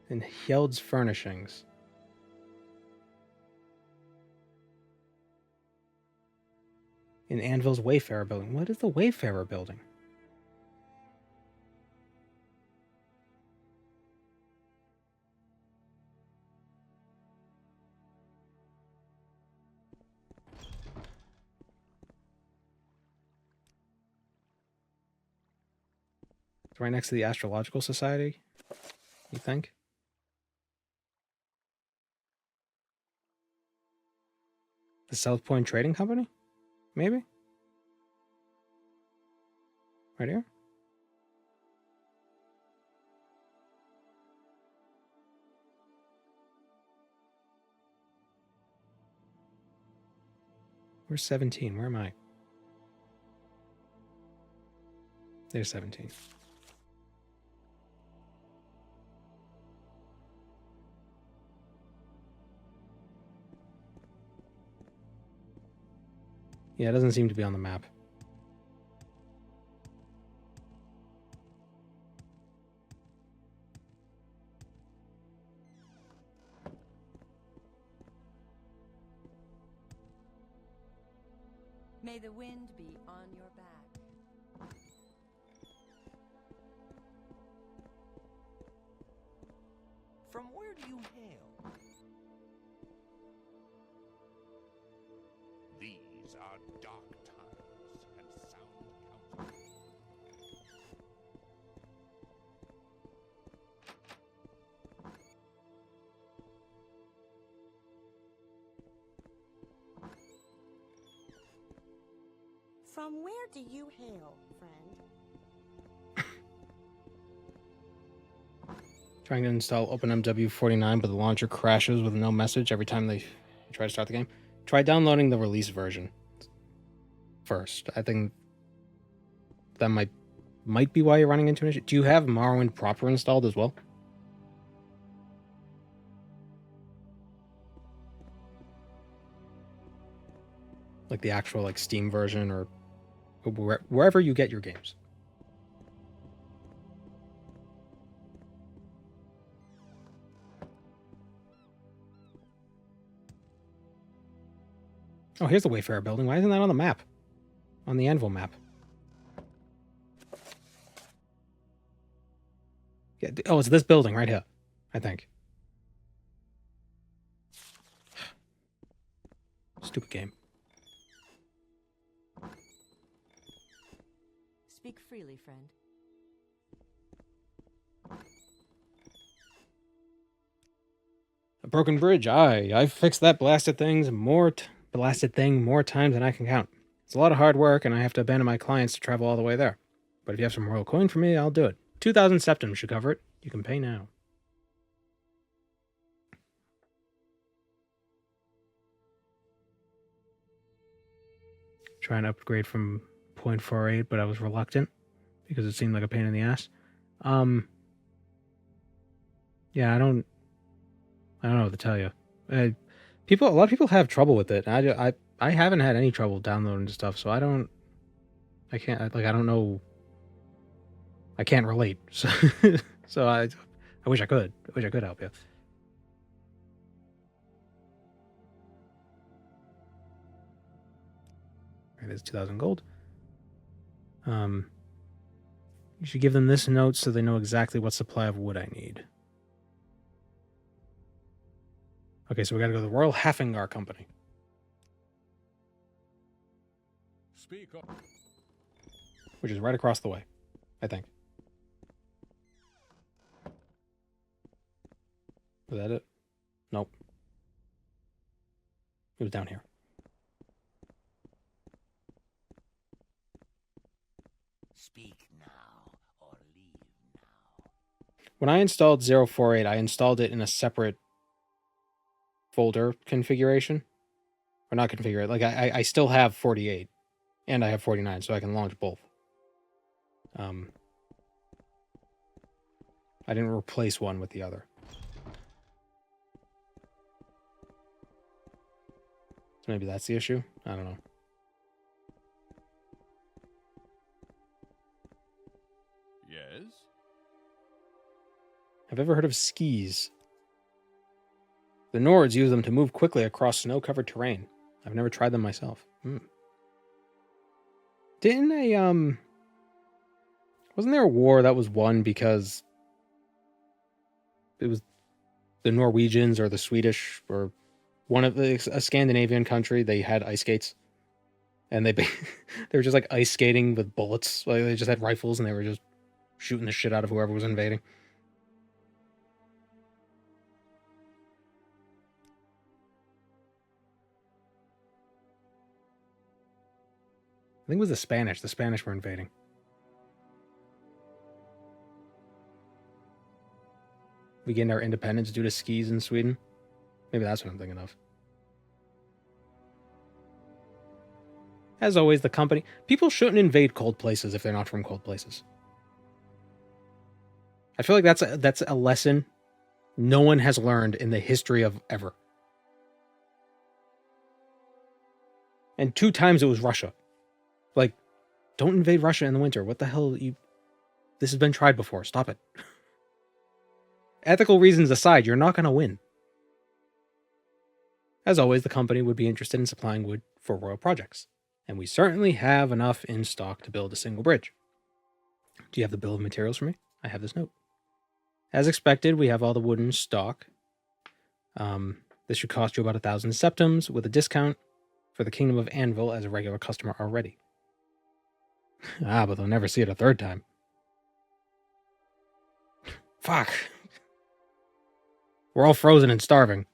And Hjeld's Furnishings. In Anvil's Wayfarer building. What is the Wayfarer building? It's right next to the Astrological Society, you think? The South Point Trading Company? Maybe? Right here? Where's 17? Where am I? There's 17. Yeah, it doesn't seem to be on the map. May the wind be on your back. From where do you hail? From where do you hail, friend? Trying to install OpenMW49, but the launcher crashes with no message every time they try to start the game. Try downloading the release version first. I think that might be why you're running into an issue. Do you have Morrowind proper installed as well? Like the actual like Steam version or wherever you get your games. Oh, here's the Wayfarer building. Why isn't that on the map? On the Anvil map. Yeah, oh, it's this building right here, I think. Stupid game. Speak freely, friend. A broken bridge. I've fixed that blasted thing more times than I can count. It's a lot of hard work, and I have to abandon my clients to travel all the way there. But if you have some royal coin for me, I'll do it. 2,000 septums should cover it. You can pay now. Trying to upgrade from 0.48, but I was reluctant because it seemed like a pain in the ass. Yeah, I don't know what to tell you. A lot of people have trouble with it. I haven't had any trouble downloading stuff, so I don't know. I can't relate. So, so I wish I could. I wish I could help you. Alright, there's 2,000 gold. You should give them this note so they know exactly what supply of wood I need. Okay, so we gotta go to the Royal Haffingar Company. Speak up. Which is right across the way, I think. Was that it? Nope. It was down here. Speak now or leave now. When I installed 048, I installed it in a separate folder configuration. Or not configure. Like, I still have 48. And I have 49, so I can launch both. I didn't replace one with the other. So maybe that's the issue? I don't know. Yes? Have you ever heard of skis? The Nords use them to move quickly across snow-covered terrain. I've never tried them myself. Didn't wasn't there a war that was won because it was the Norwegians or the Swedish or a Scandinavian country? They had ice skates, and they were just like ice skating with bullets. Like they just had rifles and they were just shooting the shit out of whoever was invading. I think it was the Spanish. The Spanish were invading. We gained our independence due to skis in Sweden. Maybe that's what I'm thinking of. As always, the company... People shouldn't invade cold places if they're not from cold places. I feel like that's a lesson no one has learned in the history of ever. And 2 times it was Russia. Like, don't invade Russia in the winter. What the hell? This has been tried before. Stop it. Ethical reasons aside, you're not going to win. As always, the company would be interested in supplying wood for royal projects. And we certainly have enough in stock to build a single bridge. Do you have the bill of materials for me? I have this note. As expected, we have all the wood in stock. This should cost you about 1,000 septums with a discount for the Kingdom of Anvil as a regular customer already. But they'll never see it a third time. Fuck. We're all frozen and starving.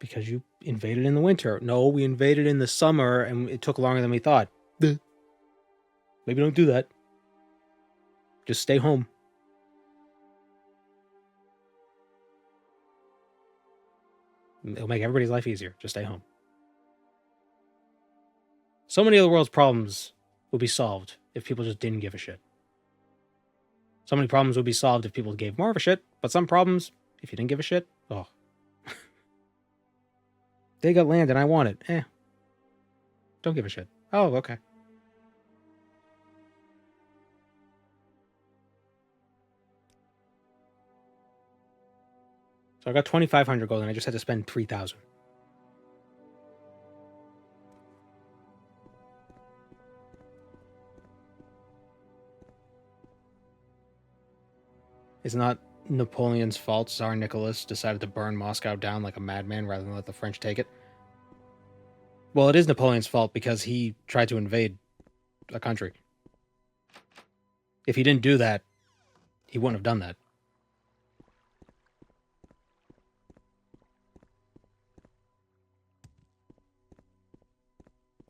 Because you invaded in the winter. No, we invaded in the summer, and it took longer than we thought. Maybe don't do that. Just stay home. It'll make everybody's life easier. Just stay home. So many of the world's problems would be solved if people just didn't give a shit. So many problems would be solved if people gave more of a shit, but some problems, if you didn't give a shit, oh. They got land and I want it. Don't give a shit. Oh, okay. So I got 2,500 gold and I just had to spend 3,000. It's not Napoleon's fault Tsar Nicholas decided to burn Moscow down like a madman rather than let the French take it. Well, it is Napoleon's fault because he tried to invade a country. If he didn't do that, he wouldn't have done that.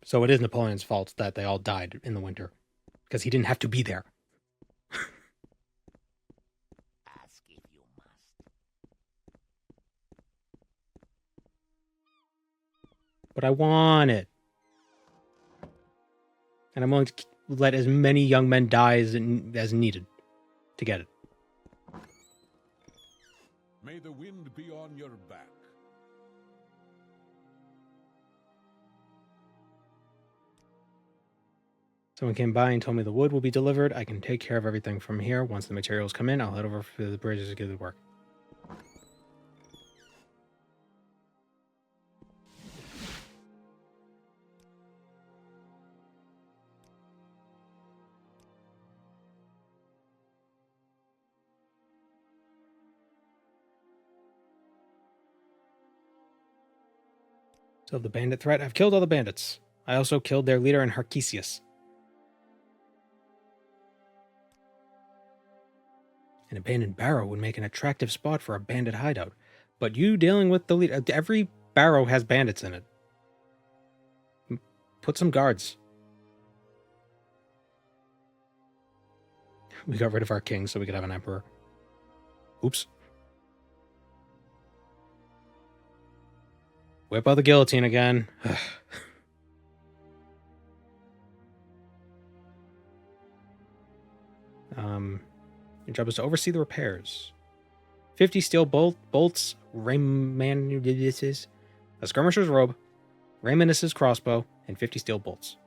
So it is Napoleon's fault that they all died in the winter. Because he didn't have to be there. Ask if you must. But I want it. And I'm willing to let as many young men die as needed to get it. May the wind be on your back. Someone came by and told me the wood will be delivered. I can take care of everything from here. Once the materials come in, I'll head over to the bridges to get to work. So the bandit threat. I've killed all the bandits. I also killed their leader in Harkisius. An abandoned barrow would make an attractive spot for a bandit hideout. But you dealing with the leader... Every barrow has bandits in it. Put some guards. We got rid of our king so we could have an emperor. Oops. Whip out the guillotine again. Your job is to oversee the repairs. 50 steel bolts, Raymanis's, a skirmisher's robe, Raymanis's crossbow, and 50 steel bolts.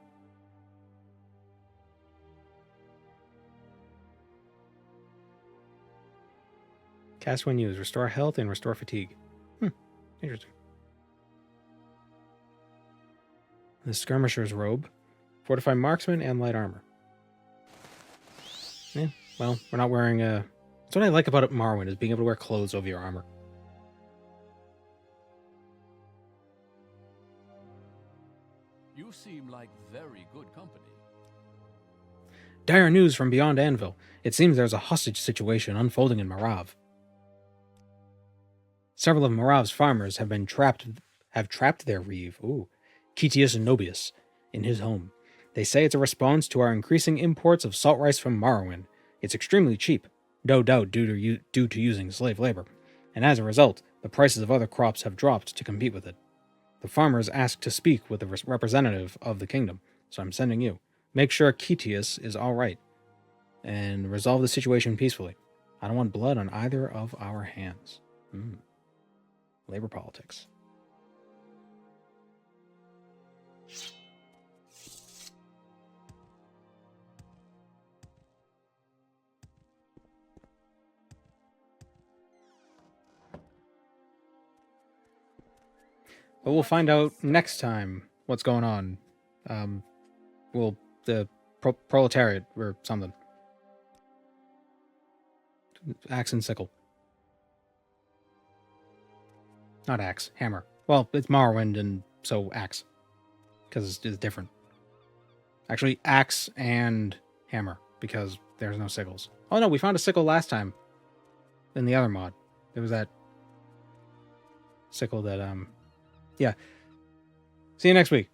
Cast when used. Restore health and restore fatigue. Interesting. The skirmisher's robe. Fortify marksman and light armor. Yeah, well, we're not wearing that's what I like about Morrowind, is being able to wear clothes over your armor. You seem like very good company. Dire news from beyond Anvil. It seems there's a hostage situation unfolding in Morav. Several of Morav's farmers have trapped their reeve, Quitius and Nobius, in his home. They say it's a response to our increasing imports of salt rice from Morrowind. It's extremely cheap, no doubt due to using slave labor, and as a result, the prices of other crops have dropped to compete with it. The farmers asked to speak with the representative of the kingdom, so I'm sending you. Make sure Quitius is all right, and resolve the situation peacefully. I don't want blood on either of our hands. Labor politics. But we'll find out next time what's going on. The proletariat or something. Axe and sickle. Not axe, hammer. Well, it's Morrowind, and so axe. Because it's different. Actually, axe and hammer, because there's no sickles. Oh no, we found a sickle last time. In the other mod. There was that sickle that yeah. See you next week.